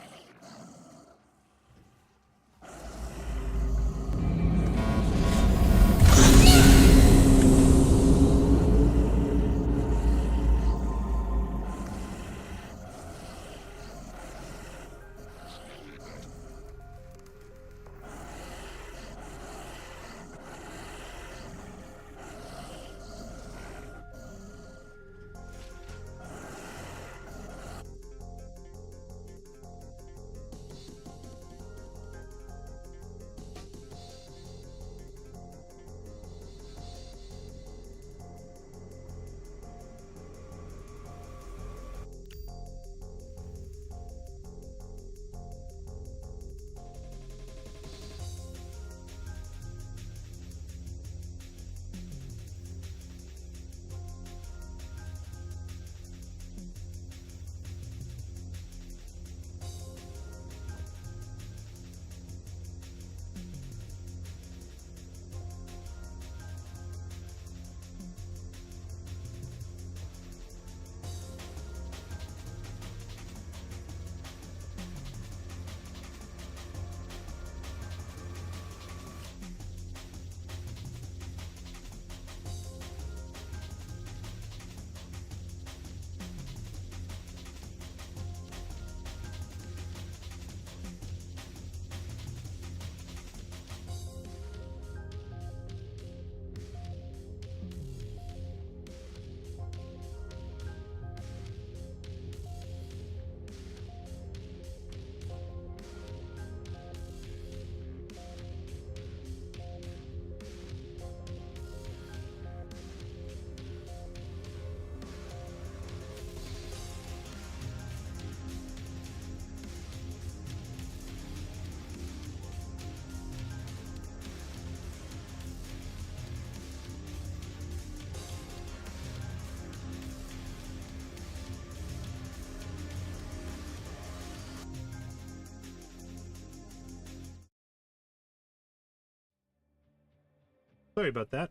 Sorry about that.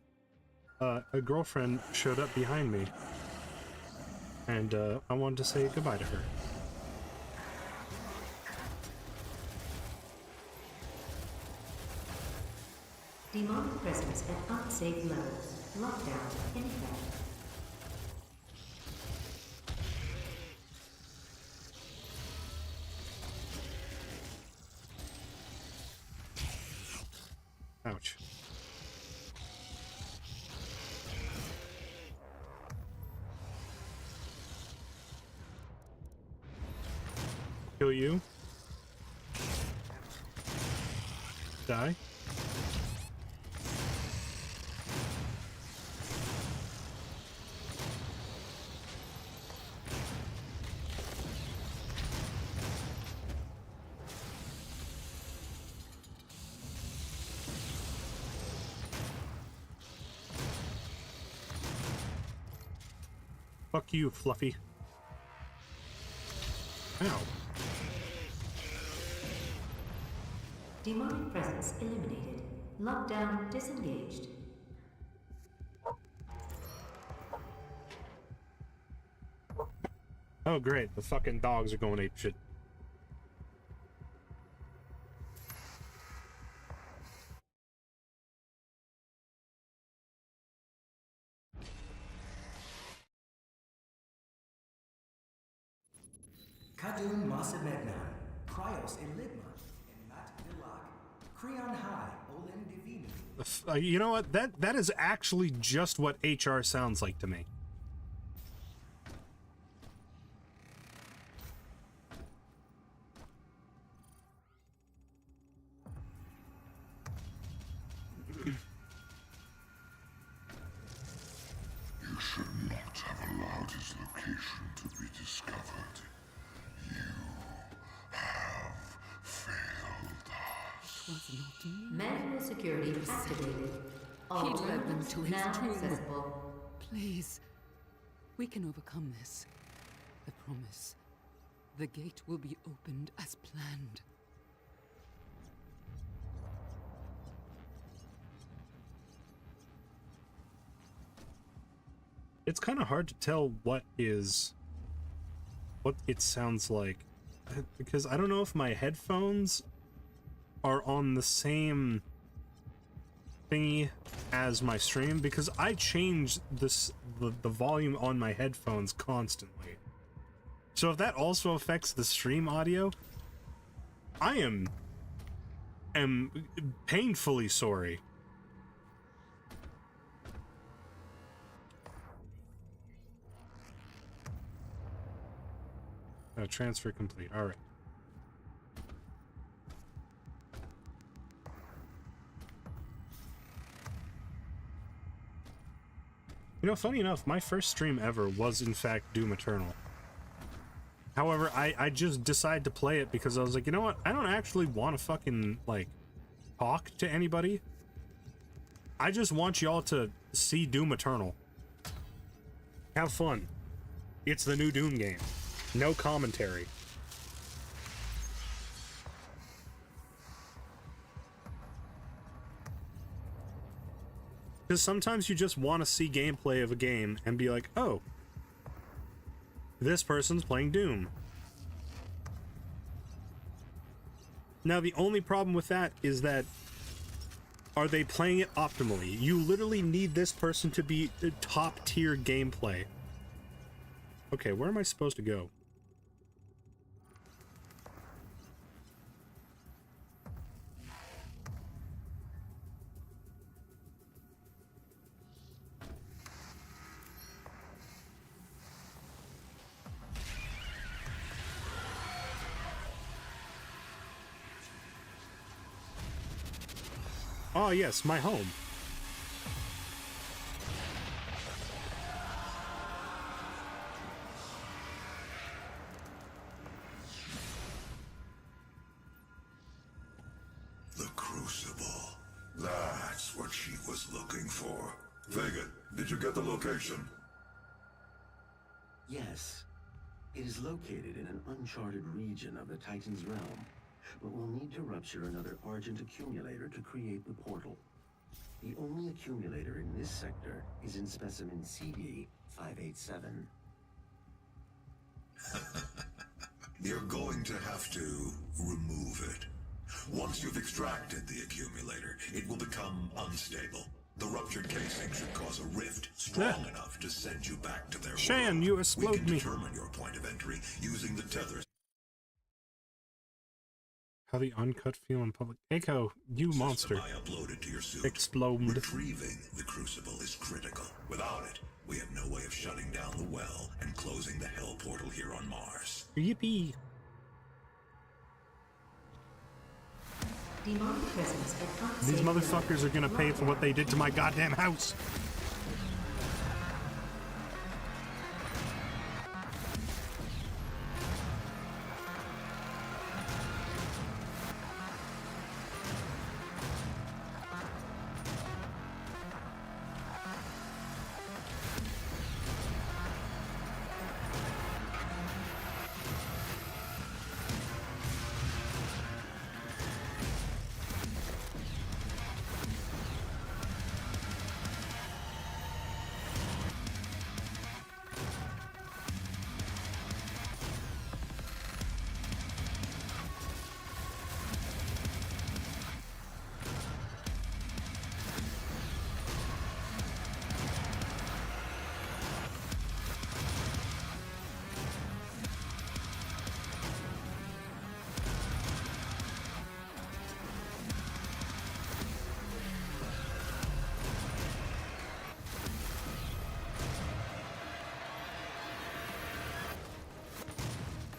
A girlfriend showed up behind me, and I wanted to say goodbye to her. Demonic presence at unsafe levels. Lockdown in effect. Ouch. Kill you. Die. Fuck you, Fluffy. Ow. Demonic presence eliminated. Lockdown disengaged. Oh great, the fucking dogs are going apeshit. Kadun Masamegnan, Cryos Enigma, and Mat Vilak, Creon High, Olen Divini. You know what? That is actually just what HR sounds like to me. You should not have allowed his location to be discovered. You have failed us. Was not me. Manual security activated. All He led them terminals to his now tomb. accessible. Please. We can overcome this. I promise. The gate will be opened as planned. It's kind of hard to tell what it sounds like, because I don't know if my headphones are on the same thingy as my stream, because I change the volume on my headphones constantly. So if that also affects the stream audio, I am painfully sorry. Transfer complete. All right. You know, funny enough, my first stream ever was in fact Doom Eternal. However, I just decided to play it because I was like, you know what? I don't actually want to fucking, like, talk to anybody. I just want y'all to see Doom Eternal. Have fun. It's the new Doom game. No commentary. Because sometimes you just want to see gameplay of a game and be like, oh, this person's playing Doom. Now, the only problem with that is that, are they playing it optimally? You literally need this person to be top tier gameplay. Okay, where am I supposed to go? Oh yes, my home. The Crucible. That's what she was looking for. Vega, did you get the location? Yes. It is located in an uncharted region of the Titan's realm, but we'll need to rupture another Argent accumulator to create the portal. The only accumulator in this sector is in specimen CD-587. You're going to have to remove it. Once you've extracted the accumulator, it will become unstable. The ruptured casing should cause a rift strong enough to send you back to their Shan, world. you explode We can me. determine your point of entry using the tethers. How the uncut feel in public. Echo, you monster. I uploaded to your suit. Explode. Retrieving the Crucible is critical. Without it, we have no way of shutting down the well and closing the Hell Portal here on Mars. Yippee. Demonic presence at unsafe These levels. motherfuckers are gonna pay for what they did to my goddamn house.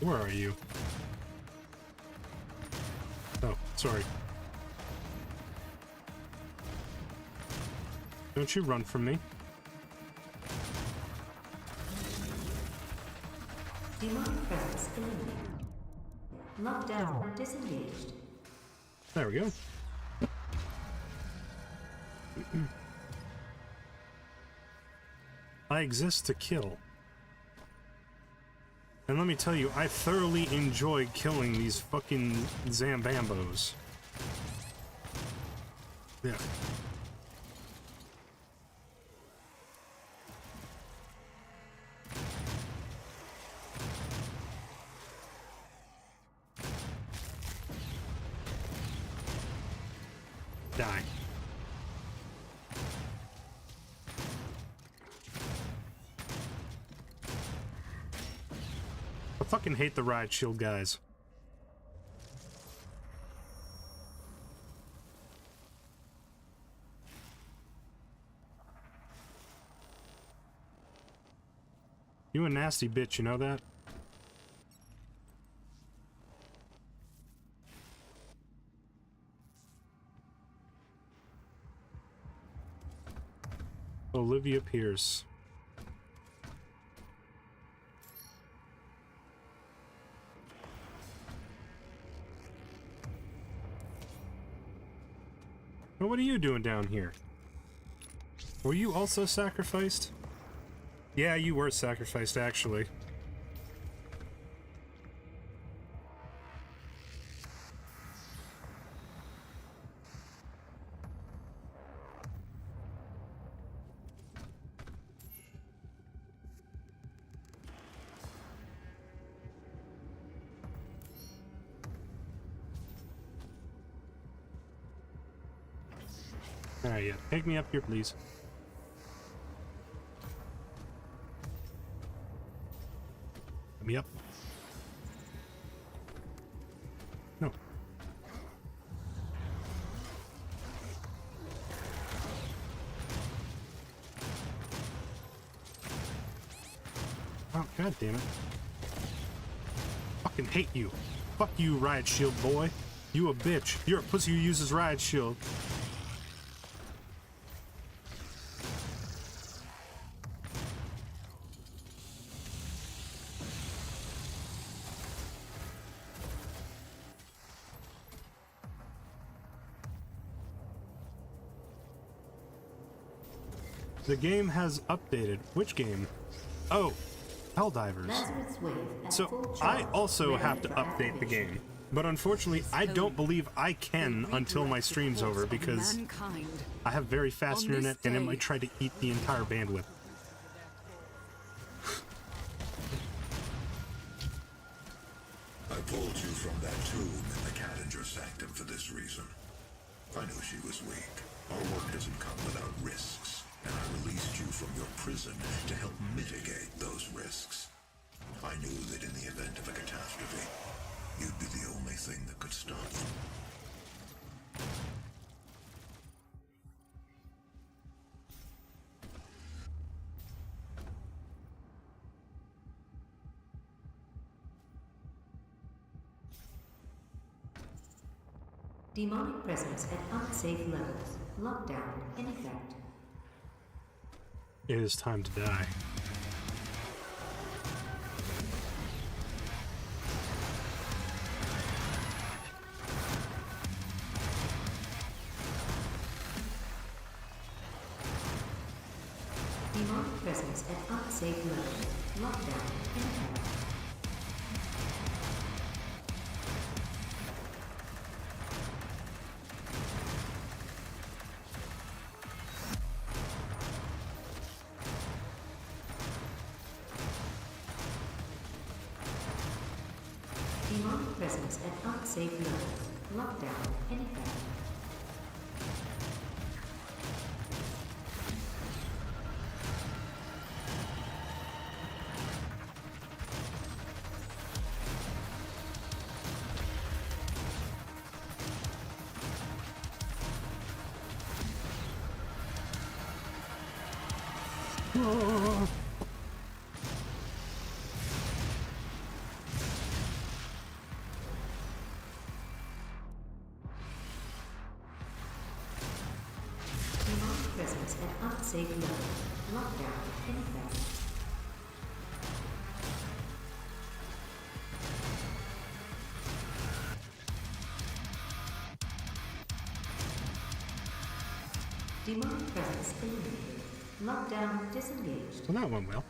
Where are you? Oh, sorry. Don't you run from me. Demonic presence eliminated. Lockdown disengaged. There we go. I exist to kill. And let me tell you, I thoroughly enjoy killing these fucking Zambambos. Yeah. Die. I fucking hate the riot shield guys. You a nasty bitch, you know that? Olivia Pierce. Well, what are you doing down here? Were you also sacrificed? Yeah, you were sacrificed, actually. Alright, yeah. Pick me up here, please. Pick me up. No. Oh, god damn it. Fucking hate you. Fuck you, riot shield boy. You a bitch. You're a pussy who uses riot shield. The game has updated. Which game? Oh, Helldivers. Lazarus Wave at So full I charge. also Ready have to for update the activation. game. But unfortunately, I don't believe I can until my stream's over because Mankind. I have very fast On this internet and it day- might try to eat the entire bandwidth. I pulled you from that tomb in the Cadinger Sanctum for this reason. I knew she was weak. Our work doesn't come without risks, and I released you from your prison to help mitigate those risks. I knew that in the event of a catastrophe, you'd be the only thing that could stop them. Demonic presence at unsafe levels. Lockdown in effect. It is time to die. Demonic presence at unsafe levels. Lockdown in effect. Demonic presence at unsafe levels. Lockdown in effect. unsafe levels. Lockdown in effect. Demonic presence eliminated. Lockdown disengaged. Well, that went well.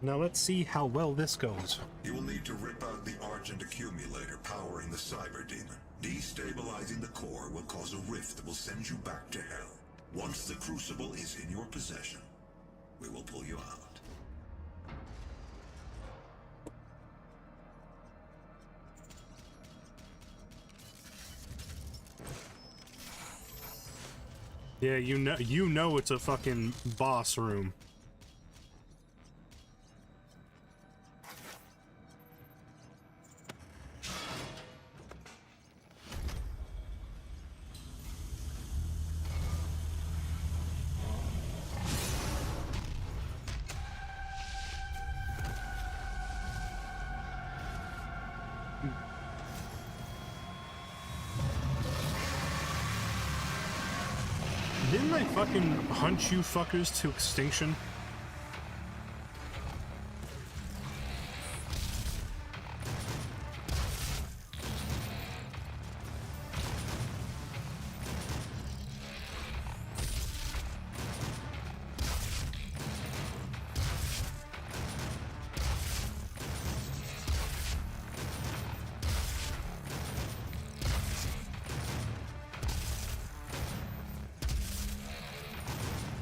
Now let's see how well this goes. You will need to rip out the Argent accumulator powering the Cyber Demon. Destabilizing the core will cause a rift that will send you back to hell. Once the Crucible is in your possession, we will pull you out. Yeah, you know it's a fucking boss room. Didn't I fucking hunt you fuckers to extinction?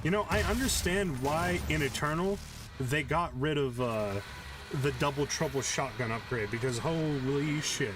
You know, I understand why in Eternal they got rid of the double trouble shotgun upgrade, because holy shit.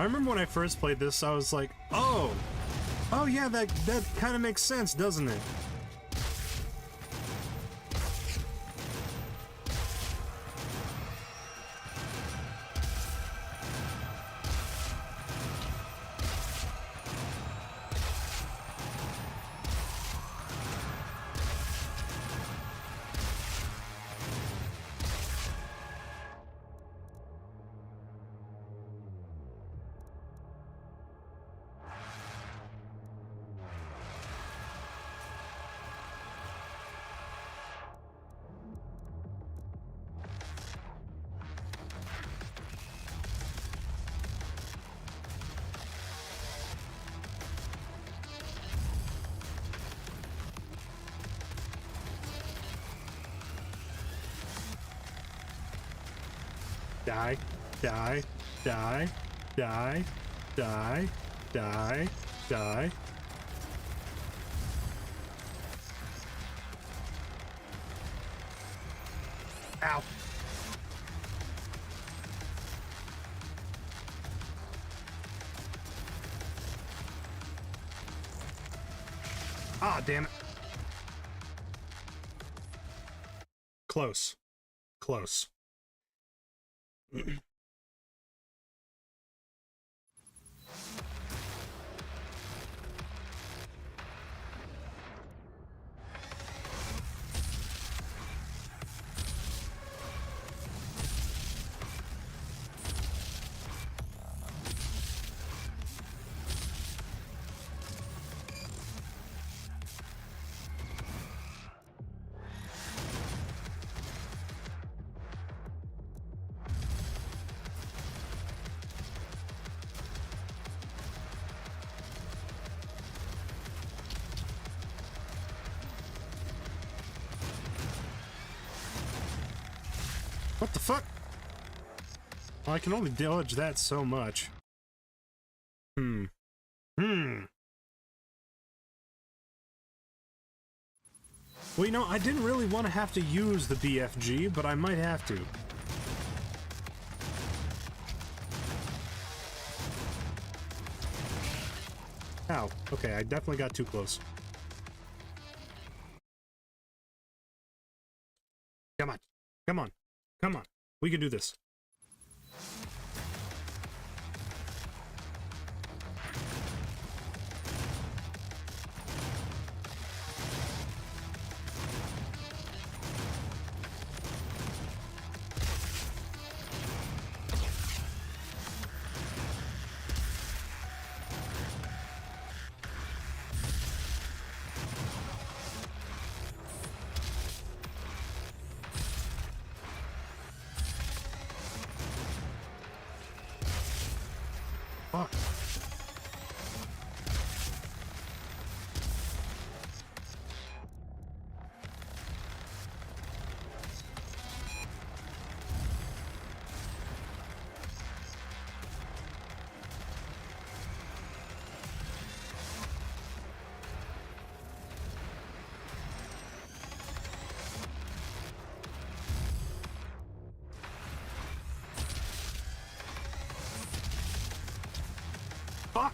I remember when I first played this, I was like, oh yeah, that kind of makes sense, doesn't it? Die, die, die, die, die, die, die. Ow. Ah, damn it. Close. Close. What the fuck? Well, I can only dodge that so much. Well, you know, I didn't really want to have to use the BFG, but I might have to. Ow. Wow. Okay, I definitely got too close. Come on. Come on. Come on. We can do this. Fuck. Fuck.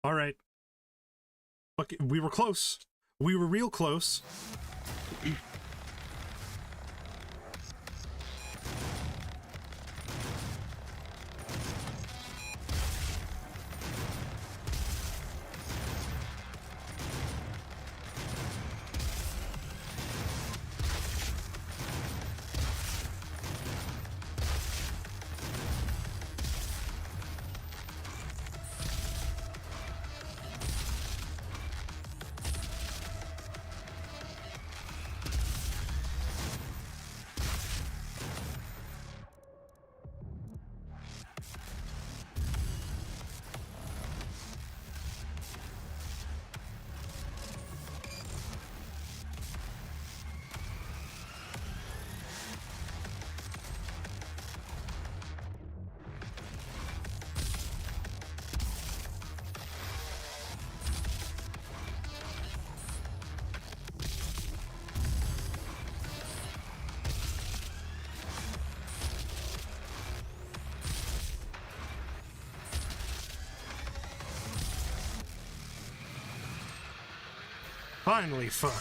All right. Look, we were close. We were real close. Finally, fuck.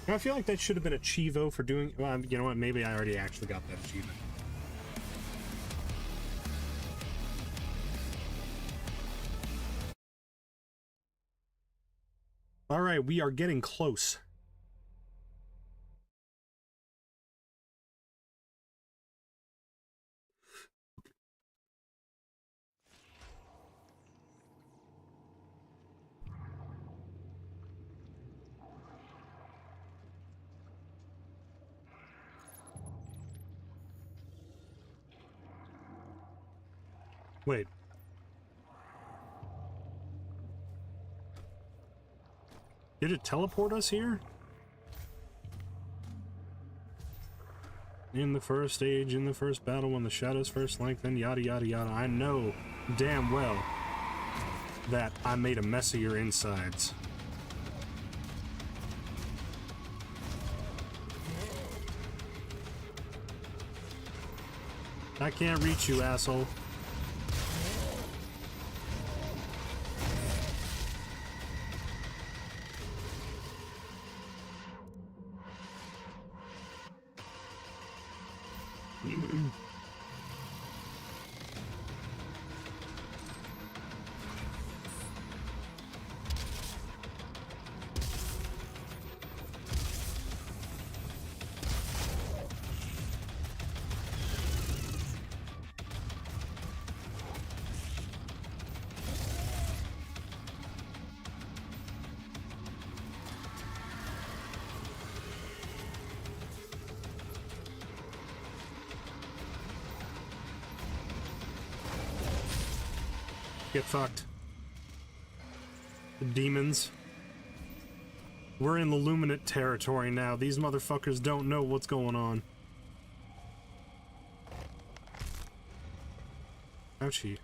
I feel like that should have been a Chivo for doing... Well, you know what? Maybe I already actually got that achievement. Alright, we are getting close. Wait. Did it teleport us here? In the first stage, in the first battle, when the shadows first lengthen, yada yada yada. I know damn well that I made a mess of your insides. I can't reach you, asshole. Get fucked. The demons. We're in the Luminate territory now. These motherfuckers don't know what's going on. Ouchie.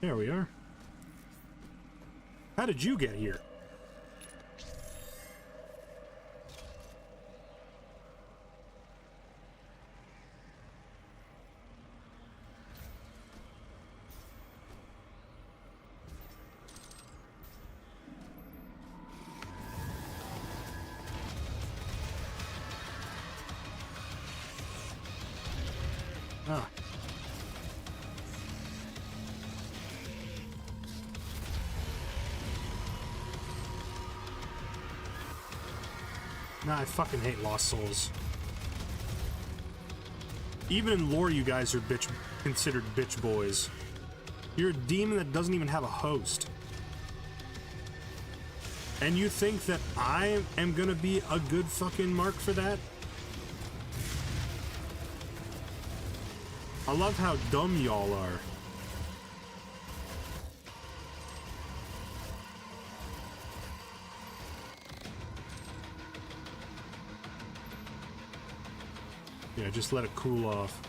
There we are. How did you get here? Ah. Nah, I fucking hate Lost Souls. Even in lore, you guys are considered bitch boys. You're a demon that doesn't even have a host. And you think that I am gonna be a good fucking mark for that? I love how dumb y'all are. Yeah, just let it cool off.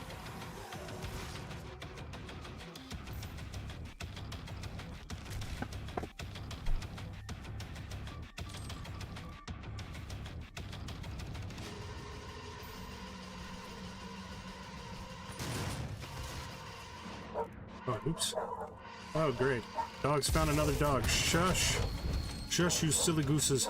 Oh, oops. Oh, great. Dog's found another dog. Shush. Shush, you silly gooses.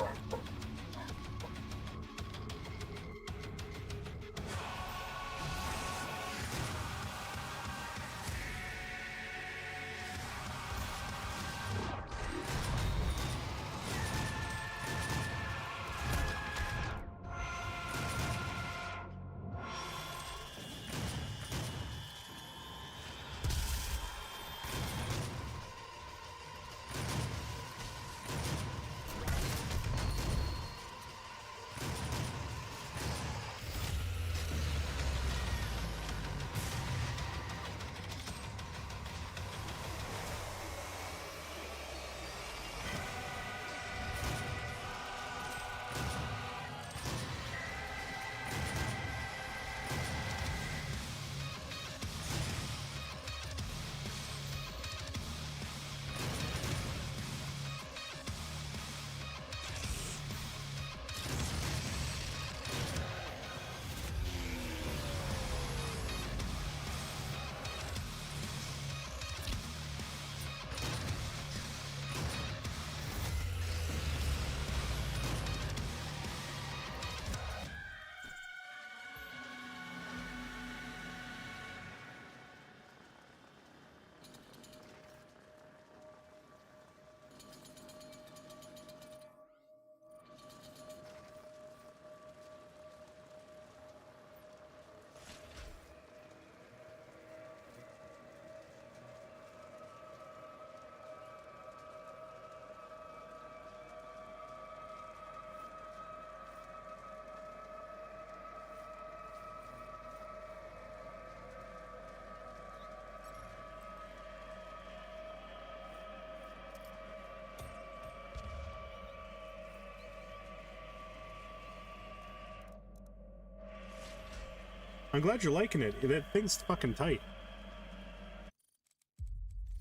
I'm glad you're liking it. That thing's fucking tight.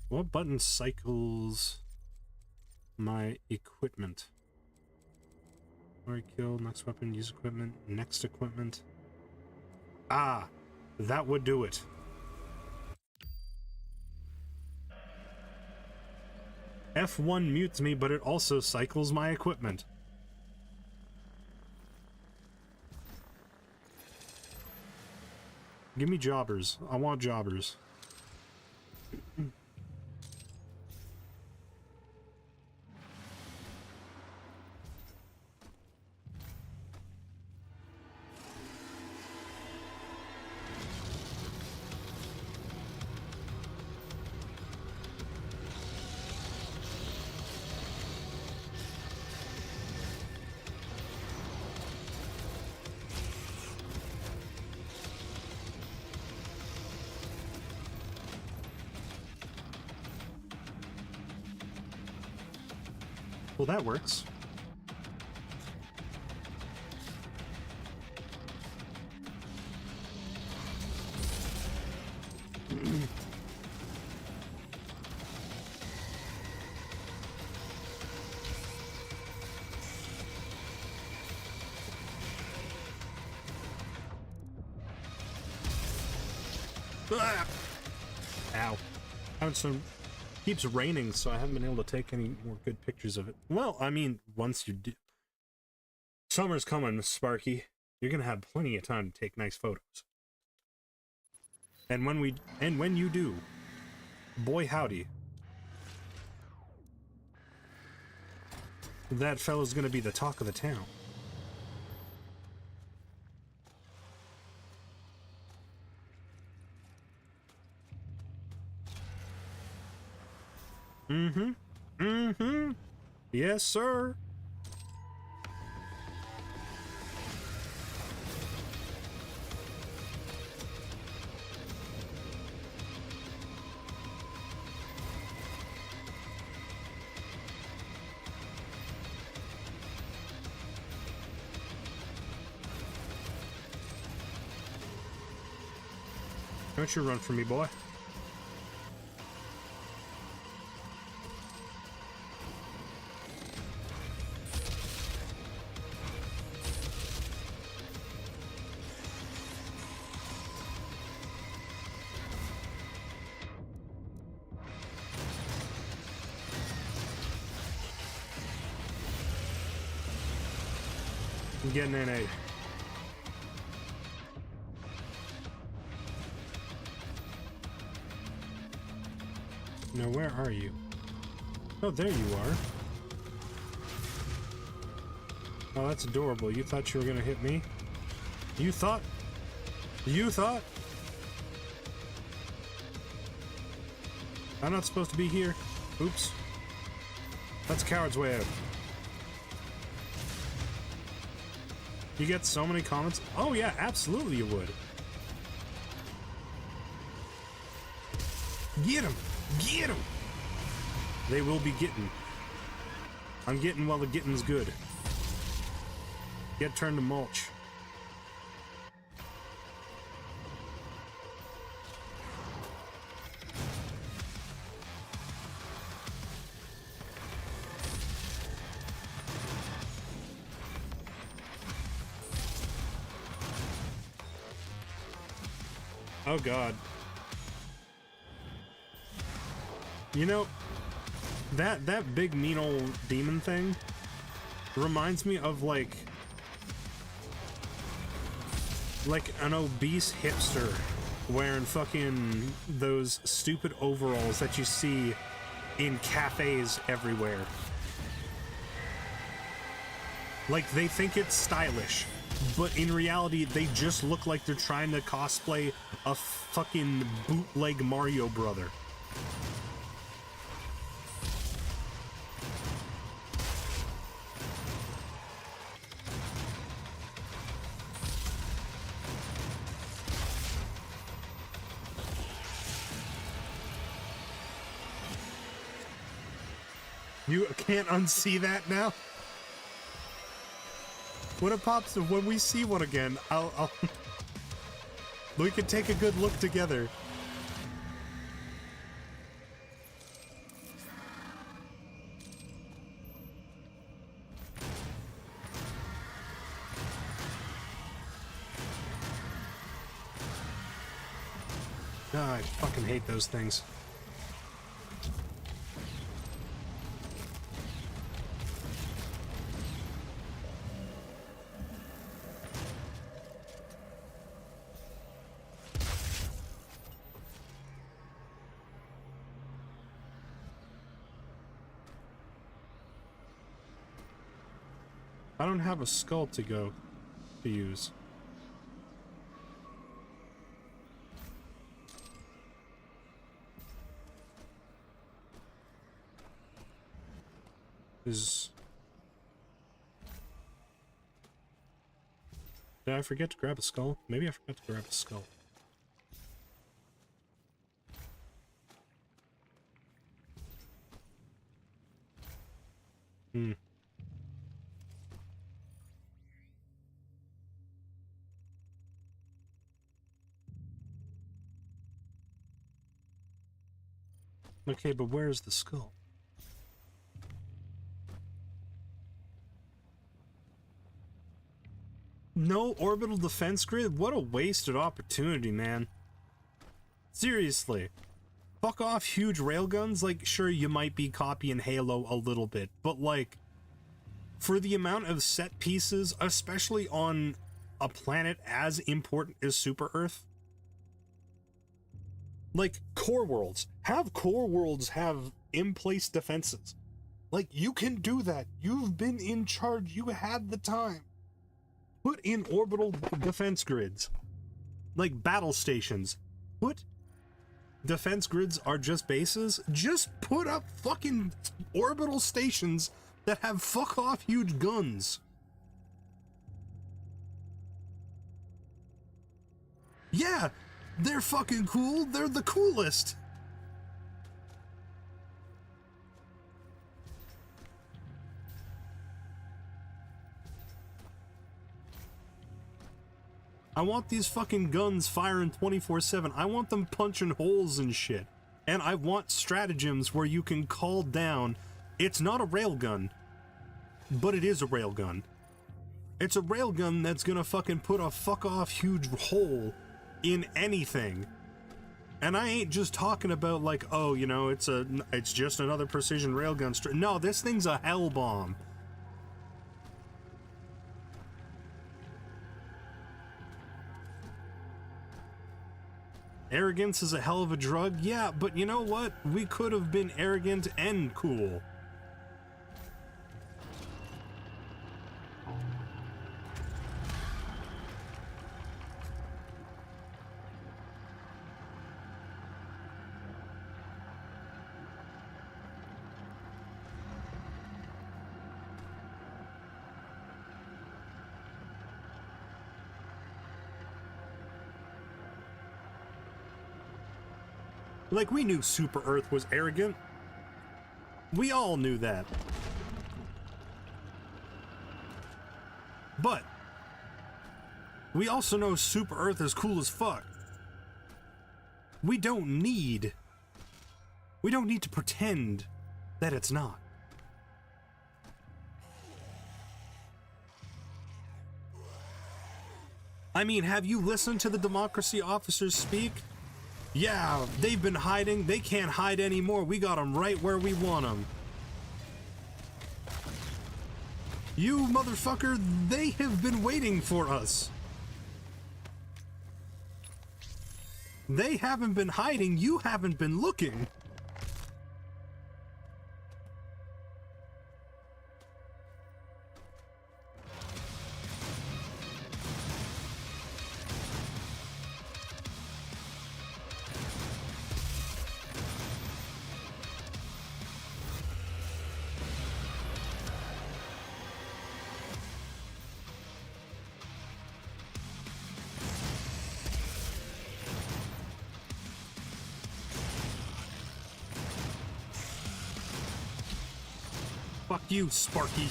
What button cycles my equipment? Already killed, next weapon, use equipment, next equipment. Ah, that would do it. F1 mutes me, but it also cycles my equipment. Give me jobbers. I want jobbers. Well, that works. Ah! Ow. Keeps raining, so I haven't been able to take any more good pictures of it. Well, I mean, once you do... Summer's coming, Sparky. You're gonna have plenty of time to take nice photos. And when you do, boy howdy, that fellow's gonna be the talk of the town. Yes, sir. Don't you run from me, boy. I'm getting in a... Now, where are you? Oh, there you are. Oh, that's adorable. You thought you were gonna hit me? You thought? You thought? I'm not supposed to be here. Oops. That's a coward's way out. You get so many comments. Oh yeah, absolutely you would. Get him! Get him! They will be getting. I'm getting while the getting's good. Get turned to mulch. Oh god. You know, that big mean old demon thing reminds me of like an obese hipster wearing fucking those stupid overalls that you see in cafes everywhere. Like, they think it's stylish, but in reality they just look like they're trying to cosplay a fucking bootleg Mario brother. You can't unsee that now? When it pops, when we see one again, I'll we can take a good look together. Ah, I fucking hate those things. I don't have a skull to use. Did I forget to grab a skull? Maybe I forgot to grab a skull. Okay, but where's the skull? No orbital defense grid? What a wasted opportunity, man. Seriously. Fuck off huge railguns. Like, sure, you might be copying Halo a little bit, but like, for the amount of set pieces, especially on a planet as important as Super Earth, like core worlds, have core worlds have in-place defenses. Like, you can do that. You've been in charge. You had the time. Put in orbital defense grids. Like battle stations. Put defense grids are just bases. Just put up fucking orbital stations that have fuck off huge guns. Yeah, they're fucking cool. They're the coolest. I want these fucking guns firing 24/7. I want them punching holes and shit. And I want stratagems where you can call down. It's not a railgun, but it is a railgun. It's a railgun that's gonna fucking put a fuck off huge hole in anything. And I ain't just talking about like, oh, you know, it's just another precision railgun. No, this thing's a hell bomb. Arrogance is a hell of a drug, yeah, but you know what? We could have been arrogant and cool. Like, we knew Super Earth was arrogant. We all knew that. But we also know Super Earth is cool as fuck. We don't need to pretend that it's not. I mean, have you listened to the democracy officers speak? Yeah, they've been hiding. They can't hide anymore. We got them right where we want them. You motherfucker, they have been waiting for us. They haven't been hiding. You haven't been looking. Fuck you, Sparky.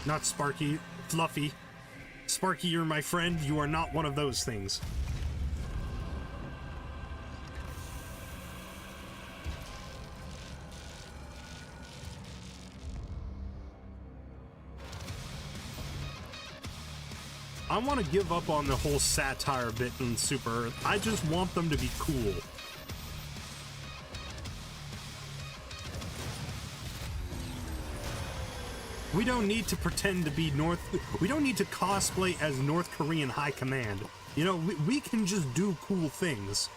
Not Sparky, Fluffy. Sparky, you're my friend. You are not one of those things. I want to give up on the whole satire bit in Super Earth. I just want them to be cool. We don't need to pretend to be we don't need to cosplay as North Korean high command. You know, we can just do cool things.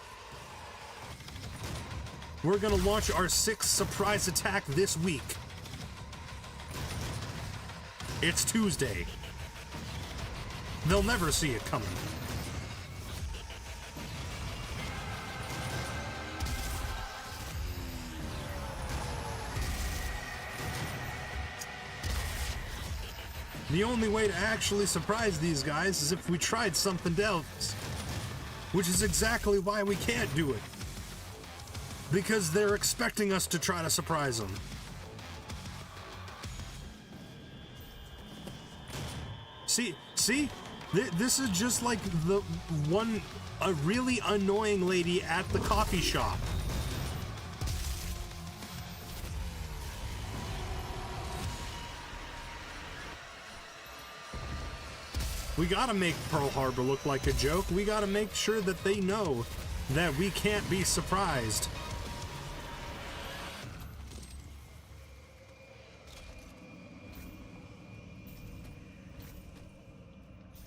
We're gonna launch our 6th surprise attack this week. It's Tuesday. They'll never see it coming. The only way to actually surprise these guys is if we tried something else. Which is exactly why we can't do it. Because they're expecting us to try to surprise them. See? This is just like a really annoying lady at the coffee shop. We gotta make Pearl Harbor look like a joke. We gotta make sure that they know that we can't be surprised.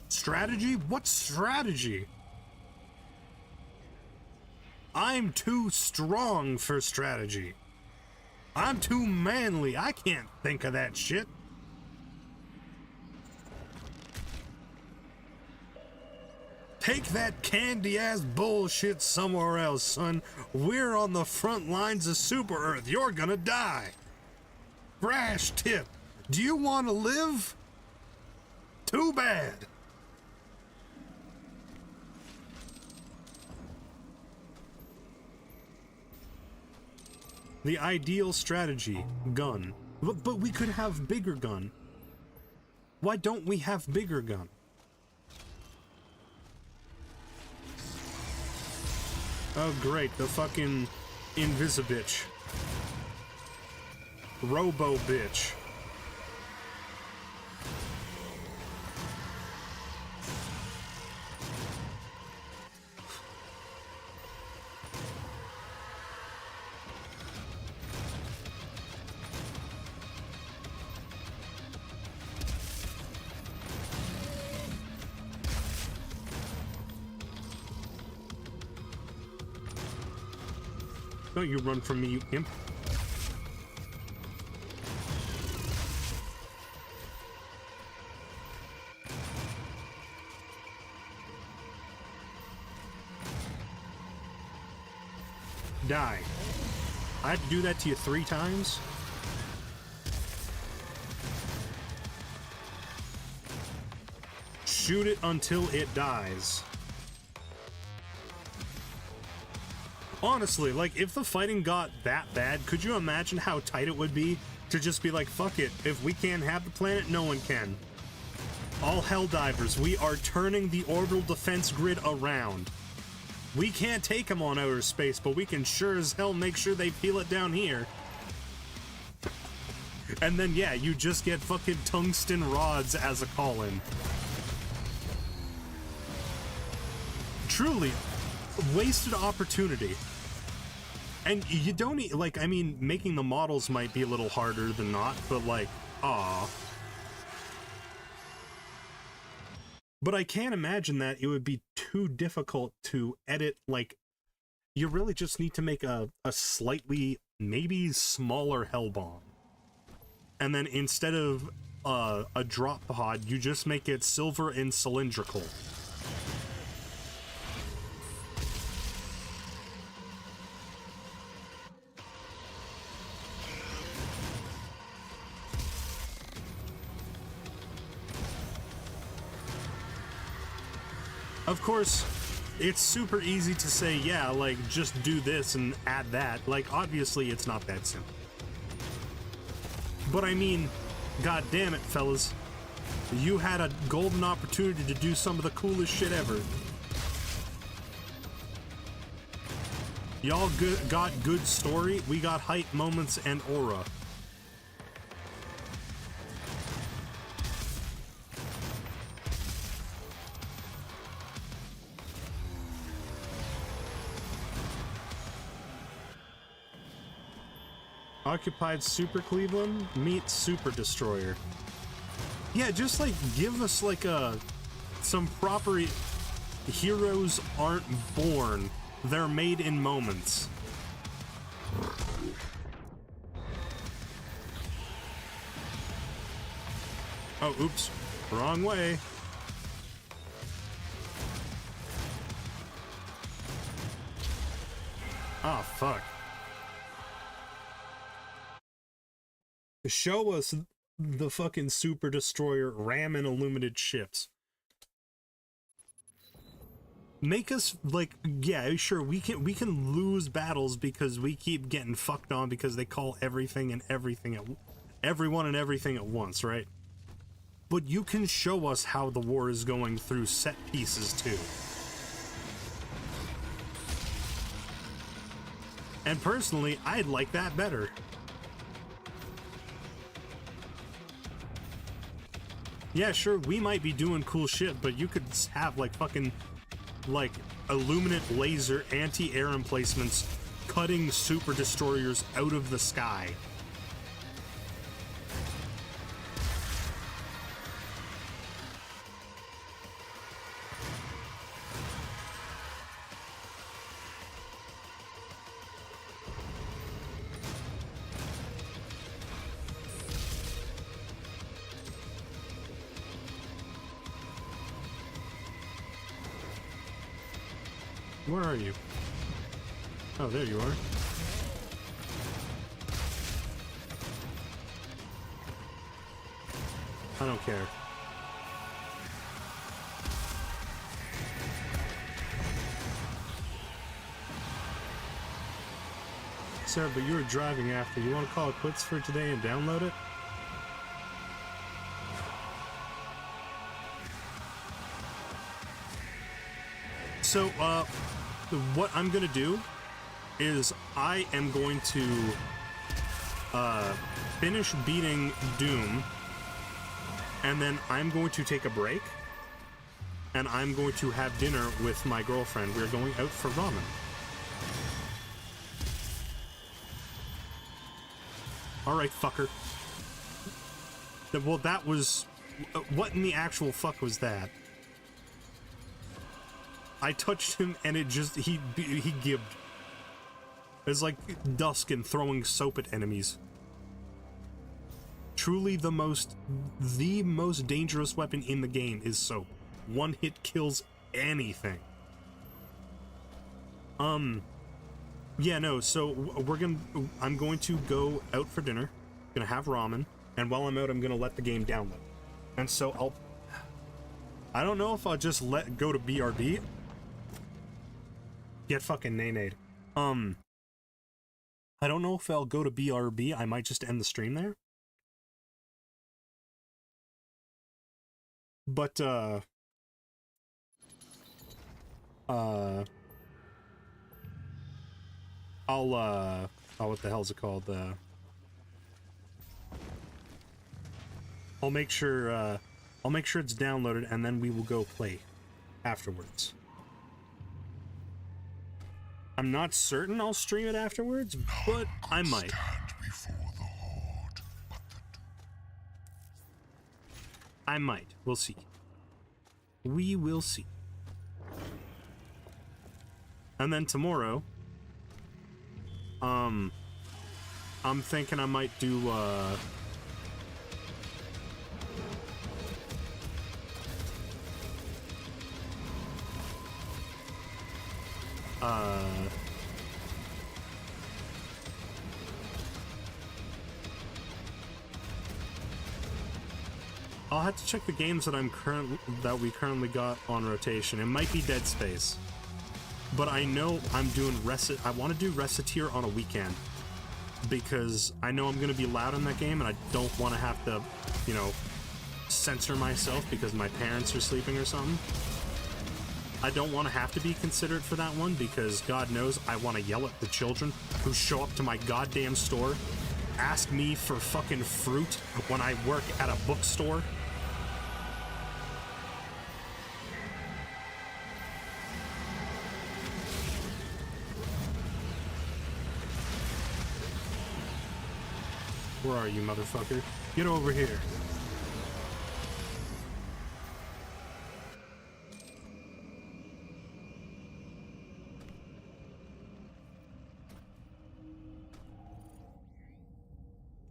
Strategy? What strategy? I'm too strong for strategy. I'm too manly. I can't think of that shit. Take that candy-ass bullshit somewhere else, son. We're on the front lines of Super Earth. You're gonna die. Brash tip. Do you want to live? Too bad. The ideal strategy, gun. But we could have bigger gun. Why don't we have bigger gun? Oh great, the fucking Invisibitch. Robo bitch. Don't you run from me, you imp. Die. I had to do that to you 3 times? Shoot it until it dies. Honestly, like, if the fighting got that bad, could you imagine how tight it would be to just be like, fuck it, if we can't have the planet, no one can. All Helldivers, we are turning the orbital defense grid around. We can't take them on outer space, but we can sure as hell make sure they feel it down here. And then, yeah, you just get fucking tungsten rods as a call-in. Truly, wasted opportunity. And you don't, like, I mean, making the models might be a little harder than not, but like, aw. But I can't imagine that it would be too difficult to edit. Like, you really just need to make a slightly, maybe smaller Hellbomb. And then instead of a drop pod, you just make it silver and cylindrical. Of course, it's super easy to say, yeah, like, just do this and add that. Like, obviously, it's not that simple. But I mean, god damn it, fellas. You had a golden opportunity to do some of the coolest shit ever. Y'all got good story, we got hype moments and aura. Occupied Super Cleveland meets Super Destroyer. Yeah, just like give us like some proper heroes aren't born, they're made in moments. Oh, oops, wrong way. Ah, fuck. Show us the fucking Super Destroyer ramming illuminated ships. Make us like, yeah, sure, we can lose battles because we keep getting fucked on because they call everything and everything at everyone and everything at once, right? But you can show us how the war is going through set pieces too. And personally, I'd like that better. Yeah, sure, we might be doing cool shit, but you could have, like, fucking, like, illuminate laser anti-air emplacements cutting super destroyers out of the sky. Where are you? Oh, there you are. I don't care. Sir, but you were driving after. You want to call it quits for today and download it? So, what I'm gonna do is I am going to finish beating Doom, and then I'm going to take a break, and I'm going to have dinner with my girlfriend. We're going out for ramen. Alright, fucker. Well, that was... What in the actual fuck was that? I touched him and it just... He gibbed. It's like Duskin throwing soap at enemies. Truly the most dangerous weapon in the game is soap. One hit kills anything. Yeah, no, so I'm going to go out for dinner, gonna have ramen, and while I'm out, I'm gonna let the game download. And so I don't know if I'll just let go to BRB. Get fucking nay-nayed. I don't know if I'll go to BRB, I might just end the stream there. But, oh, what the hell's it called? I'll make sure it's downloaded, and then we will go play afterwards. I'm not certain I'll stream it afterwards, but I might. I might. We'll see. We will see. And then tomorrow, I'm thinking I might do, I'll have to check the games that we currently got on rotation. It might be Dead Space, but I know I'm doing I want to do Reciteer on a weekend because I know I'm going to be loud in that game, and I don't want to have to, you know, censor myself because my parents are sleeping or something. I don't want to have to be considerate for that one because God knows I want to yell at the children who show up to my goddamn store, ask me for fucking fruit when I work at a bookstore. Where are you, motherfucker? Get over here.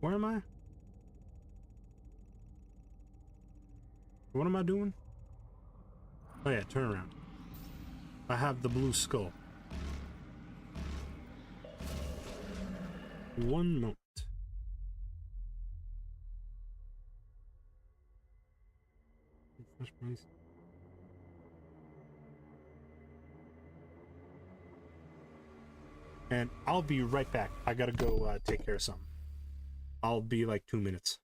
Where am I? What am I doing? Oh yeah, turn around. I have the blue skull. One moment. And I'll be right back. I gotta go take care of something. I'll be like 2 minutes.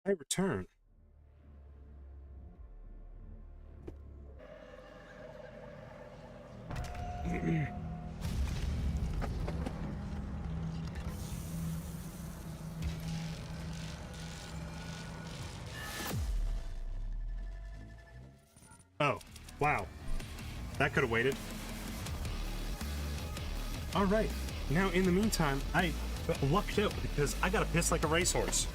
I return. Oh, wow. That could have waited. Alright, now in the meantime, I lucked out because I got a piss like a racehorse.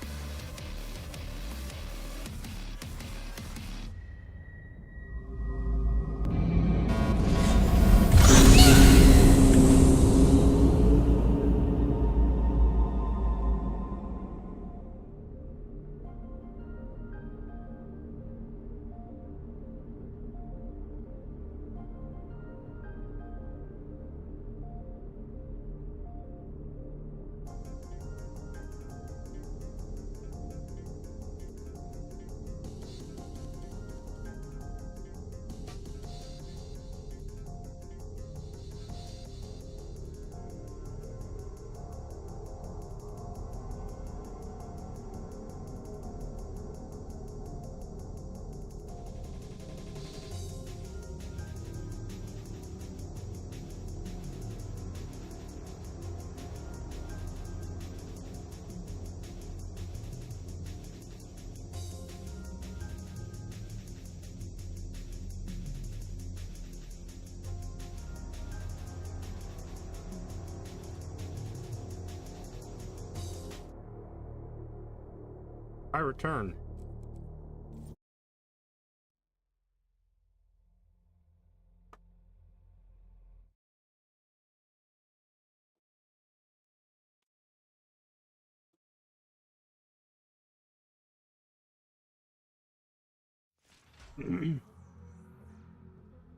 I return.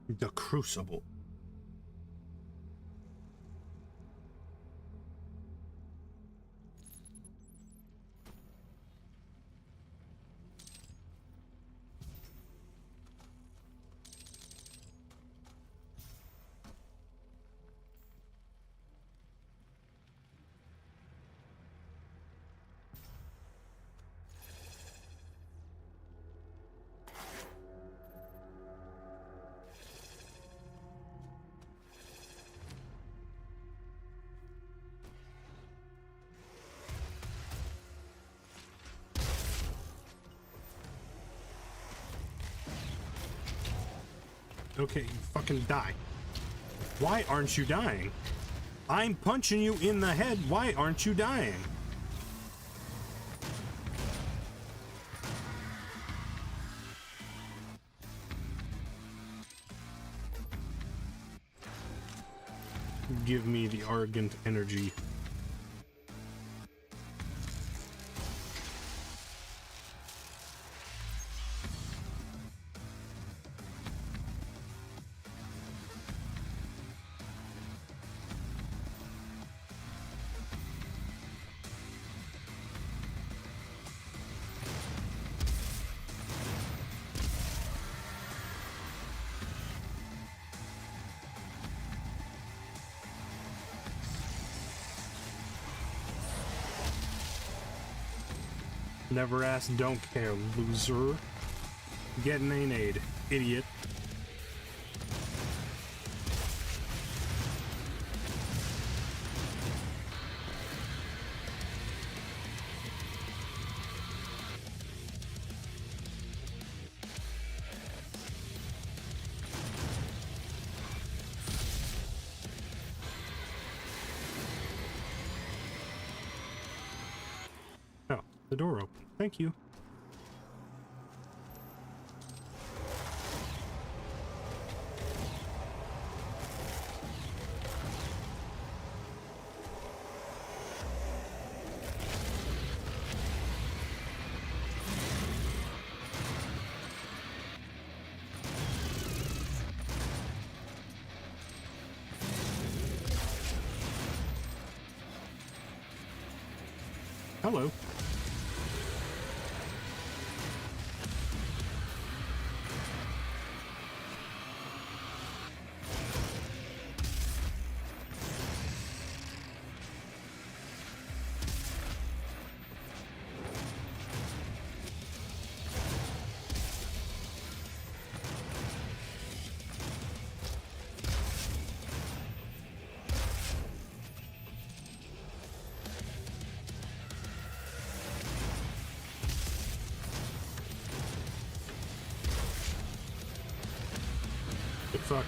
The Crucible. Okay, you fucking die. Why aren't you dying? I'm punching you in the head. Why aren't you dying? Give me the argent energy. Never ask, don't care, loser. Get an aid, idiot. Oh, the door opened. Thank you. Hello. Get fucked.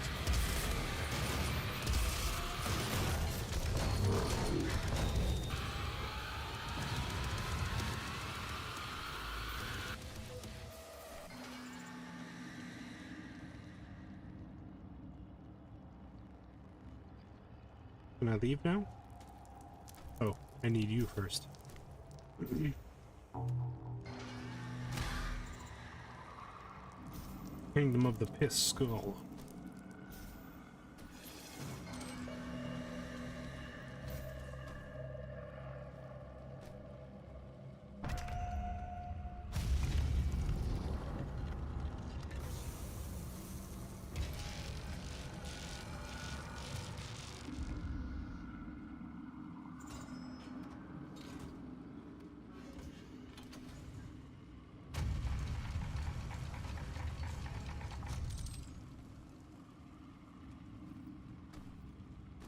Can I leave now? Oh, I need you first. Kingdom of the Piss Skull.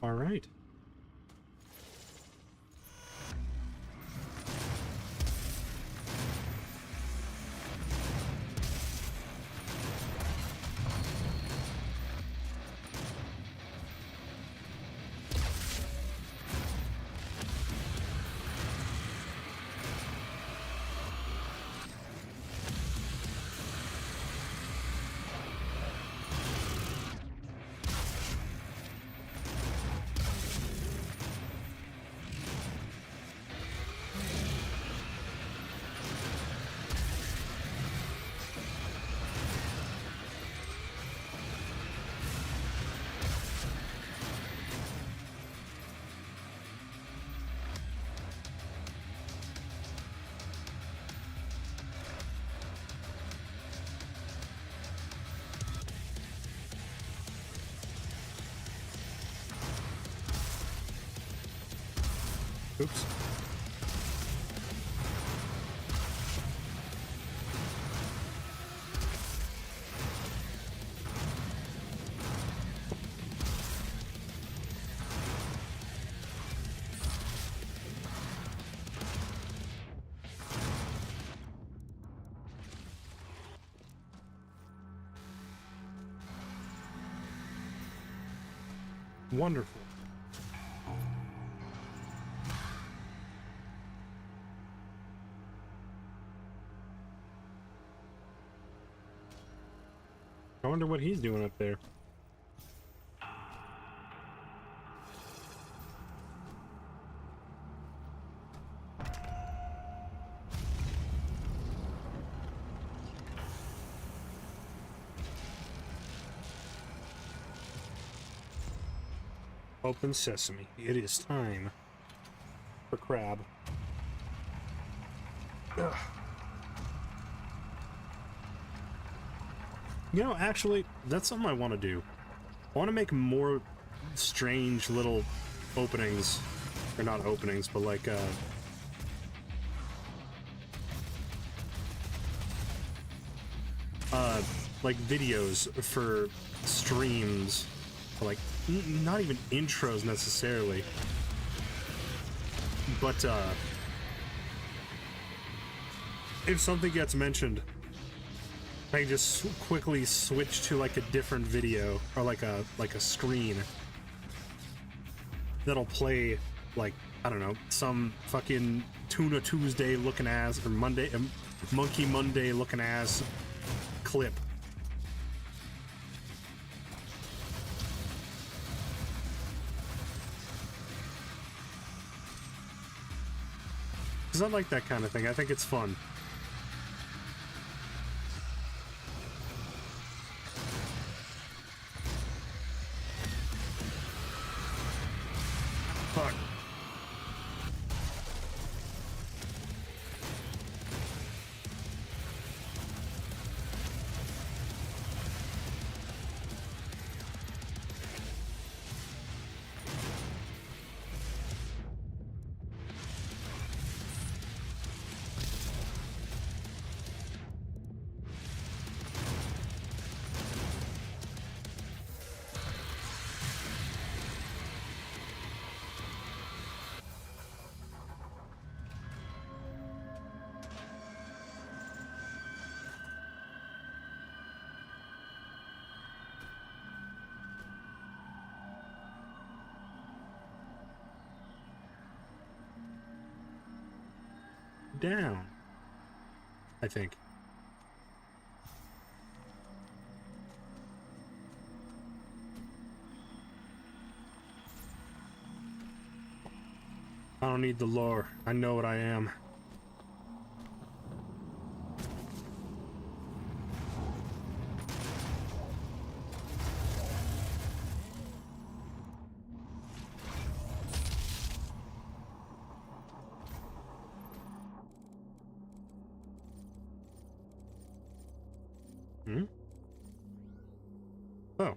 All right. Oops. Wonderful. I wonder what he's doing up there. Open sesame. It is time for crab. Ugh. You know, actually, that's something I want to do. I want to make more strange little openings. Or not openings, but like videos for streams. Like, not even intros necessarily. But, if something gets mentioned, I can just quickly switch to like a different video or like a screen that'll play like, I don't know, some fucking Tuna Tuesday looking ass or Monkey Monday looking ass clip. Cause I like that kind of thing. I think it's fun. Fuck. down. I think. I don't need the lore. I know what I am. Hmm? Oh.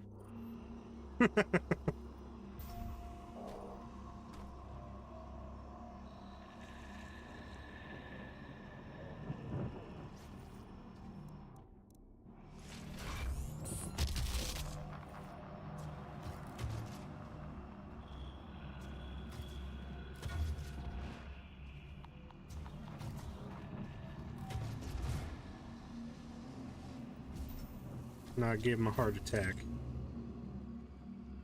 No, I gave him a heart attack.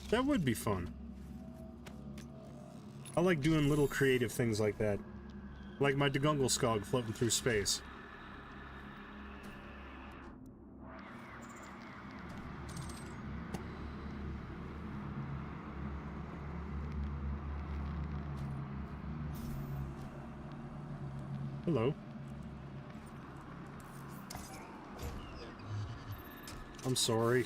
That would be fun. I like doing little creative things like that. Like my Degungle Skog floating through space. Hello. I'm sorry.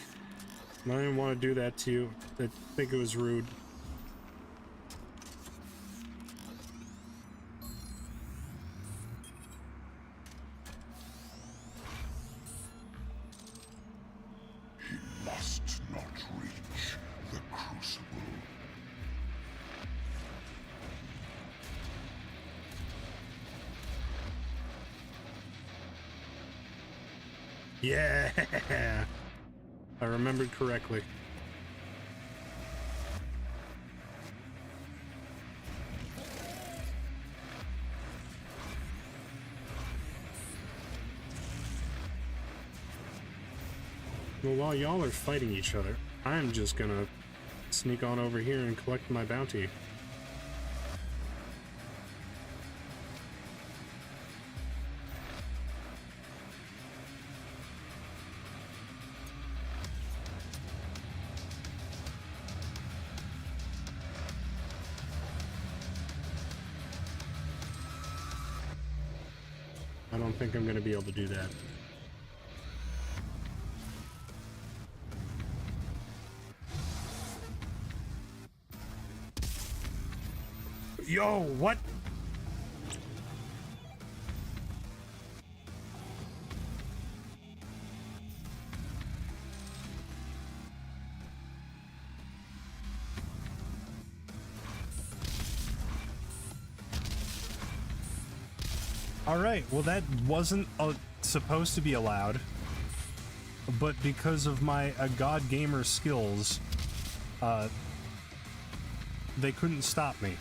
I didn't want to do that to you. I think it was rude. He must not reach the crucible. Yeah! I remembered correctly. Well, while y'all are fighting each other, I'm just gonna sneak on over here and collect my bounty. I don't think I'm gonna be able to do that. Yo, what? Alright, well that wasn't supposed to be allowed, but because of my God Gamer skills, they couldn't stop me.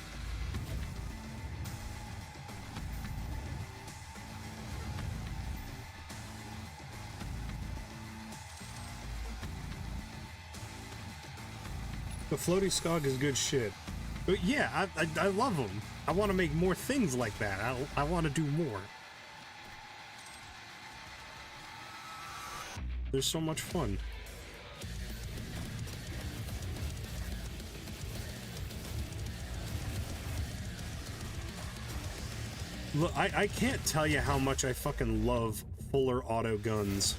The floaty Skog is good shit. But yeah, I love them. I want to make more things like that. I want to do more. They're so much fun. Look, I can't tell you how much I fucking love fuller auto guns.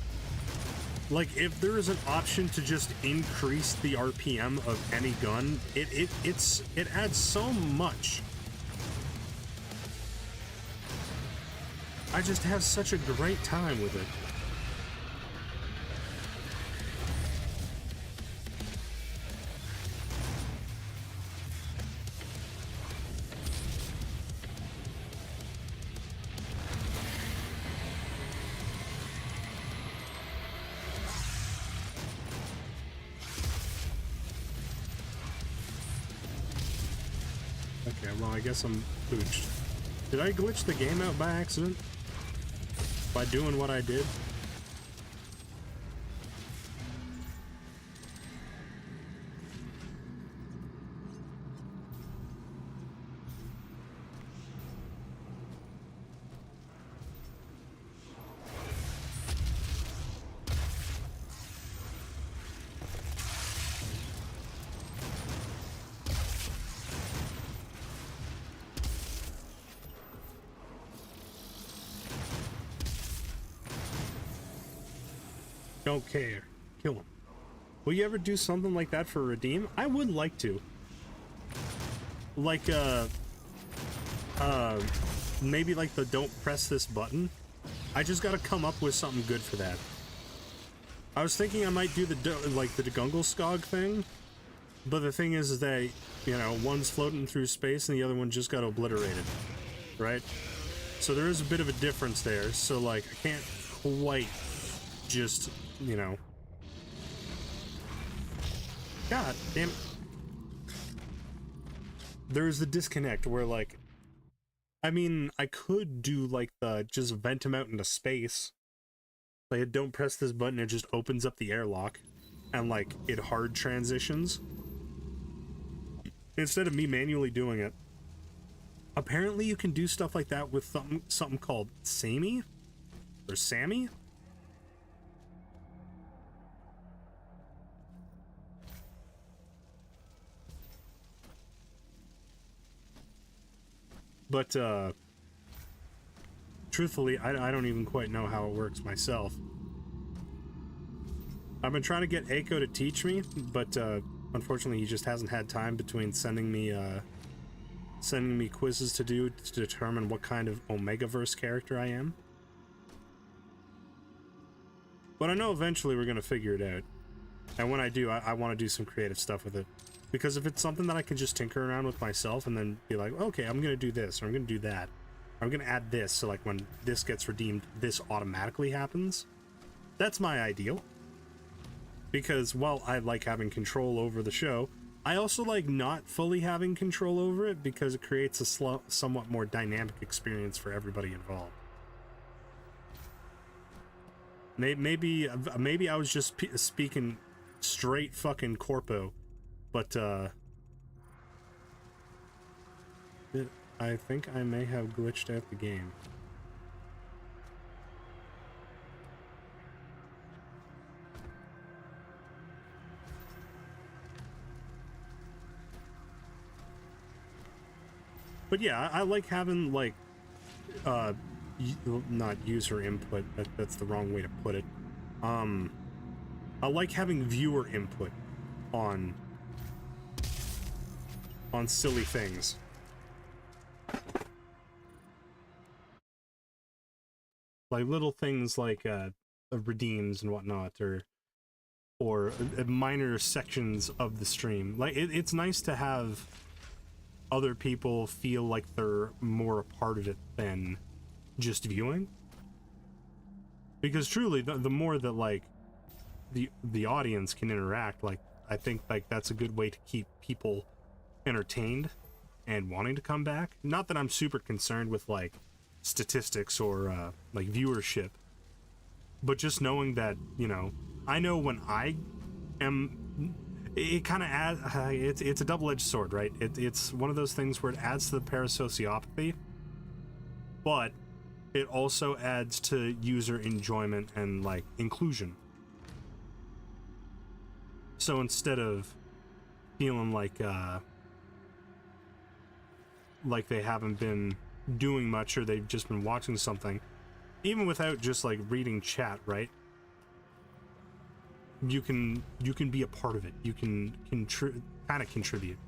Like, if there is an option to just increase the RPM of any gun, it adds so much. I just have such a great time with it. Okay, well, I guess I'm pooched. Did I glitch the game out by accident? By doing what I did? Don't care. Kill him. Will you ever do something like that for Redeem? I would like to. Like, maybe like the don't press this button. I just gotta come up with something good for that. I was thinking I might do the Gungelskog thing, but the thing is that, you know, one's floating through space and the other one just got obliterated, right? So there is a bit of a difference there, so like, I can't quite just, you know... God damn it. There's the disconnect where, like, I mean, I could do, like, the just vent him out into space. Like, don't press this button, it just opens up the airlock, and, like, it hard transitions. Instead of me manually doing it. Apparently you can do stuff like that with something called Sammy? Or Sammy? But, truthfully, I don't even quite know how it works myself. I've been trying to get Aiko to teach me, but, unfortunately he just hasn't had time between sending me quizzes to do to determine what kind of Omegaverse character I am. But I know eventually we're gonna figure it out. And when I do, I want to do some creative stuff with it. Because if it's something that I can just tinker around with myself and then be like, okay, I'm going to do this, or I'm going to do that, or I'm going to add this, so like when this gets redeemed, this automatically happens. That's my ideal. Because while I like having control over the show, I also like not fully having control over it because it creates a somewhat more dynamic experience for everybody involved. Maybe I was just speaking straight fucking corpo. But, I think I may have glitched out the game. But yeah, I like having, like, not user input, that's the wrong way to put it. I like having viewer input on silly things. Like little things like redeems and whatnot, or minor sections of the stream. Like it's nice to have other people feel like they're more a part of it than just viewing. Because truly, the more that like the audience can interact, like I think like that's a good way to keep people entertained and wanting to come back. Not that I'm super concerned with like statistics or like viewership, but just knowing that, you know, I know when I am, it kind of adds, it's a double-edged sword, right? It's one of those things where it adds to the parasociopathy, but it also adds to user enjoyment and like inclusion. So instead of feeling like they haven't been doing much or they've just been watching something, even without just like reading chat, right? You can be a part of it. You can kind of contribute.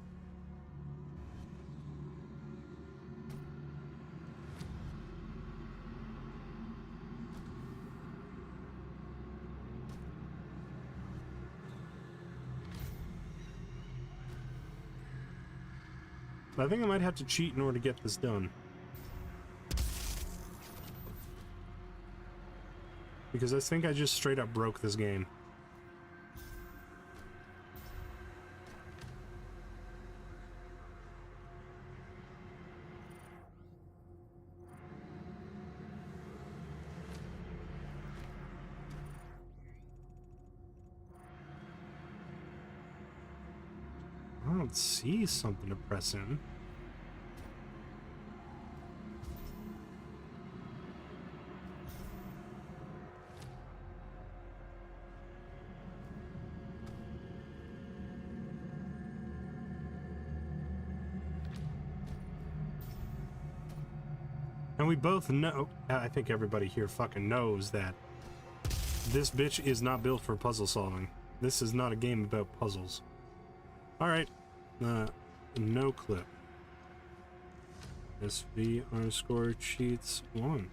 I think I might have to cheat in order to get this done. Because I think I just straight up broke this game. I don't see something to press in. And we both know, I think everybody here fucking knows that This bitch is not built for puzzle solving. This is not a game about puzzles. Alright. No clip. SV_cheats1.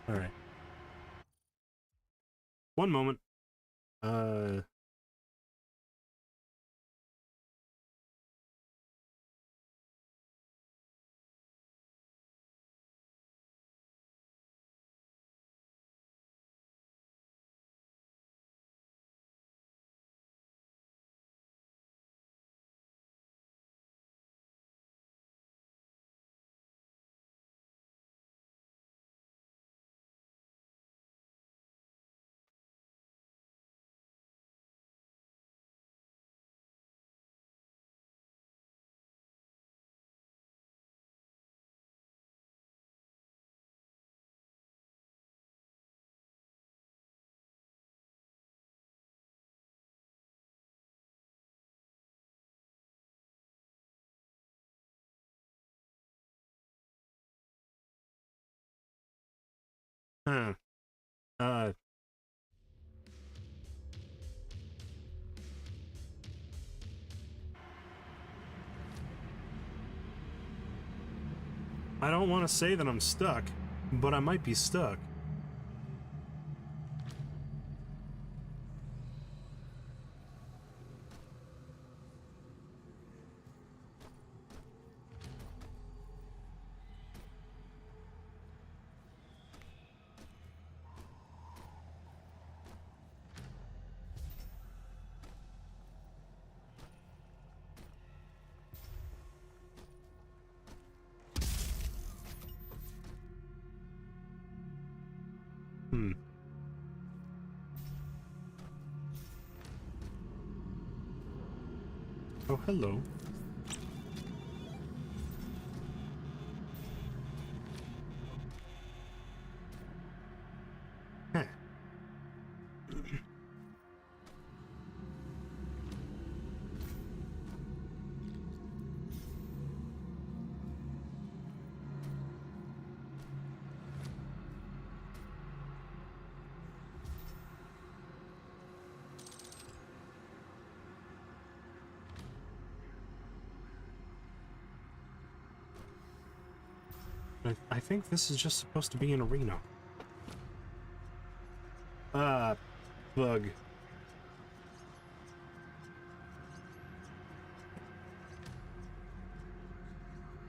Alright. One moment. Huh. I don't want to say that I'm stuck, but I might be stuck. Oh, hello. Huh. I think this is just supposed to be an arena. Bug.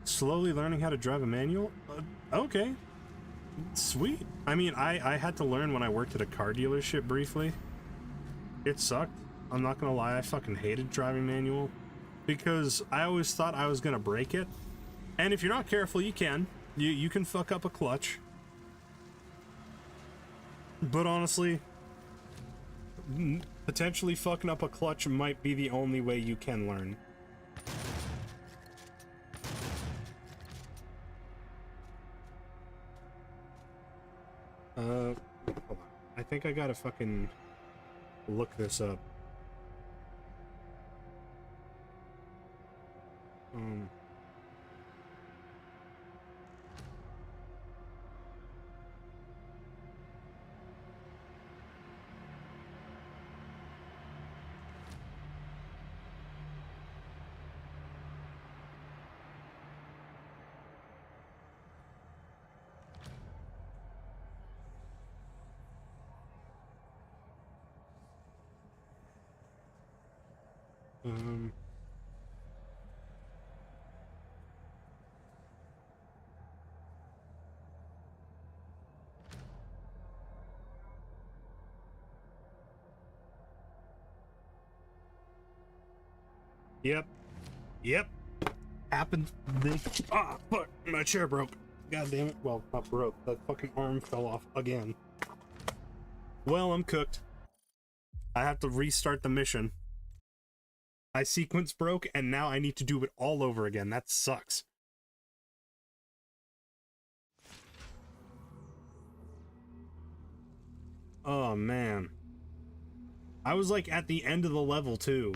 Slowly learning how to drive a manual? Okay. Sweet. I mean, I had to learn when I worked at a car dealership briefly. It sucked. I'm not gonna lie, I fucking hated driving manual. Because I always thought I was gonna break it. And if you're not careful, you can. You can fuck up a clutch. But honestly, potentially fucking up a clutch might be the only way you can learn. Hold on. I think I gotta fucking look this up. Yep. Happened. Ah, fuck. My chair broke. God damn it. Well, not broke. That fucking arm fell off again. Well, I'm cooked. I have to restart the mission. My sequence broke, and now I need to do it all over again. That sucks. Oh, man. I was, like, at the end of the level, too.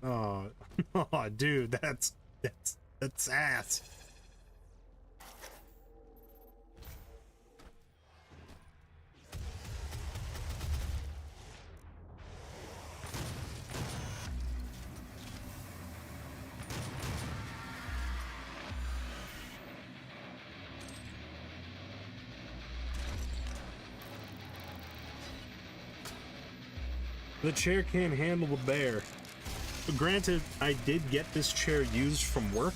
Oh, oh, dude, that's That's ass. The chair can't handle the bear. Granted, I did get this chair used from work,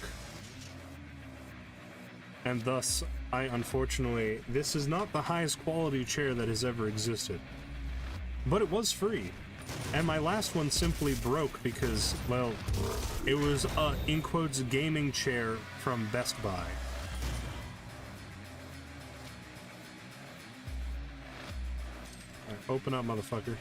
and thus, unfortunately, this is not the highest quality chair that has ever existed. But it was free, and my last one simply broke because, well, it was a, in quotes, gaming chair from Best Buy. Alright, open up, motherfucker.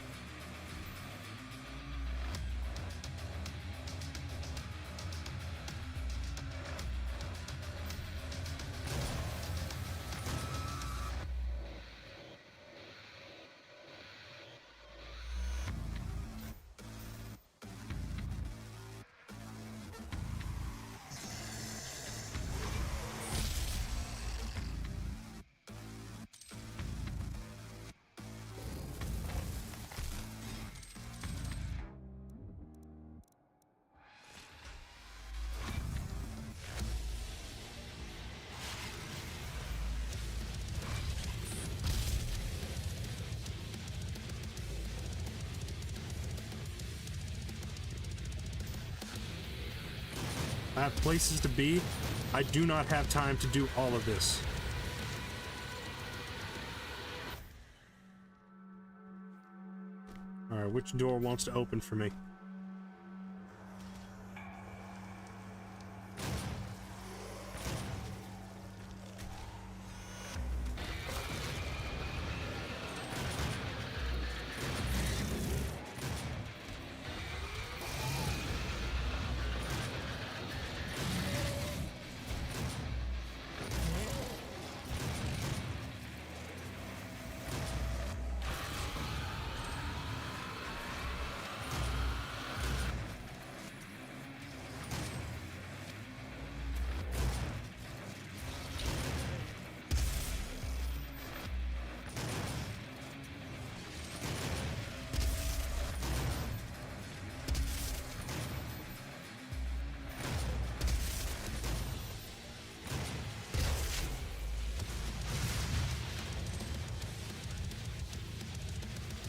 I have places to be. I do not have time to do all of this. Alright, which door wants to open for me?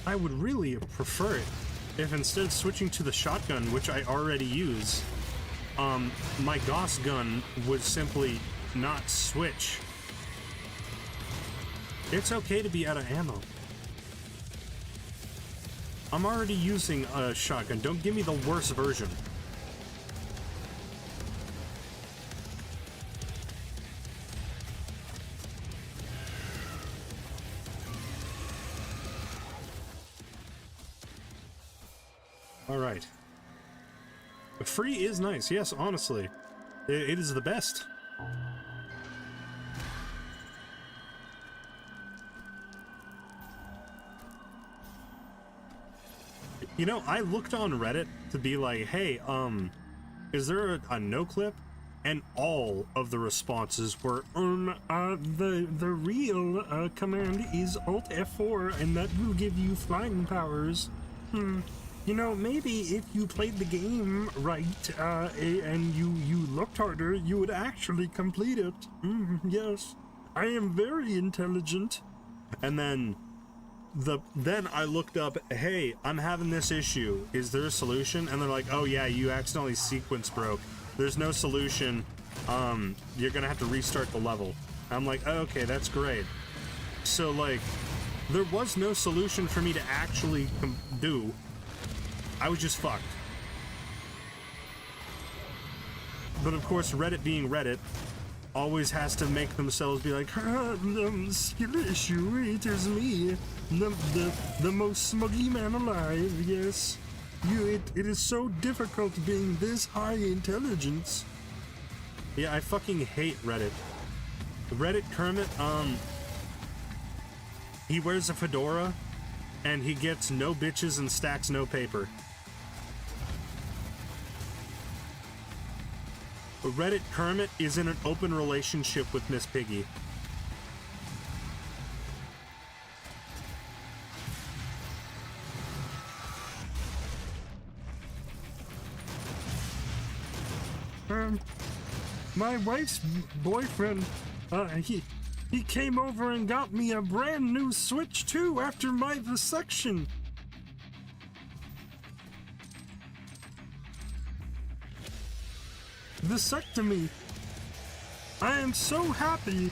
I would really prefer it if instead of switching to the shotgun, which I already use, my Gauss gun would simply not switch. It's okay to be out of ammo. I'm already using a shotgun. Don't give me the worst version. Alright. Free is nice, yes, honestly. It is the best. You know, I looked on Reddit to be like, hey, is there a no clip? And all of the responses were, the real command is Alt F4, and that will give you flying powers. You know, maybe if you played the game right, and you looked harder, you would actually complete it. Yes, I am very intelligent. And then I looked up, hey, I'm having this issue. Is there a solution? And they're like, oh yeah, you accidentally sequence broke. There's no solution. You're gonna have to restart the level. I'm like, oh, okay, that's great. So like, there was no solution for me to actually do. I was just fucked. But of course, Reddit being Reddit, always has to make themselves be like, skill issue, it is me, the most smuggy man alive, yes. It is so difficult being this high intelligence. Yeah, I fucking hate Reddit. Reddit Kermit, he wears a fedora, and he gets no bitches and stacks no paper. Reddit Kermit is in an open relationship with Miss Piggy. My wife's boyfriend, he came over and got me a brand new Switch 2 after my vasectomy. Vasectomy. I am so happy.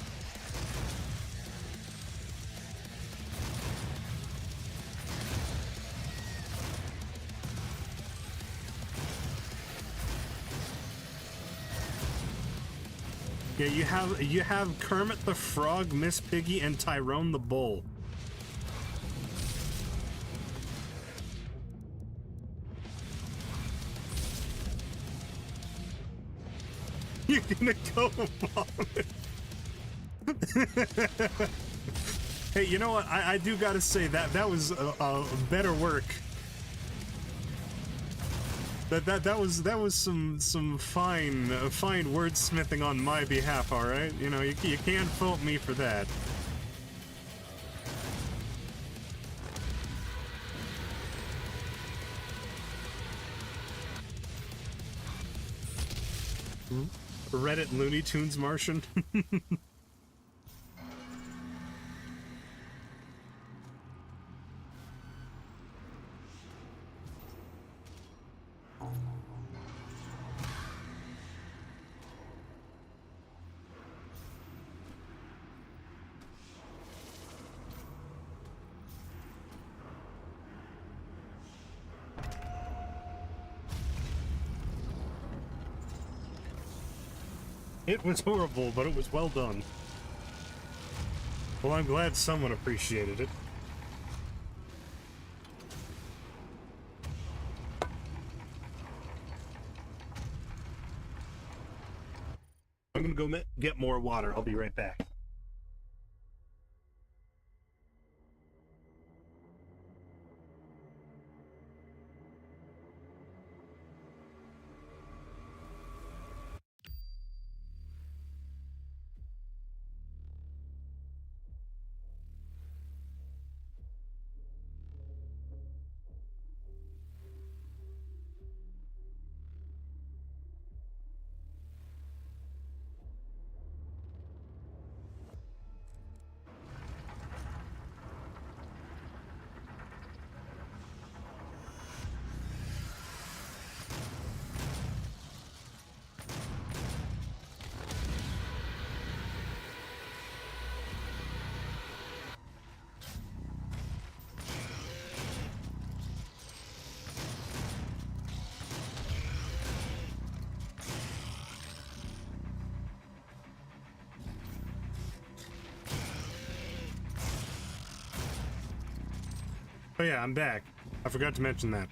Yeah, you have Kermit the Frog, Miss Piggy, and Tyrone the Bull. You're gonna go vomit. Hey, you know what? I do gotta say that was better work. That was some fine wordsmithing on my behalf. All right, you know you can't fault me for that. Reddit Looney Tunes Martian. It was horrible, but it was well done. Well, I'm glad someone appreciated it. I'm gonna go get more water. I'll be right back. Oh yeah, I'm back. I forgot to mention that.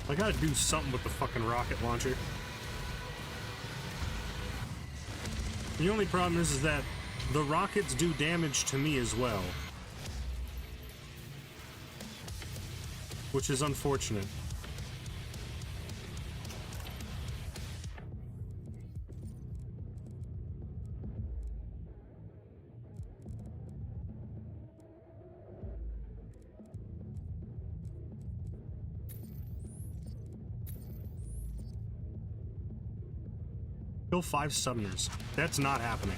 I gotta do something with the fucking rocket launcher. The only problem is that the rockets do damage to me as well. Which is unfortunate. Kill 5 summoners. That's not happening.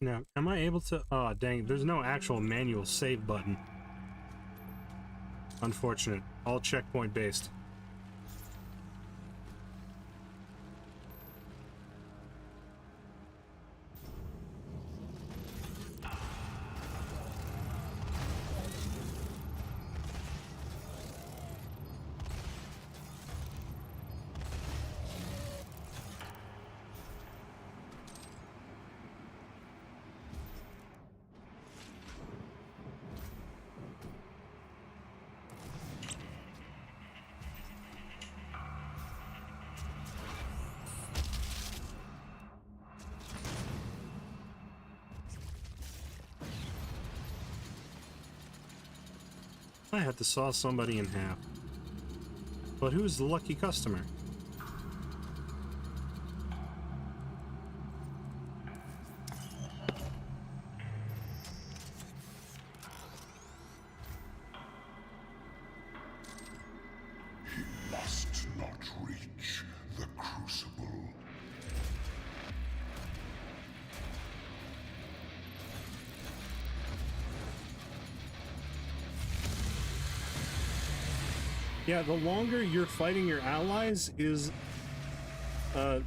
Now, am I able to... Oh, dang, there's no actual manual save button. Unfortunate. All checkpoint based. I had to saw somebody in half. But who's the lucky customer? He must not reach the crucible. Yeah, the longer you're fighting your allies is the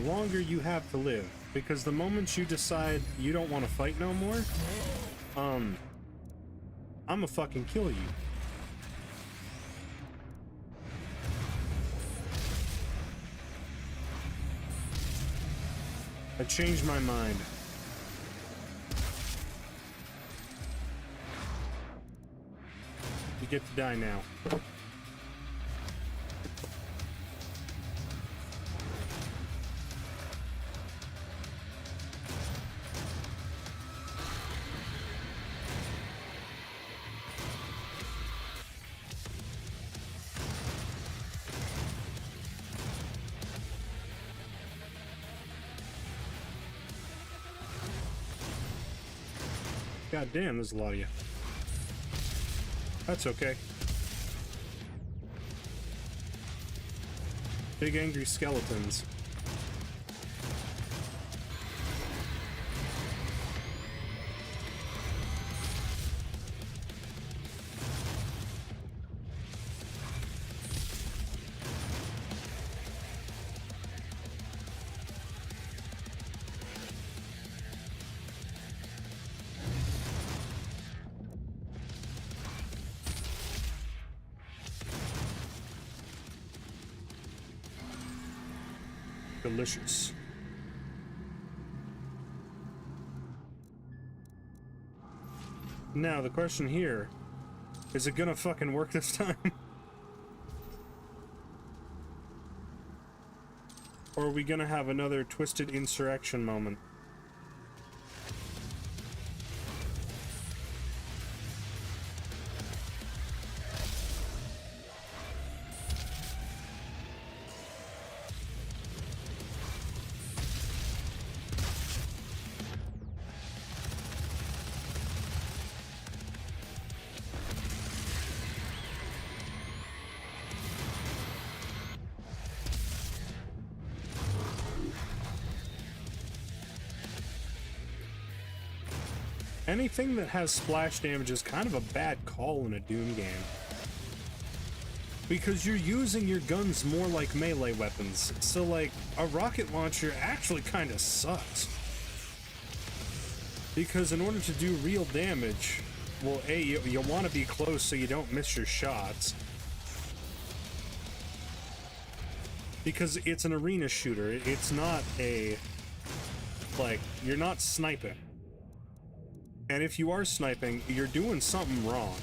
longer you have to live. Because the moment you decide you don't want to fight no more, I'ma fucking kill you. I changed my mind. You get to die now. God damn, there's a lot of you. That's okay. Big angry skeletons. Delicious. Now, the question here, is it gonna fucking work this time? Or are we gonna have another twisted insurrection moment? Anything that has splash damage is kind of a bad call in a Doom game. Because you're using your guns more like melee weapons, so like, a rocket launcher actually kind of sucks. Because in order to do real damage, well, A, you want to be close so you don't miss your shots. Because it's an arena shooter, it's not a, like, you're not sniping. And if you are sniping, you're doing something wrong.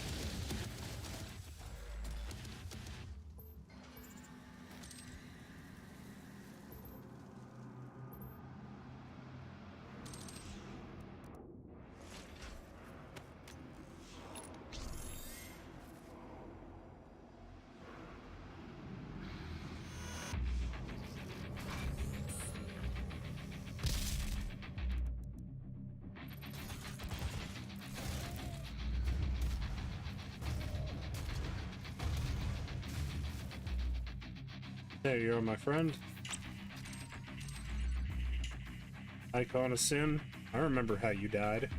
There you are, my friend. Icon of Sin. I remember how you died.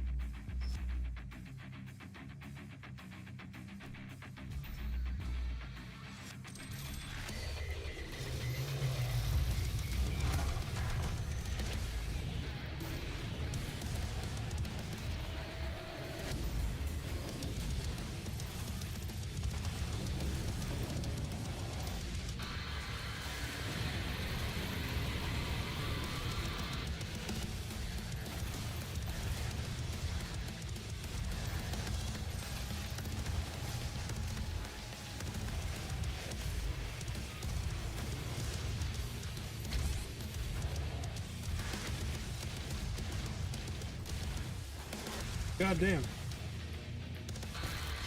God damn.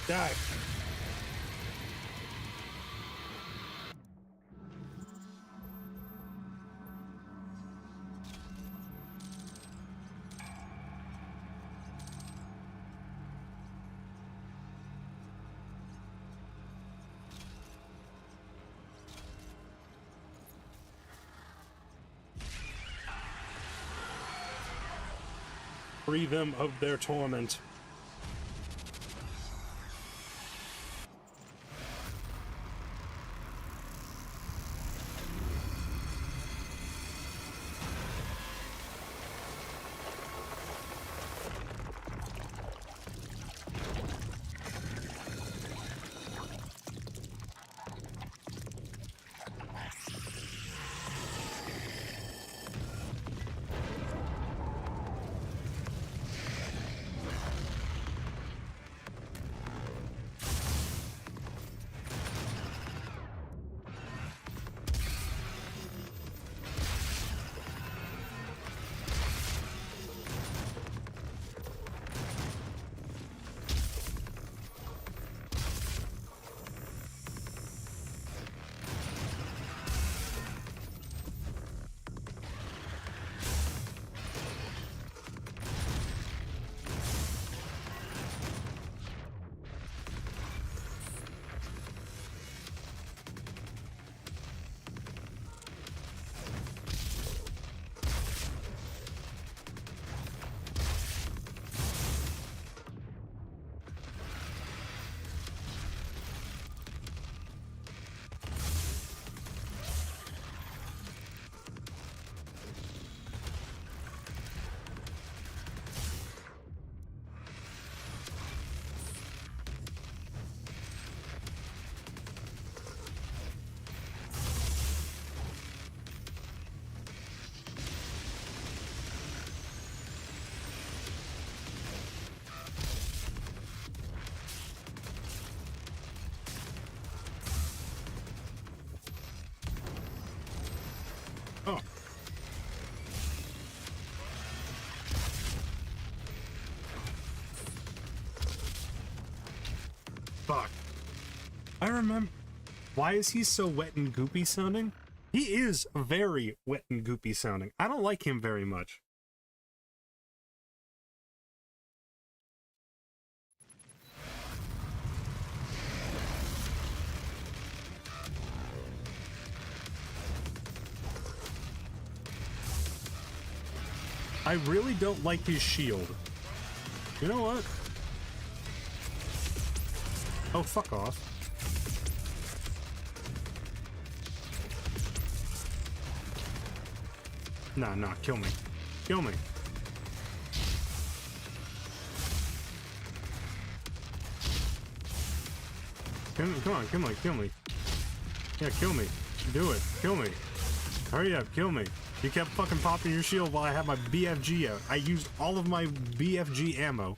Die. Free them of their torment. Oh. Fuck. I remember. Why is he so wet and goopy sounding? He is very wet and goopy sounding. I don't like him very much. I really don't like his shield. You know what? Oh, fuck off. Nah, kill me. Kill me. Come on, kill me. Yeah, kill me. Do it. Kill me. Hurry up, kill me. You kept fucking popping your shield while I had my BFG out. I used all of my BFG ammo.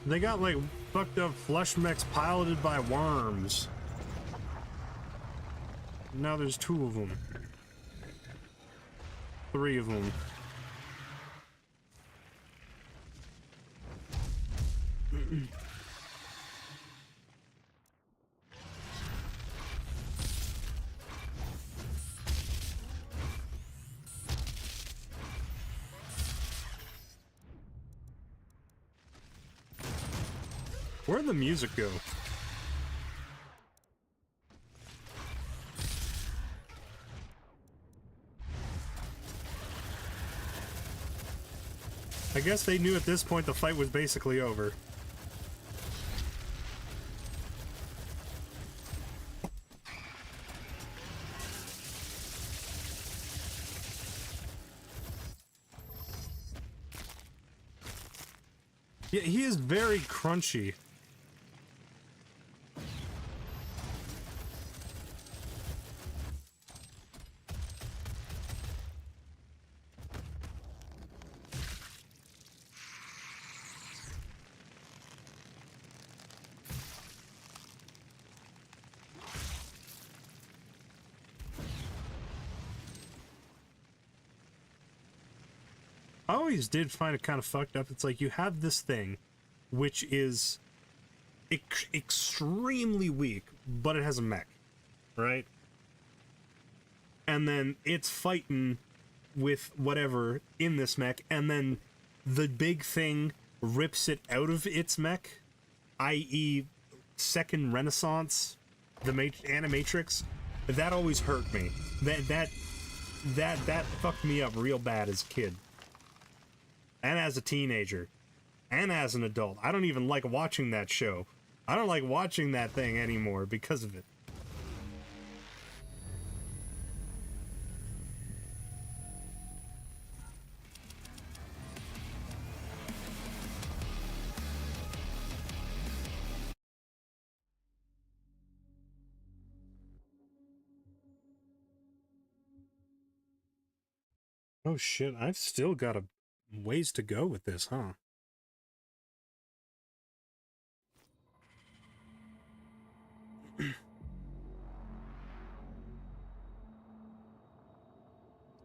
They got like fucked up flesh mechs piloted by worms. Now there's 2 of them. 3 of them. Where'd the music go? I guess they knew at this point the fight was basically over. Yeah, he is very crunchy. I always did find it kind of fucked up. It's like you have this thing, which is extremely weak, but it has a mech, right? And then it's fighting with whatever in this mech, and then the big thing rips it out of its mech, i.e. Second Renaissance, the Animatrix. That always hurt me. That fucked me up real bad as a kid. And as a teenager. And as an adult. I don't even like watching that show. I don't like watching that thing anymore because of it. Oh shit, I've still got a ways to go with this, huh?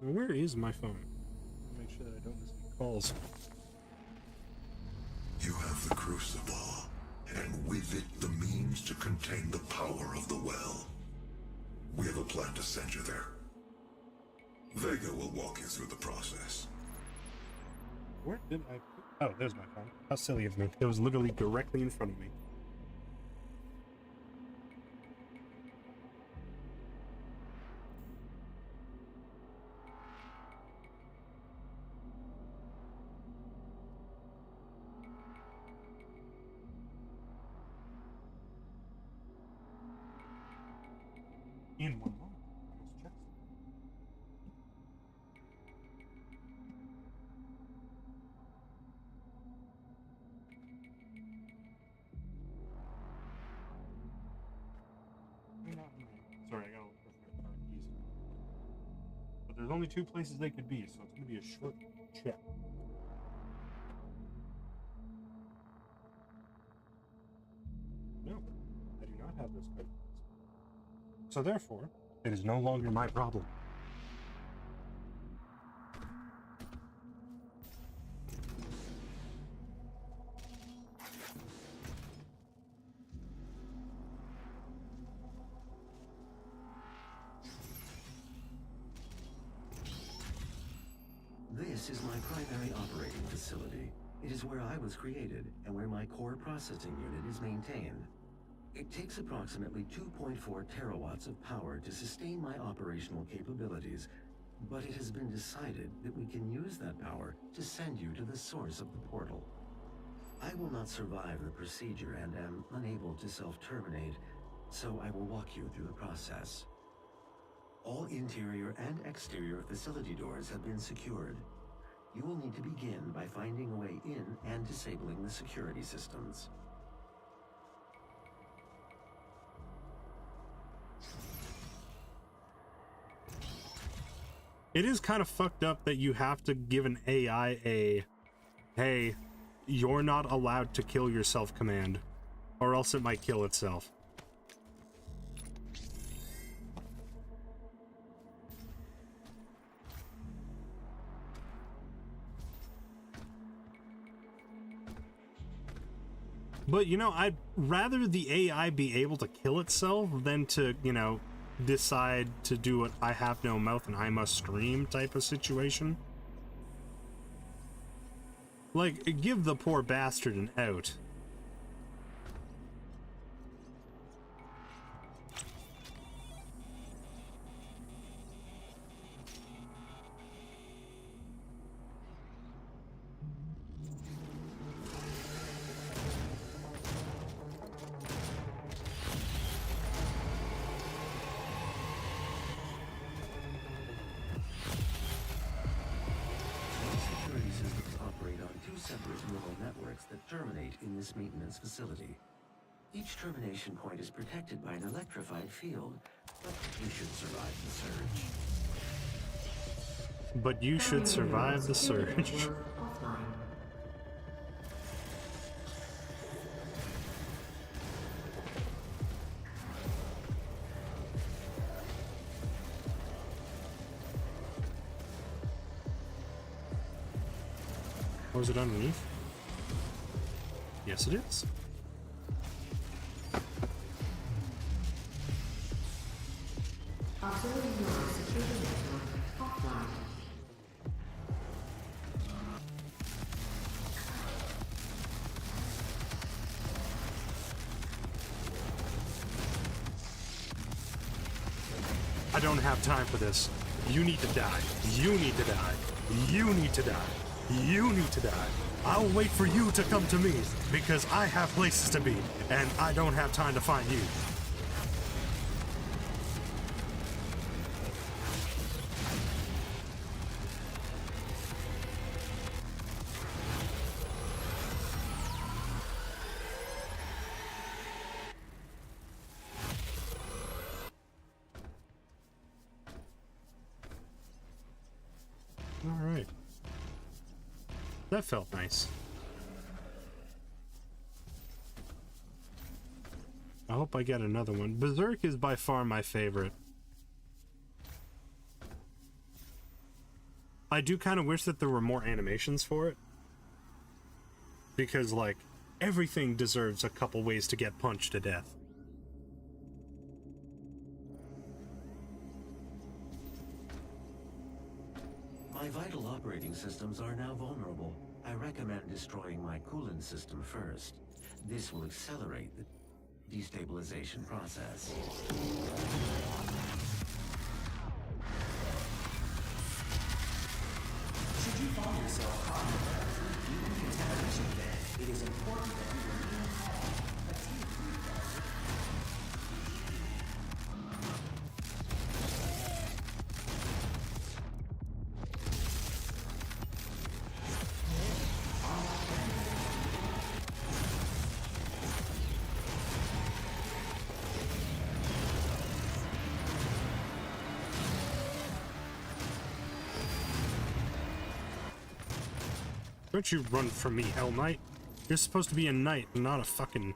Where is my phone? Make sure that I don't miss any calls. You have the Crucible, and with it the means to contain the power of the well. We have a plan to send you there. Vega will walk you through the process. Where did I put... Oh, there's my phone. How silly of me. It was literally directly in front of me. In one moment. Let's check. Sorry, I gotta look for my keys. But there's only 2 places they could be, so it's gonna be a short check. No, I do not have those cards. So therefore, it is no longer my problem. This is my primary operating facility. It is where I was created and where my core processing unit is maintained. It takes approximately 2.4 terawatts of power to sustain my operational capabilities, but it has been decided that we can use that power to send you to the source of the portal. I will not survive the procedure and am unable to self-terminate, so I will walk you through the process. All interior and exterior facility doors have been secured. You will need to begin by finding a way in and disabling the security systems. It is kind of fucked up that you have to give an AI a, hey, you're not allowed to kill yourself command, or else it might kill itself. But, you know, I'd rather the AI be able to kill itself than to, you know, decide to do what I have no mouth and I must scream type of situation. Like, give the poor bastard an out. That terminate in this maintenance facility. Each termination point is protected by an electrified field, but you should survive the surge. But you should survive the surge. Or is it underneath? Yes, it is. Auxiliary node security network offline. I don't have time for this. You need to die. You need to die. You need to die. You need to die. I'll wait for you to come to me, because I have places to be, and I don't have time to find you. All right. That felt nice. I hope I get another one. Berserk is by far my favorite. I do kind of wish that there were more animations for it. Because, like, everything deserves a couple ways to get punched to death. My vital operating systems are now vulnerable. I recommend destroying my coolant system first. This will accelerate the destabilization process. Should you find yourself caught in a deep contamination event, it is important that you remain calm. A team Don't you run from me, Hell Knight. You're supposed to be a knight, not a fucking...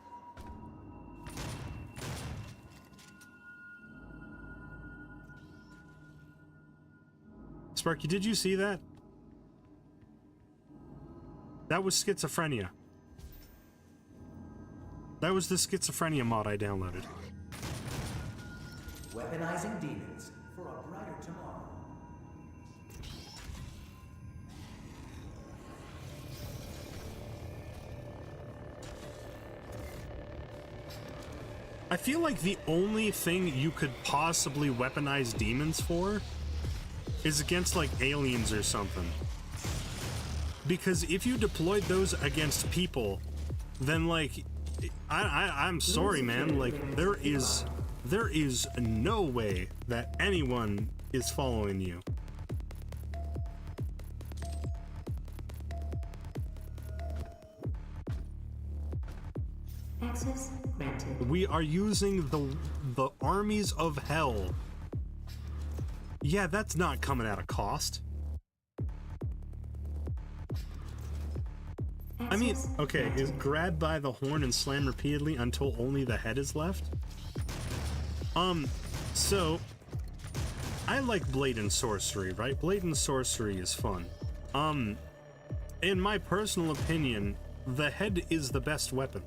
Sparky, did you see that? That was schizophrenia. That was the schizophrenia mod I downloaded. Weaponizing demons for a brighter tomorrow. I feel like the only thing you could possibly weaponize demons for is against, like, aliens or something. Because if you deployed those against people, then, like, I'm sorry, man, like, there is no way that anyone is following you. Access granted. We are using the armies of hell. Yeah, that's not coming at a cost. I mean, okay, is grab by the horn and slam repeatedly until only the head is left? So I like Blade and Sorcery, right? Blade and Sorcery is fun. In my personal opinion, the head is the best weapon.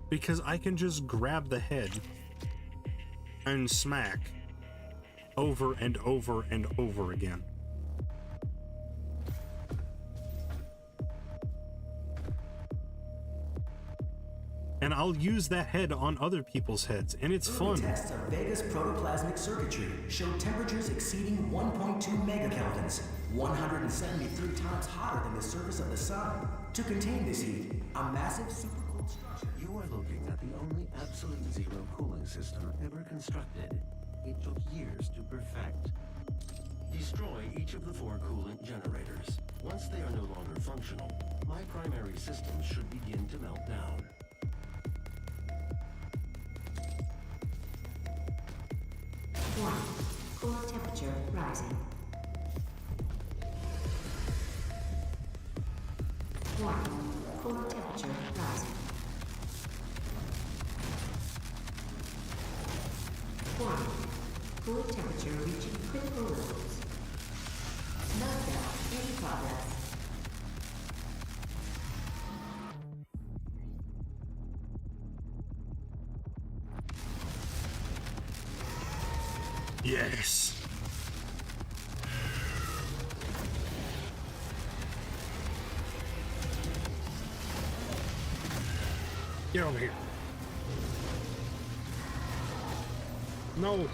Because I can just grab the head and smack over and over and over again. And I'll use that head on other people's heads, and it's fun. Tests of Vega's protoplasmic circuitry showed temperatures exceeding 1.2 megakelvins, 173 times hotter than the surface of the sun. To contain this heat, a massive supercooled structure. You are looking at the only absolute zero cooling system ever constructed. It took years to perfect. Destroy each of the 4 coolant generators. Once they are no longer functional, my primary systems should begin to melt down. Core temperature rising. 1. Core temperature rising. 1. Core temperature reaching critical levels. Meltdown in progress. Yes. Get over here. No.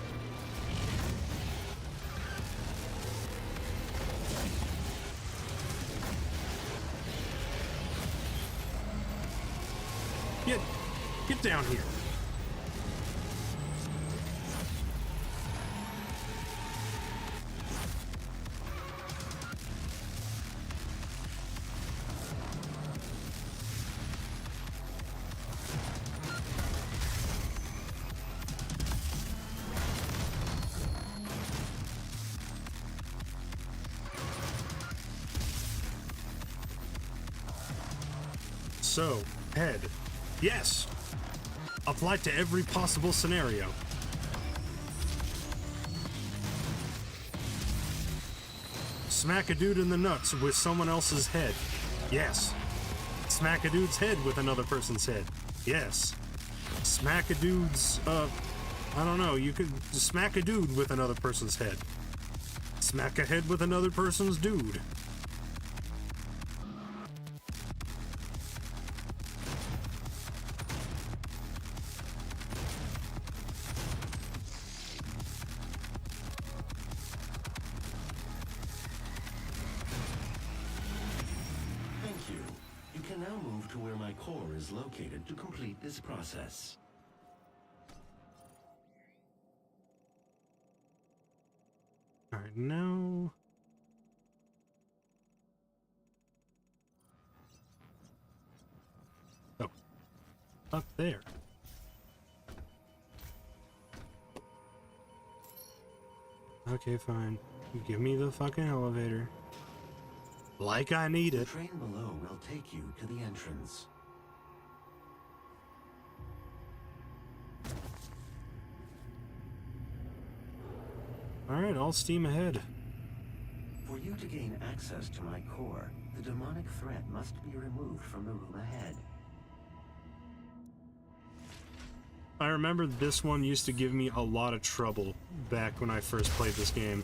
Get down here. So, head. Yes! Apply to every possible scenario. Smack a dude in the nuts with someone else's head. Yes. Smack a dude's head with another person's head. Yes. Smack a dude's, I don't know, you could smack a dude with another person's head. Smack a head with another person's dude. Is located to complete this process. All right, now. Oh, up there. Okay, fine. Give me the fucking elevator. Like I need it. The train below will take you to the entrance. Alright, all steam ahead. For you to gain access to my core, the demonic threat must be removed from the room ahead. I remember this one used to give me a lot of trouble back when I first played this game.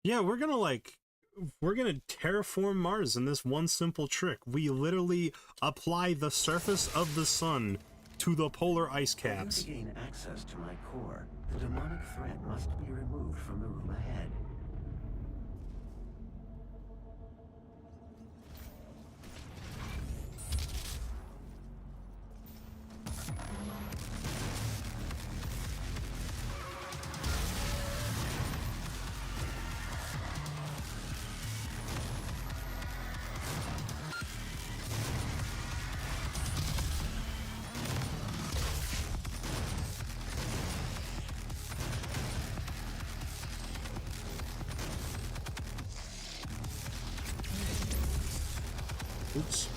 Yeah, we're gonna terraform Mars in this one simple trick. We literally apply the surface of the sun to the polar ice caps. For you to gain access to my core, the demonic threat must be removed from the room ahead. Oops.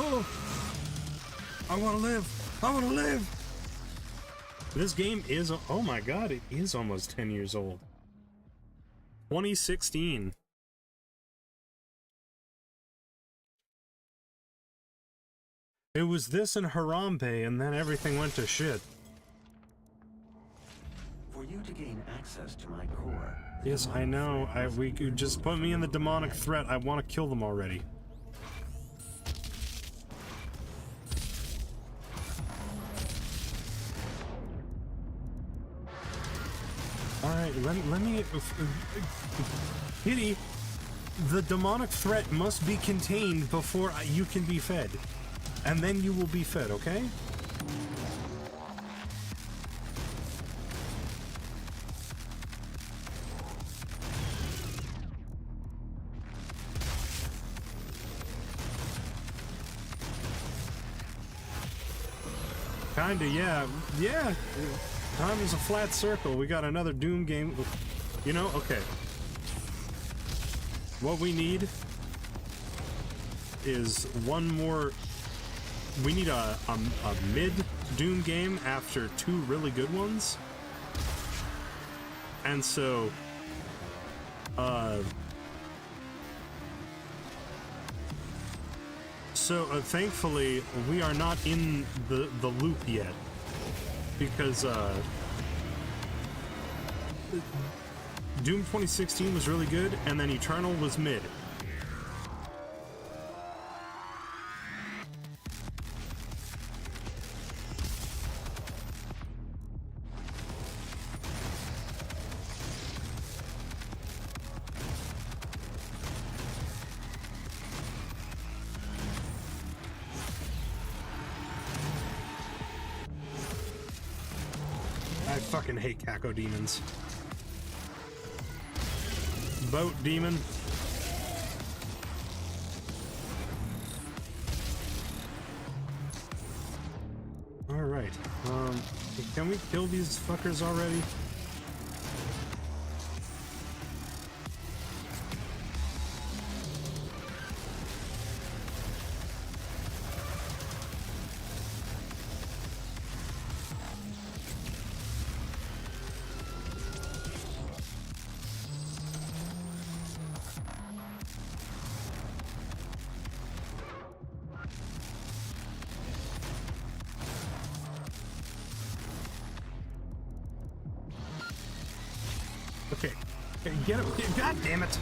Oh, I want to live. I want to live. This game is, oh my god, it is almost 10 years old. 2016. It was this and Harambe, and then everything went to shit. For you to gain access to my core. Yes, I know. We could just put me in the demonic threat. I want to kill them already. Alright, let me... Kitty, the demonic threat must be contained before you can be fed. And then you will be fed, okay? Kinda, yeah. Yeah! Time is a flat circle. We got another Doom game. You know, okay. What we need is one more... We need a mid-Doom game after two really good ones. And so... thankfully, we are not in the loop yet. Because, Doom 2016 was really good, and then Eternal was mid. I fucking hate Caco demons. Boat demon. Alright, can we kill these fuckers already? Okay, get him. God damn it.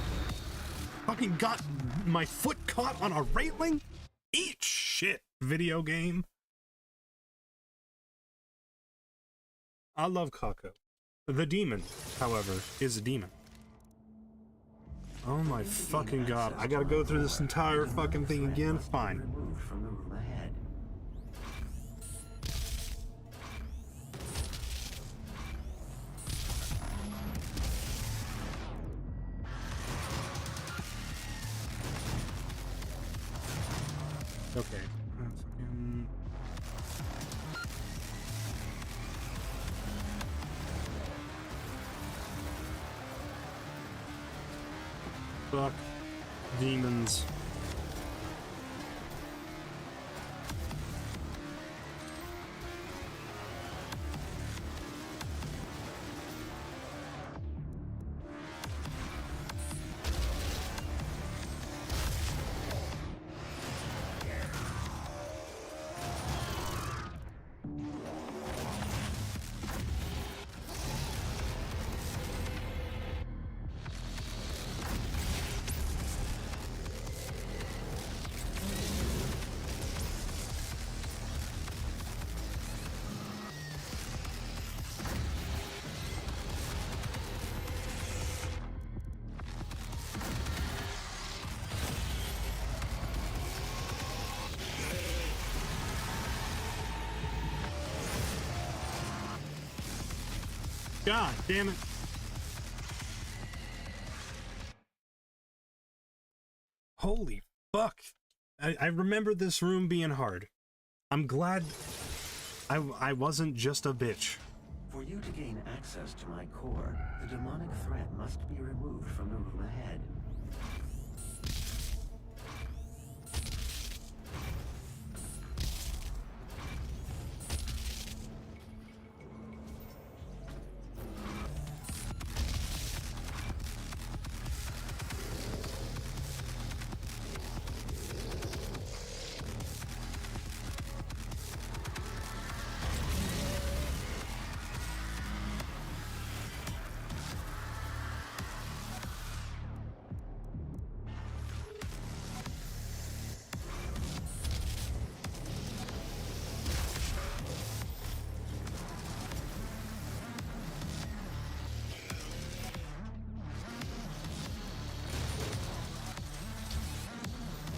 Fucking got my foot caught on a railing? Eat shit, video game. I love Caco. The demon, however, is a demon. Oh my fucking god. I gotta go through this entire fucking thing again? Fine. Removed from the room ahead. Okay. Fucking... Fuck. Demons. God damn it. Holy fuck. I remember this room being hard. I'm glad I wasn't just a bitch. For you to gain access to my core, the demonic threat must be removed from the room ahead.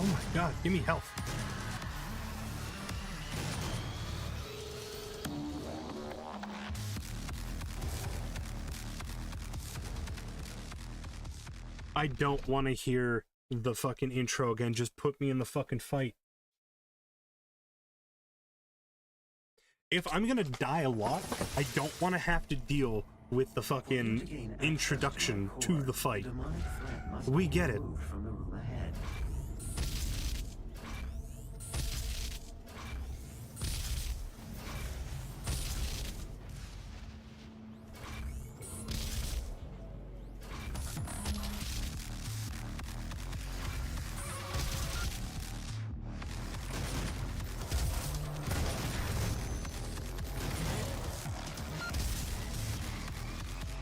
Oh my god, give me health. I don't want to hear the fucking intro again. Just put me in the fucking fight. If I'm gonna die a lot, I don't want to have to deal with the fucking introduction to the fight. We get it. From the room ahead.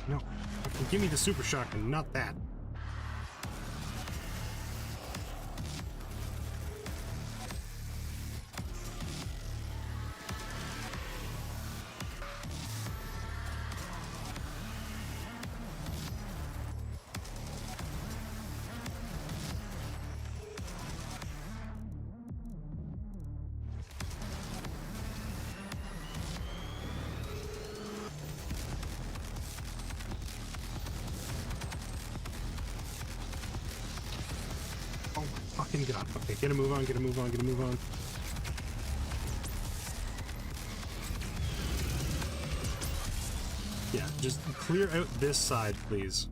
No, fucking give me the super shotgun, not that. Oh my fucking god. Okay, get a move on, get a move on, get a move on. Yeah, just clear out this side, please.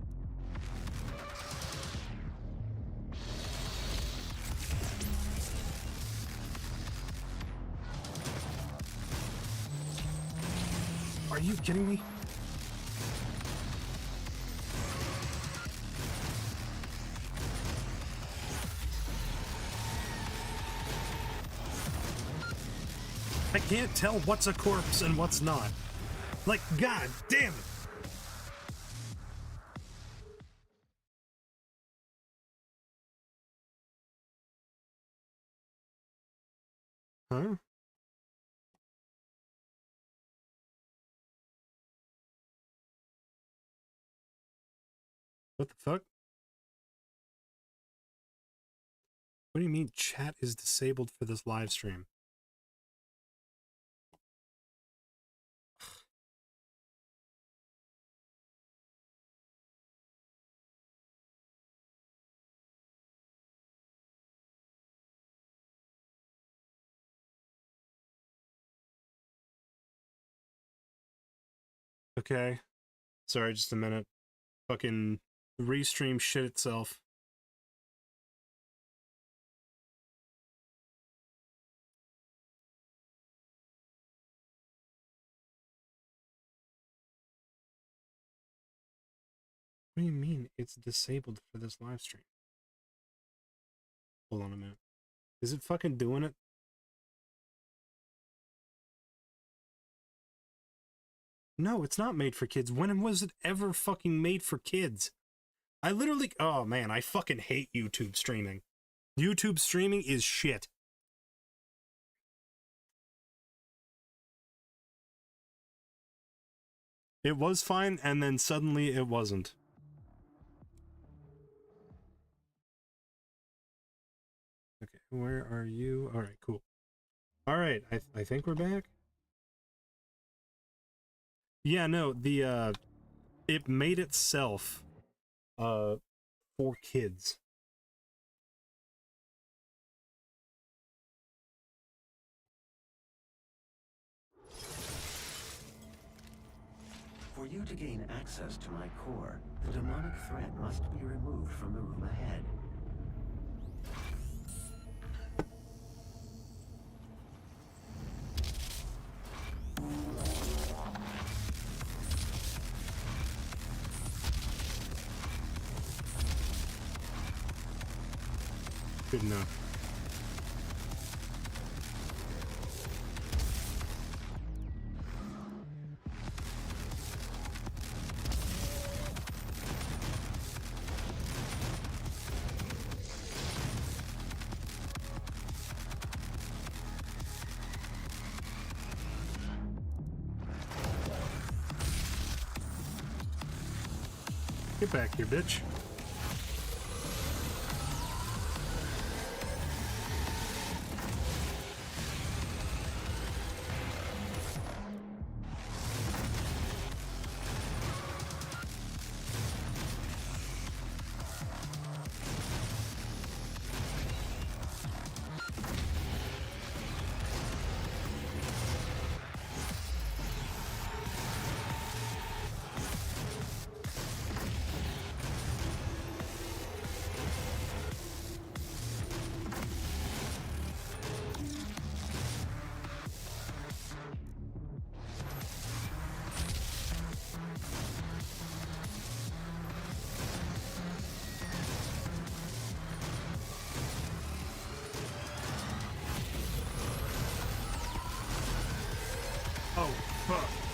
Are you kidding me? I can't tell what's a corpse and what's not. Like, god damn it! Huh? What the fuck? What do you mean chat is disabled for this live stream? Okay. Sorry, just a minute. Fucking restream shit itself. What do you mean it's disabled for this live stream? Hold on a minute. Is it fucking doing it? No, it's not made for kids. When was it ever fucking made for kids? I literally... Oh man, I fucking hate YouTube streaming. YouTube streaming is shit. It was fine, and then suddenly it wasn't. Okay, where are you? Alright, cool. Alright, I think we're back. Yeah, no, the, it made itself, for kids. For you to gain access to my core, the demonic threat must be removed from the room ahead. Good enough. Get back here, bitch. Oh, fuck.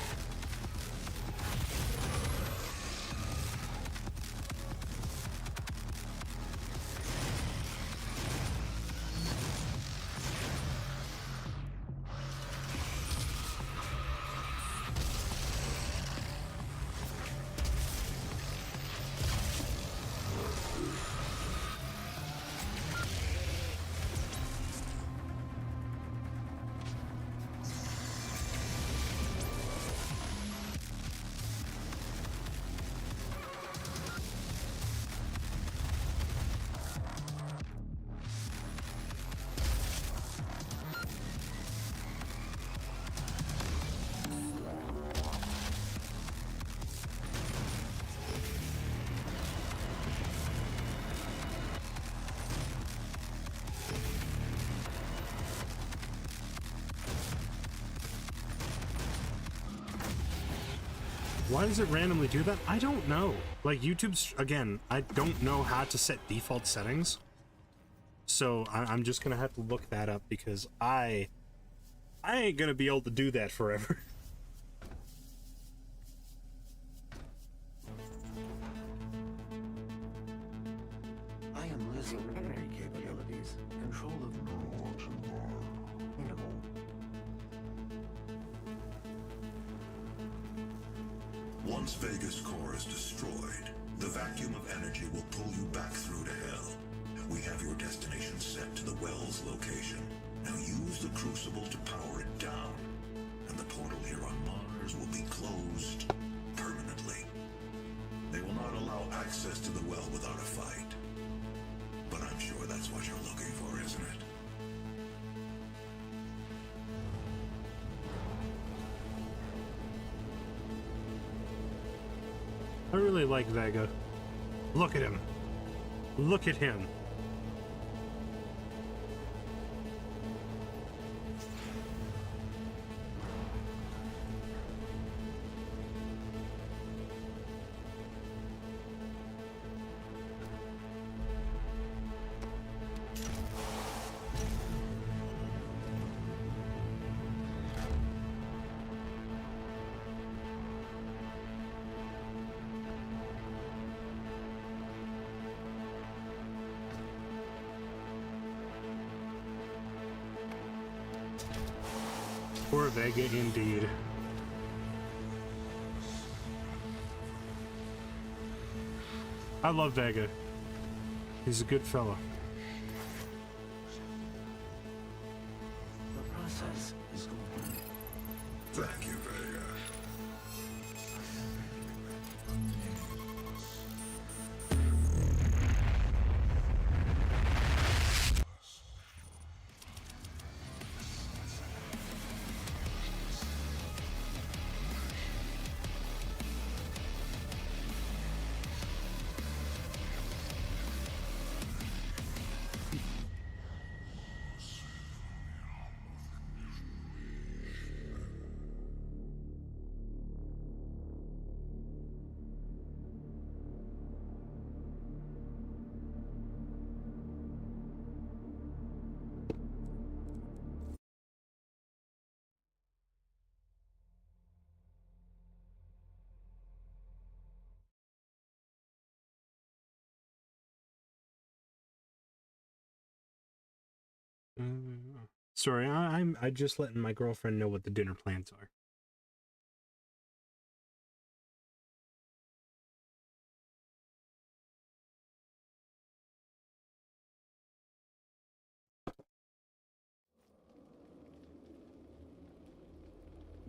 Why does it randomly do that? I don't know. Like, YouTube's, again, I don't know how to set default settings. So I'm just gonna have to look that up because I ain't gonna be able to do that forever. I am losing memory capabilities. Control of Once Vega's core is destroyed, the vacuum of energy will pull you back through to hell. We have your destination set to the well's location. Now use the crucible to power it down, and the portal here on Mars will be closed permanently. They will not allow access to the well without a fight. But I'm sure that's what you're looking for, isn't it? I really like Vega. Look at him. Look at him. Poor Vega indeed. I love Vega. He's a good fella. the process is complete. Thank you, Vega. Sorry, I'm just letting my girlfriend know what the dinner plans are.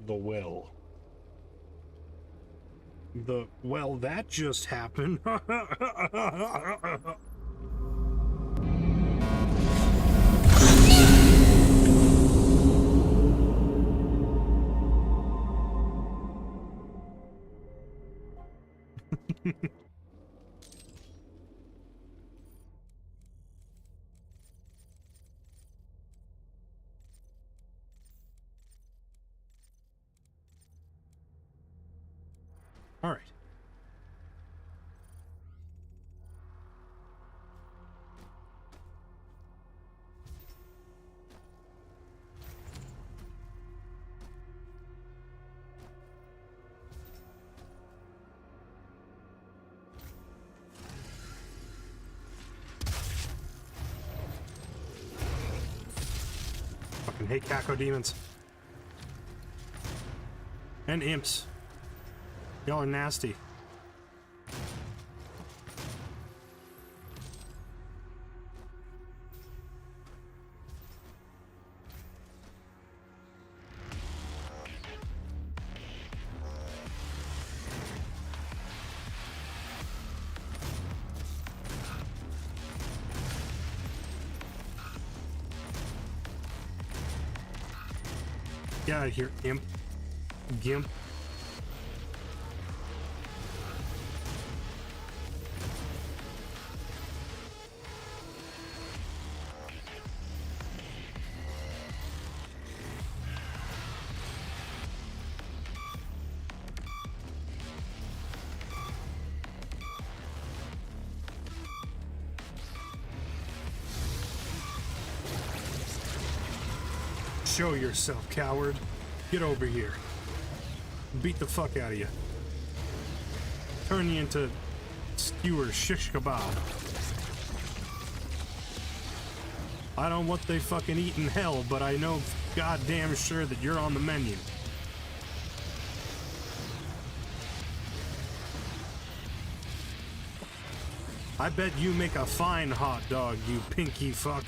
The well. Well, that just happened. All right. Fucking hate Caco demons. And imps. Y'all are nasty. Get out of here, imp. Gimp. Show yourself, coward. Get over here. Beat the fuck out of you. Turn you into skewer shish kebab. I don't know what they fucking eat in hell, but I know goddamn sure that you're on the menu. I bet you make a fine hot dog, you pinky fuck.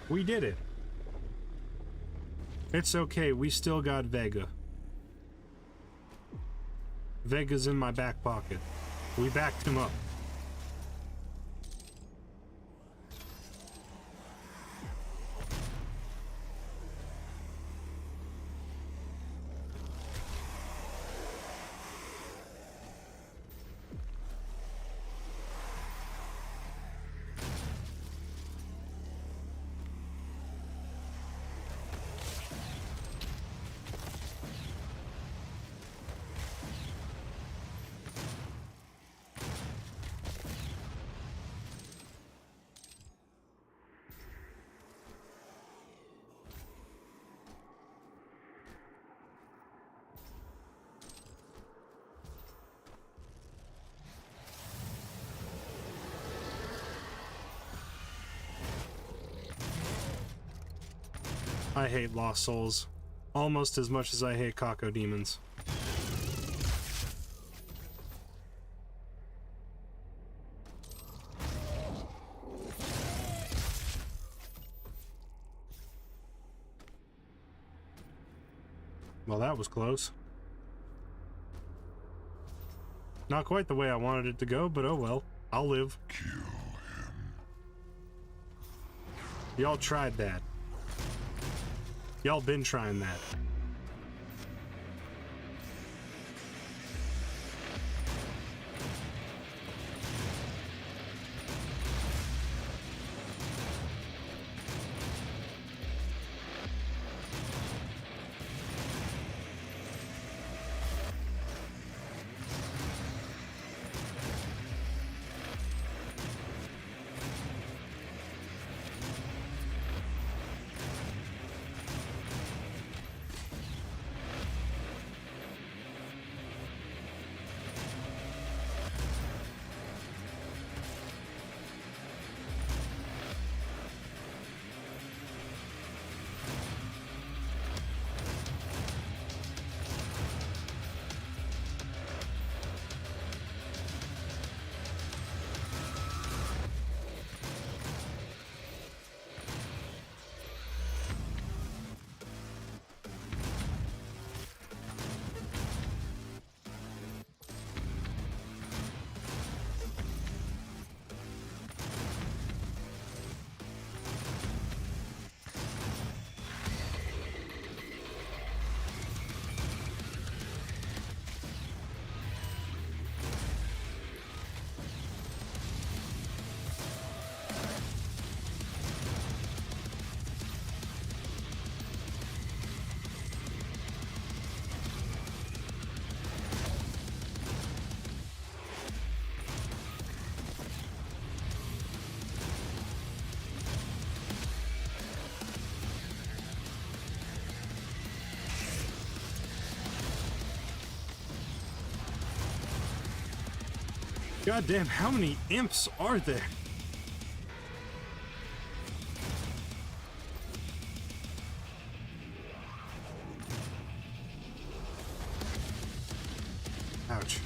We did it. It's okay, we still got Vega. Vega's in my back pocket. We backed him up. I hate Lost Souls almost as much as I hate Caco demons. Well, that was close. Not quite the way I wanted it to go, but oh well. I'll live. Kill him. Y'all tried that. Y'all been trying that. God damn, how many imps are there? Ouch.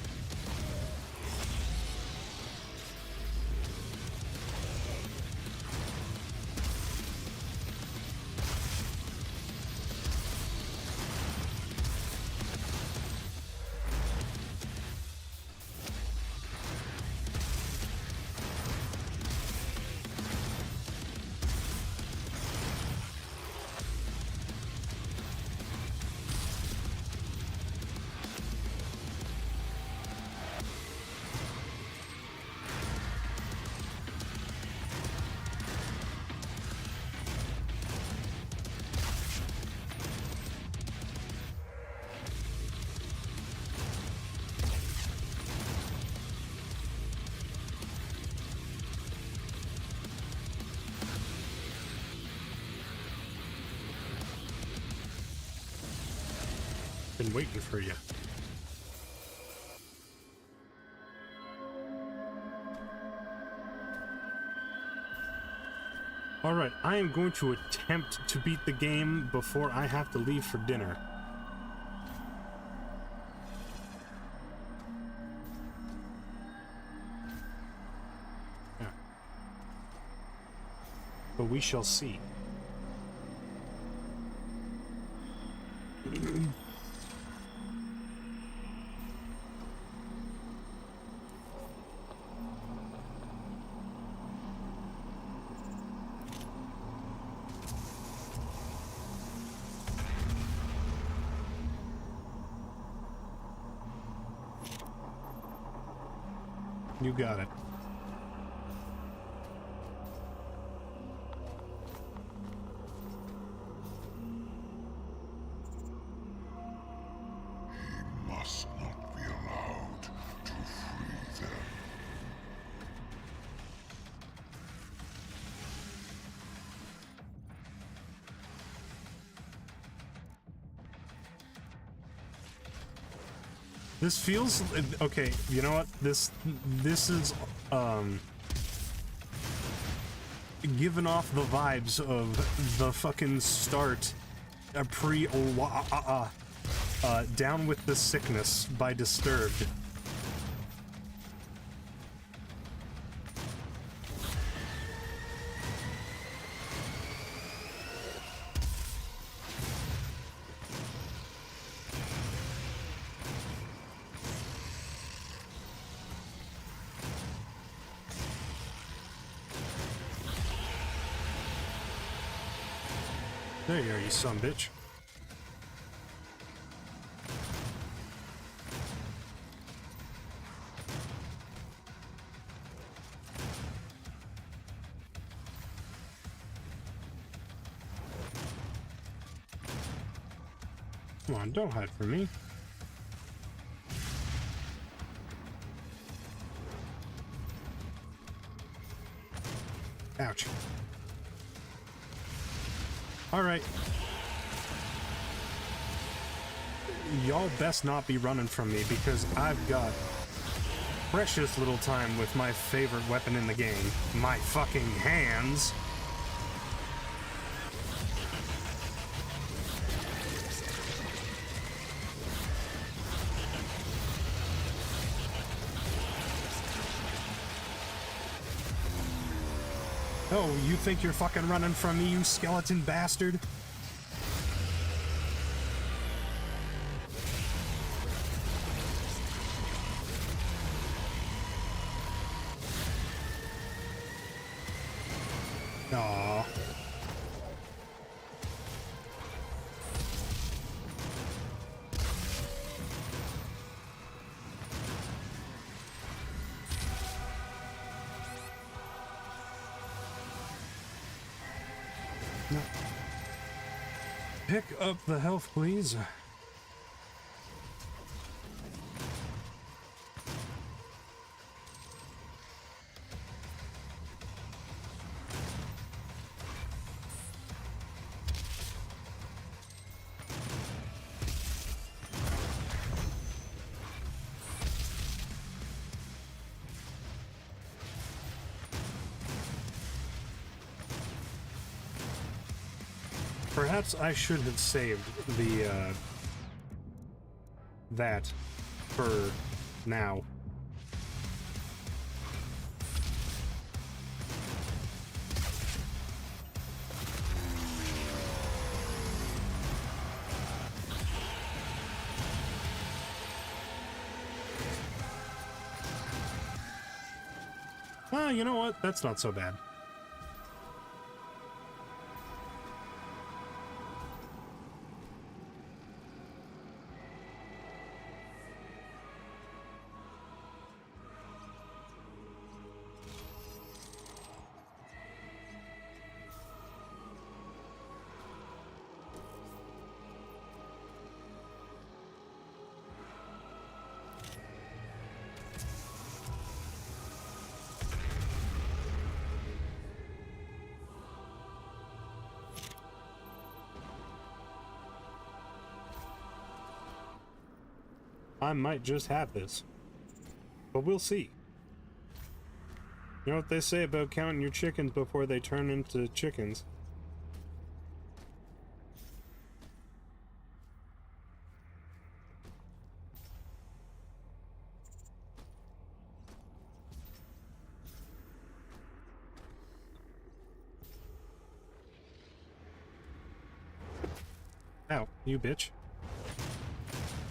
Been waiting for you. Alright, I am going to attempt to beat the game before I have to leave for dinner. Yeah. But we shall see. You got it. He must not be allowed to free them. This feels okay. You know what? This is giving off the vibes of the fucking start, Down with the Sickness by Disturbed. There you are, you son of a bitch. Come on, don't hide from me. Ouch. Alright. Y'all best not be running from me because I've got precious little time with my favorite weapon in the game, my fucking hands. Oh, you think you're fucking running from me, you skeleton bastard? Aww. No. Pick up the health, please. Perhaps I should have saved the, that for now. Ah, you know what? That's not so bad. I might just have this. But we'll see. You know what they say about counting your chickens before they turn into chickens? Ow, you bitch.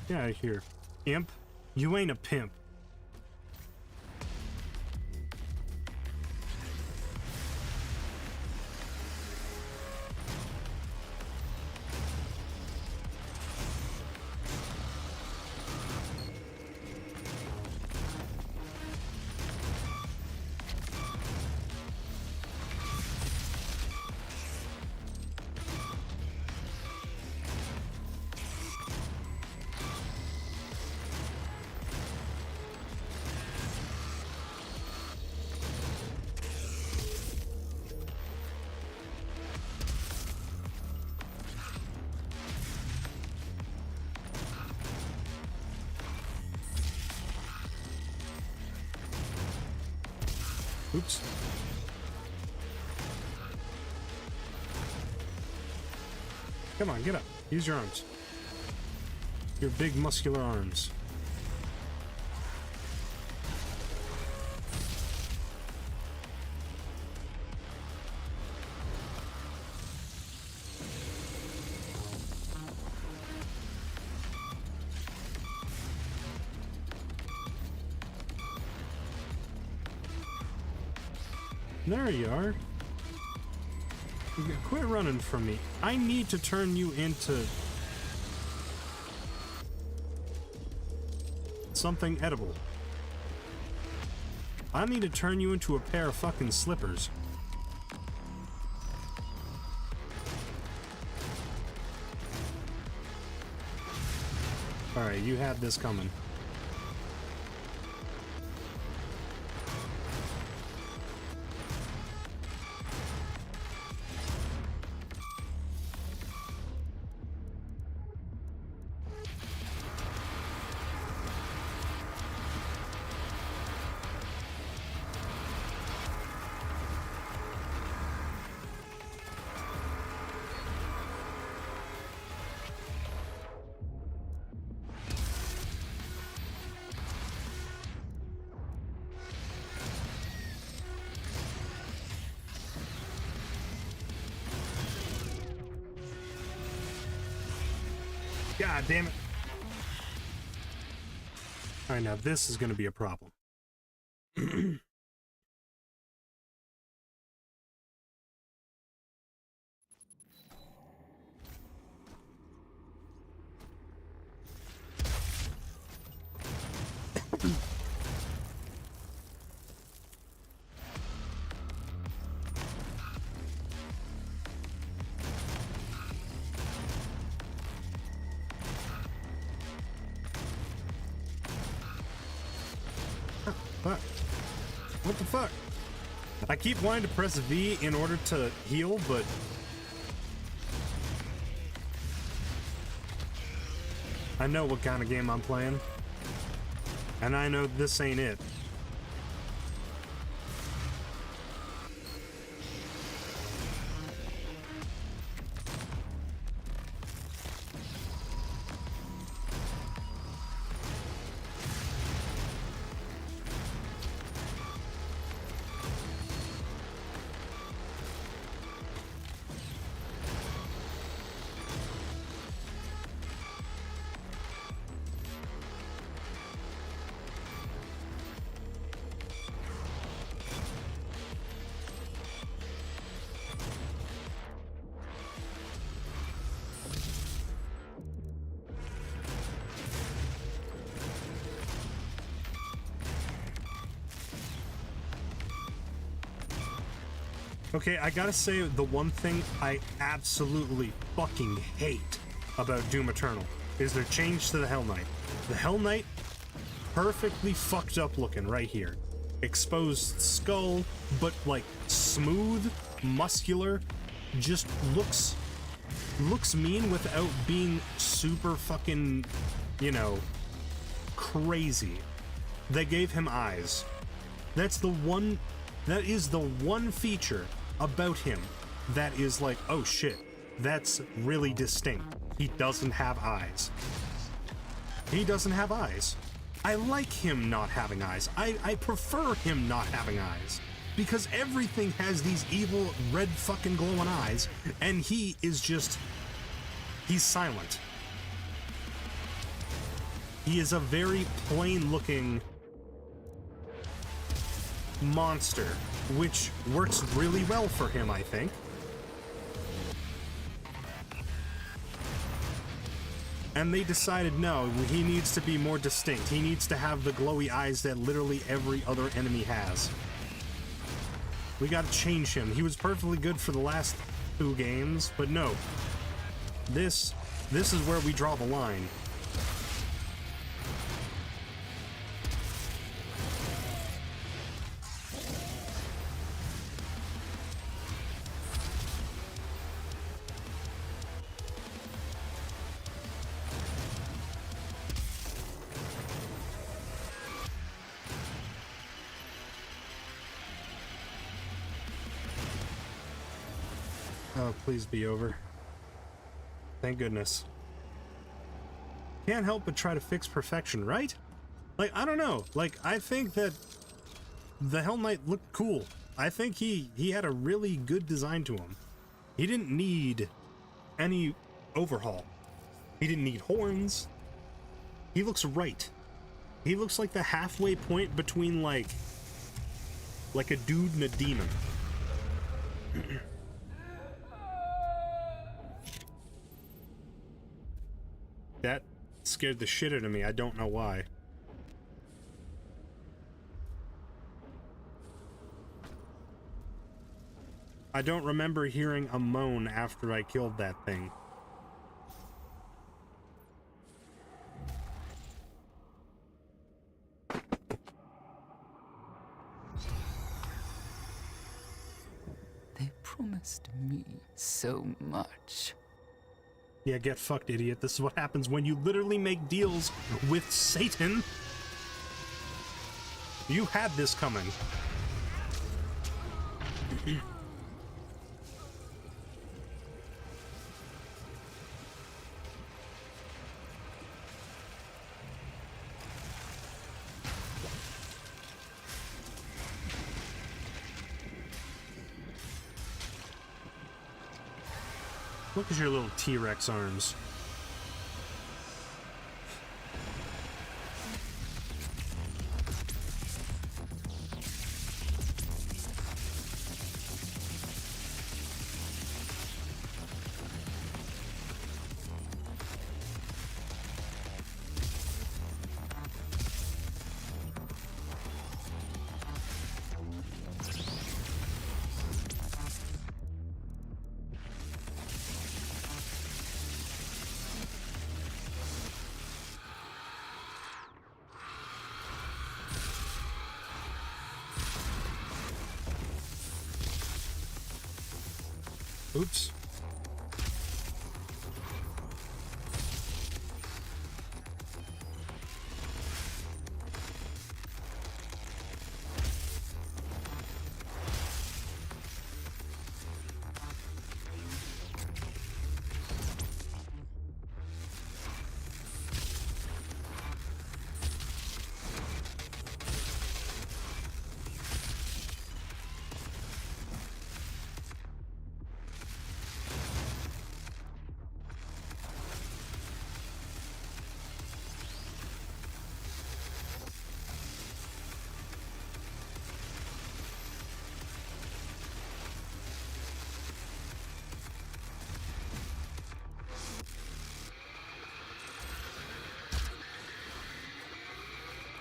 Get out of here. Imp, you ain't a pimp. Oops. Come on, get up. Use your arms. Your big muscular arms. There you are. Quit running from me. I need to turn you into something edible. I need to turn you into a pair of fucking slippers. Alright, you had this coming. God damn it. Alright, now this is going to be a problem. Fuck. What the fuck? I keep wanting to press V in order to heal, but I know what kind of game I'm playing. And I know this ain't it. Okay, I gotta say, the one thing I absolutely fucking hate about Doom Eternal is their change to the Hell Knight. The Hell Knight, perfectly fucked up looking right here. Exposed skull, but like smooth, muscular, just looks mean without being super fucking, you know, crazy. They gave him eyes. That is the one feature about him that is like, oh shit, that's really distinct. He doesn't have eyes. He doesn't have eyes. I like him not having eyes. I prefer him not having eyes. Because everything has these evil red fucking glowing eyes, and he is just... he's silent. He is a very plain looking monster, which works really well for him, I think. And they decided, no, he needs to be more distinct. He needs to have the glowy eyes that literally every other enemy has. We gotta change him. He was perfectly good for the last 2 games, but no. This is where we draw the line. Oh, please be over. Thank goodness. Can't help but try to fix perfection, right? Like, I don't know. Like, I think that the Hell Knight looked cool. I think he had a really good design to him. He didn't need any overhaul. He didn't need horns. He looks right. He looks like the halfway point between, like a dude and a demon. That scared the shit out of me. I don't know why. I don't remember hearing a moan after I killed that thing. They promised me so much. Yeah, get fucked, idiot. This is what happens when you literally make deals with Satan. You had this coming. Look at your little T-Rex arms. Oops.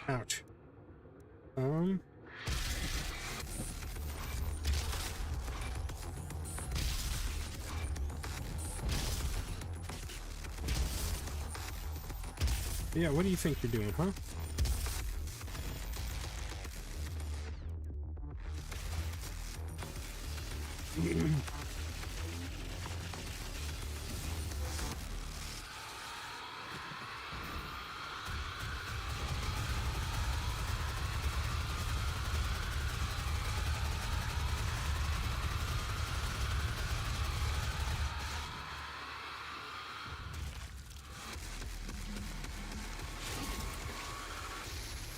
Ouch. Yeah, what do you think you're doing, huh?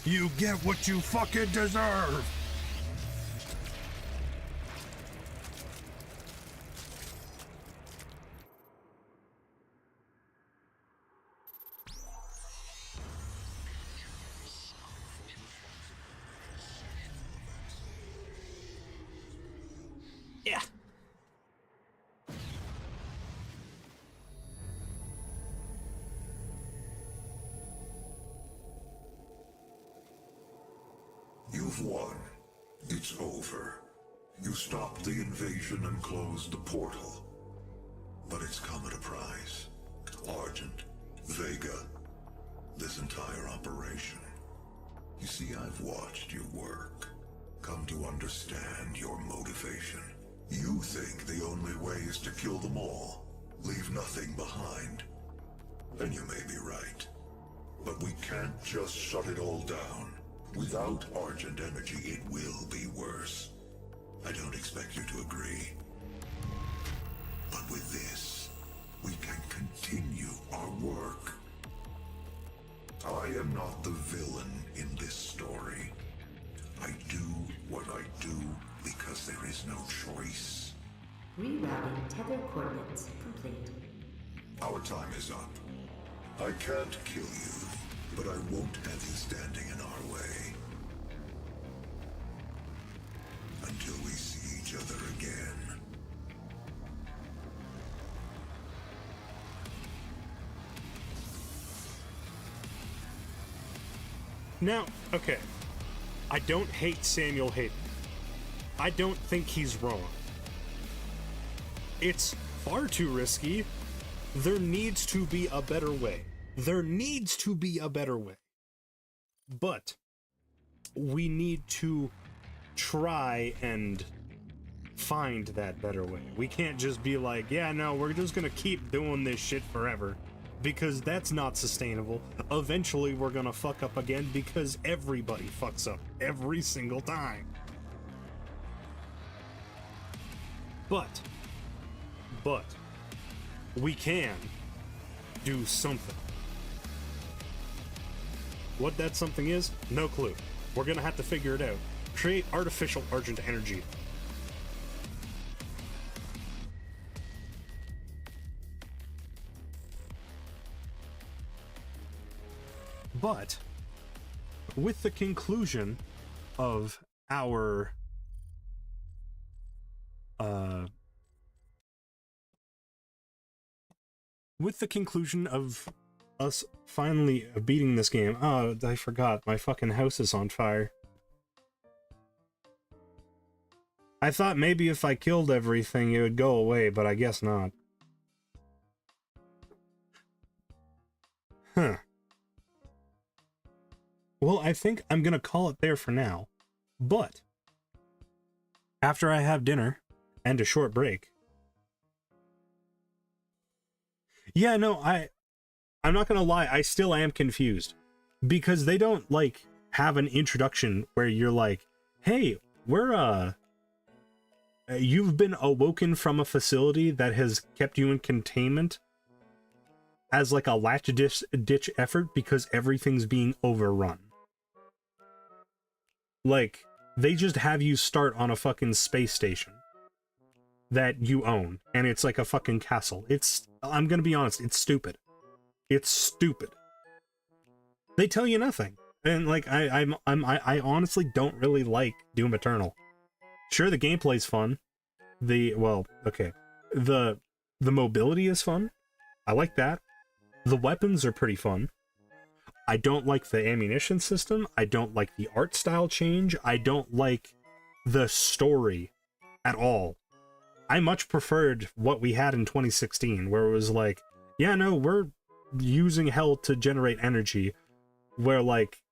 You get what you fucking deserve! Yeah. You've won. It's over. You stopped the invasion and closed the portal. But it's come at a price. Argent, Vega, this entire operation. You see, I've watched your work. Come to understand your motivation. You think the only way is to kill them all, leave nothing behind. And you may be right. But we can't just shut it all down. Without Argent energy, it will be worse. I don't expect you to agree. But with this, we can continue our work. I am not the villain in this story. I do what I do because there is no choice. Rerouting tether coordinates complete. Our time is up. I can't kill you, but I won't have you standing in our way. Until we see each other again. Now, okay. I don't hate Samuel Hayden. I don't think he's wrong. It's far too risky. There needs to be a better way. There needs to be a better way. But we need to try and find that better way. We can't just be like, yeah, no, we're just gonna keep doing this shit forever. Because that's not sustainable. Eventually we're gonna fuck up again because everybody fucks up every single time. But we can do something. What that something is, no clue. We're gonna have to figure it out. Create artificial Argent energy. But with the conclusion of our us finally beating this game. Oh, I forgot. My fucking house is on fire. I thought maybe if I killed everything, it would go away, but I guess not. Huh. Well, I think I'm gonna call it there for now. But after I have dinner and a short break. Yeah, no, I'm not gonna lie, I still am confused. Because they don't, like, have an introduction where you're like, hey, we're, you've been awoken from a facility that has kept you in containment as, like, a latch-ditch effort because everything's being overrun. Like, they just have you start on a fucking space station that you own, and it's like a fucking castle. I'm gonna be honest, it's stupid. It's stupid. They tell you nothing. And like, I honestly don't really like Doom Eternal. Sure, the gameplay's fun. The mobility is fun. I like that. The weapons are pretty fun. I don't like the ammunition system. I don't like the art style change. I don't like the story at all. I much preferred what we had in 2016, where it was like, yeah, no, we're using hell to generate energy, where like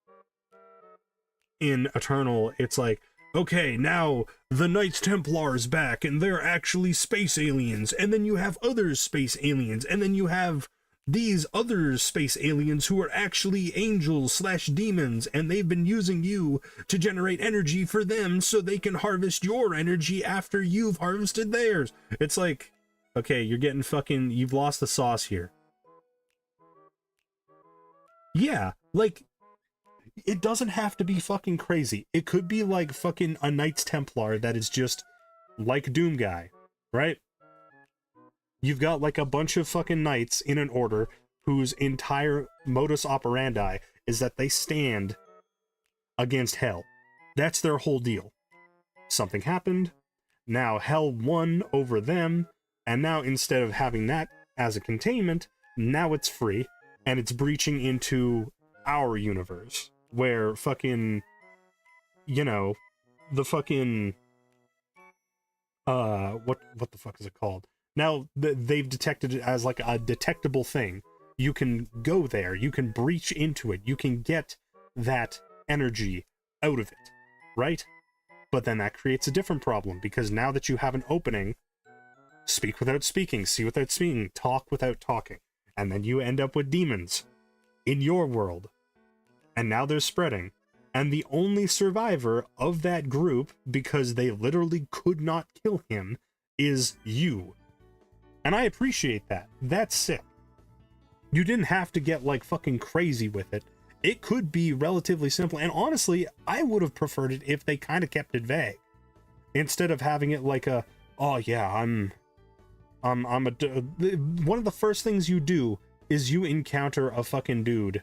in Eternal it's like, okay, now the Knights Templar's back and they're actually space aliens, and then you have other space aliens, and then you have these other space aliens who are actually angels slash demons, and they've been using you to generate energy for them so they can harvest your energy after you've harvested theirs. It's like, okay, you're getting fucking, you've lost the sauce here. Yeah, like, it doesn't have to be fucking crazy. It could be like fucking a Knights Templar that is just like Doom Guy, right? You've got like a bunch of fucking knights in an order whose entire modus operandi is that they stand against hell. That's their whole deal. Something happened, now hell won over them, and now instead of having that as a containment, now it's free, and it's breaching into our universe, where fucking, you know, the fucking, what the fuck is it called? Now they've detected it as like a detectable thing. You can go there, you can breach into it, you can get that energy out of it, right? But then that creates a different problem, because now that you have an opening, speak without speaking, see without seeing, talk without talking, and then you end up with demons in your world. And now they're spreading. And the only survivor of that group, because they literally could not kill him, is you. And I appreciate that. That's sick. You didn't have to get like fucking crazy with it. It could be relatively simple. And honestly, I would have preferred it if they kind of kept it vague, instead of having it like a, oh yeah, I'm one of the first things you do is you encounter a fucking dude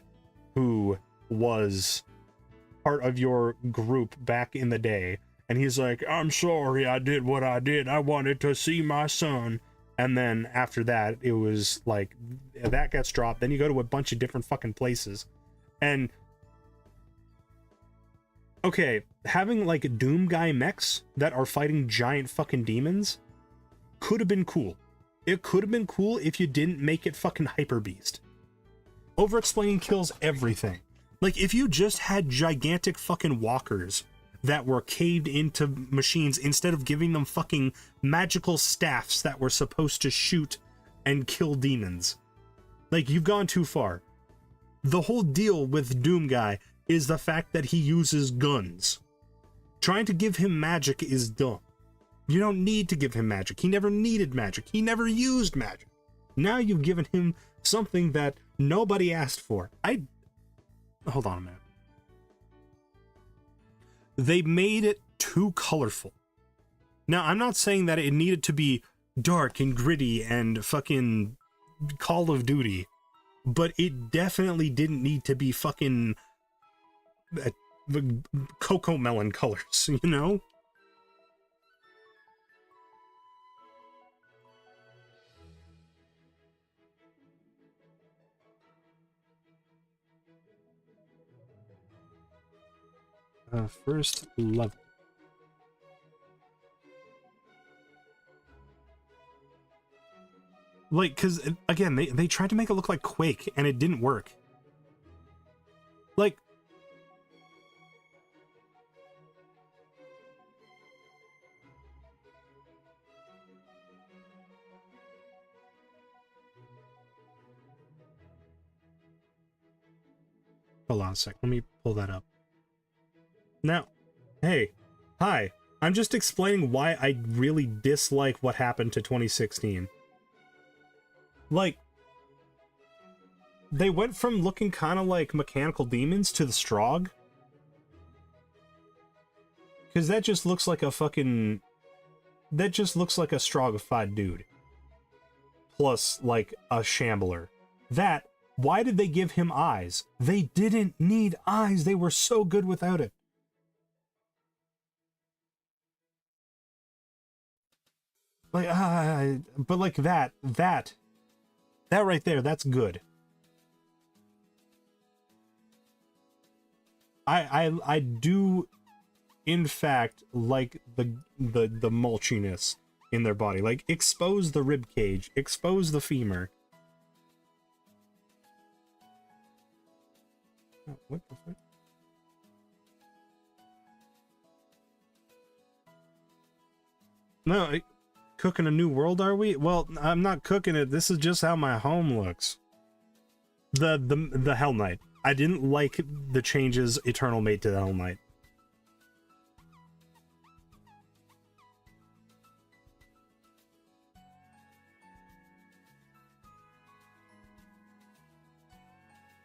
who was part of your group back in the day, and he's like, I'm sorry I did what I did, I wanted to see my son. And then after that, it was like, that gets dropped, then you go to a bunch of different fucking places. And okay, having like Doom Guy mechs that are fighting giant fucking demons could have been cool. It could have been cool if you didn't make it fucking Hyper Beast. Over-explaining kills everything. Like, if you just had gigantic fucking walkers that were caved into machines instead of giving them fucking magical staffs that were supposed to shoot and kill demons. Like, you've gone too far. The whole deal with Doom Guy is the fact that he uses guns. Trying to give him magic is dumb. You don't need to give him magic. He never needed magic. He never used magic. Now you've given him something that nobody asked for. Hold on a minute. They made it too colorful. Now, I'm not saying that it needed to be dark and gritty and fucking Call of Duty, but it definitely didn't need to be fucking cocoa melon colors, you know? First level. Like, because, again, they tried to make it look like Quake, and it didn't work. Like, hold on a sec, let me pull that up. Now, hey, hi, I'm just explaining why I really dislike what happened to 2016. Like, they went from looking kind of like mechanical demons to the Strogg. Because that just looks like a fucking... that just looks like a Stroggified dude. Plus, like, a Shambler. That, why did they give him eyes? They didn't need eyes, they were so good without it. Like, but like that right there, that's good. I do, in fact, like the mulchiness in their body. Like, expose the rib cage, expose the femur. What the fuck? No, cooking a new world, are we? Well, I'm not cooking it. This is just how my home looks. The Hell Knight. I didn't like the changes Eternal made to the Hell Knight.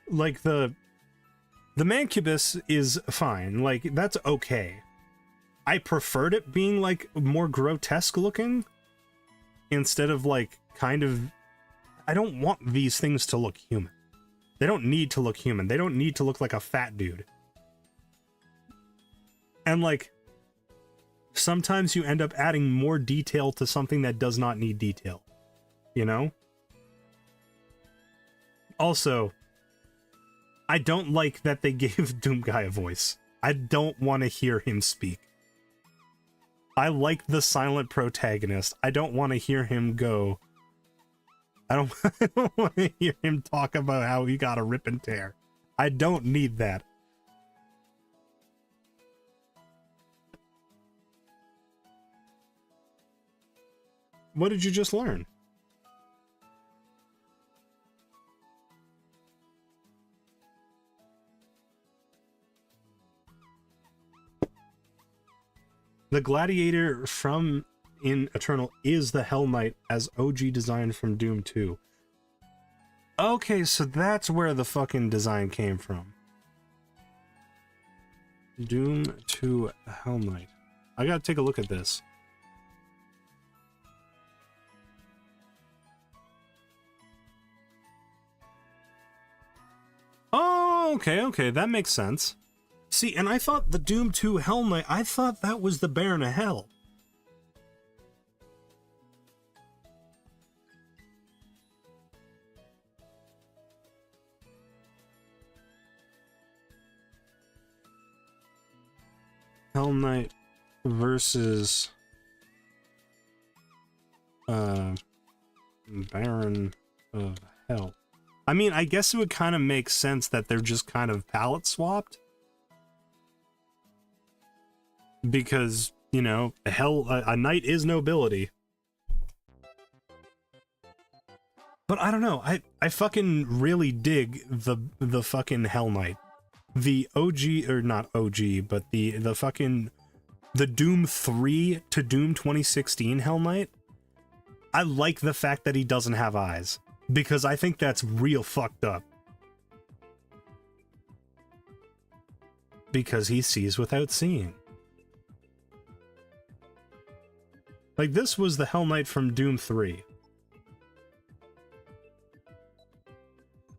Like the Mancubus is fine. Like, that's okay. I preferred it being like more grotesque looking instead of like kind of, I don't want these things to look human. They don't need to look human. They don't need to look like a fat dude. And like, sometimes you end up adding more detail to something that does not need detail, you know? Also, I don't like that they gave Doom Guy a voice. I don't want to hear him speak. I like the silent protagonist. I don't want to hear him go. I don't want to hear him talk about how he got a rip and tear. I don't need that. What did you just learn? The Gladiator from in Eternal is the Hell Knight as OG designed from Doom 2. Okay, so that's where the fucking design came from. Doom 2 Hell Knight. I gotta take a look at this. Oh, okay, that makes sense. See, and I thought the Doom 2 Hell Knight, I thought that was the Baron of Hell. Hell Knight versus Baron of Hell. I mean, I guess it would kind of make sense that they're just kind of palette swapped. Because, you know, a knight is nobility. But I don't know, I fucking really dig the fucking Hell Knight. The OG, or not OG, but the fucking, the Doom 3 to Doom 2016 Hell Knight. I like the fact that he doesn't have eyes, because I think that's real fucked up. Because he sees without seeing. Like, this was the Hell Knight from Doom 3.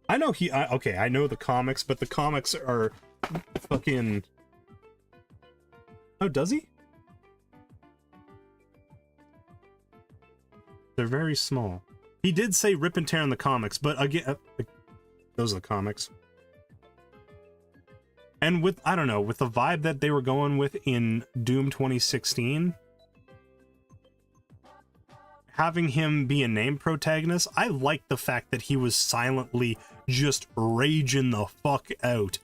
I know okay, I know the comics, but the comics are fucking... Oh, does he? They're very small. He did say rip and tear in the comics, but again, those are the comics. And with, I don't know, with the vibe that they were going with in Doom 2016... having him be a named protagonist, I like the fact that he was silently just raging the fuck out.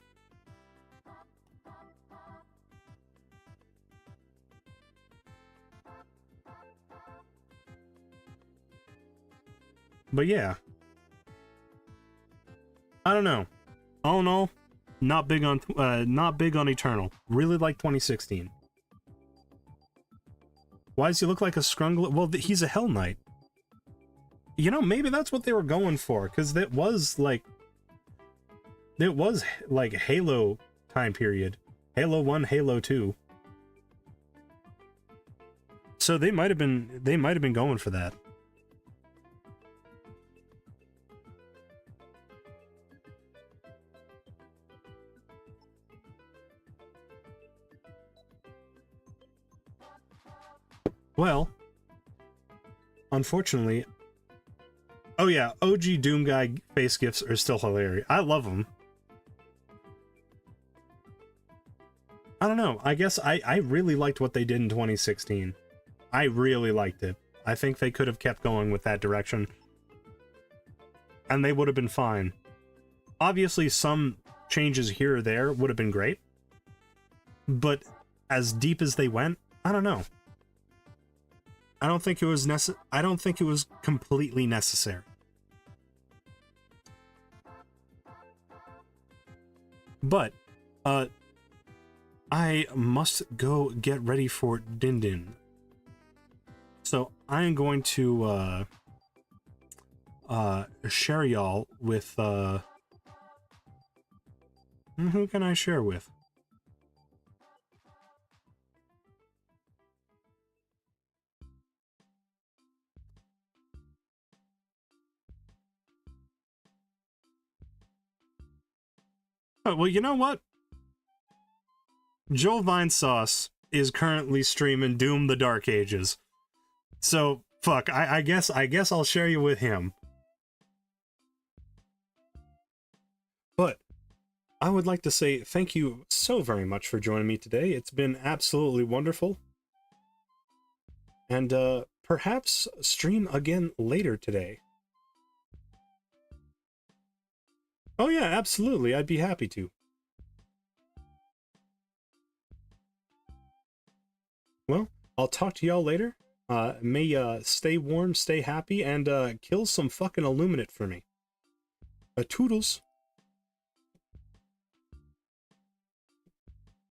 But yeah. I don't know. All in all, not big on Eternal. Really like 2016. Why does he look like a Scrunglet? Well, he's a Hell Knight. You know, maybe that's what they were going for, because it was like Halo time period. Halo 1, Halo 2. So they might have been going for that. Well, unfortunately... Oh yeah, OG Doom Guy face gifts are still hilarious. I love them. I don't know, I guess I really liked what they did in 2016. I really liked it. I think they could have kept going with that direction. And they would have been fine. Obviously, some changes here or there would have been great. But as deep as they went, I don't know. I don't think it was completely necessary. But I must go get ready for Din Din. So I am going to share y'all with who can I share with? Oh, well, you know what? Joel Vinesauce is currently streaming Doom the Dark Ages. So, fuck, I guess I'll share you with him. But I would like to say thank you so very much for joining me today. It's been absolutely wonderful. And perhaps stream again later today. Oh yeah, absolutely. I'd be happy to. Well, I'll talk to y'all later. May stay warm, stay happy, and kill some fucking Illuminate for me. Toodles.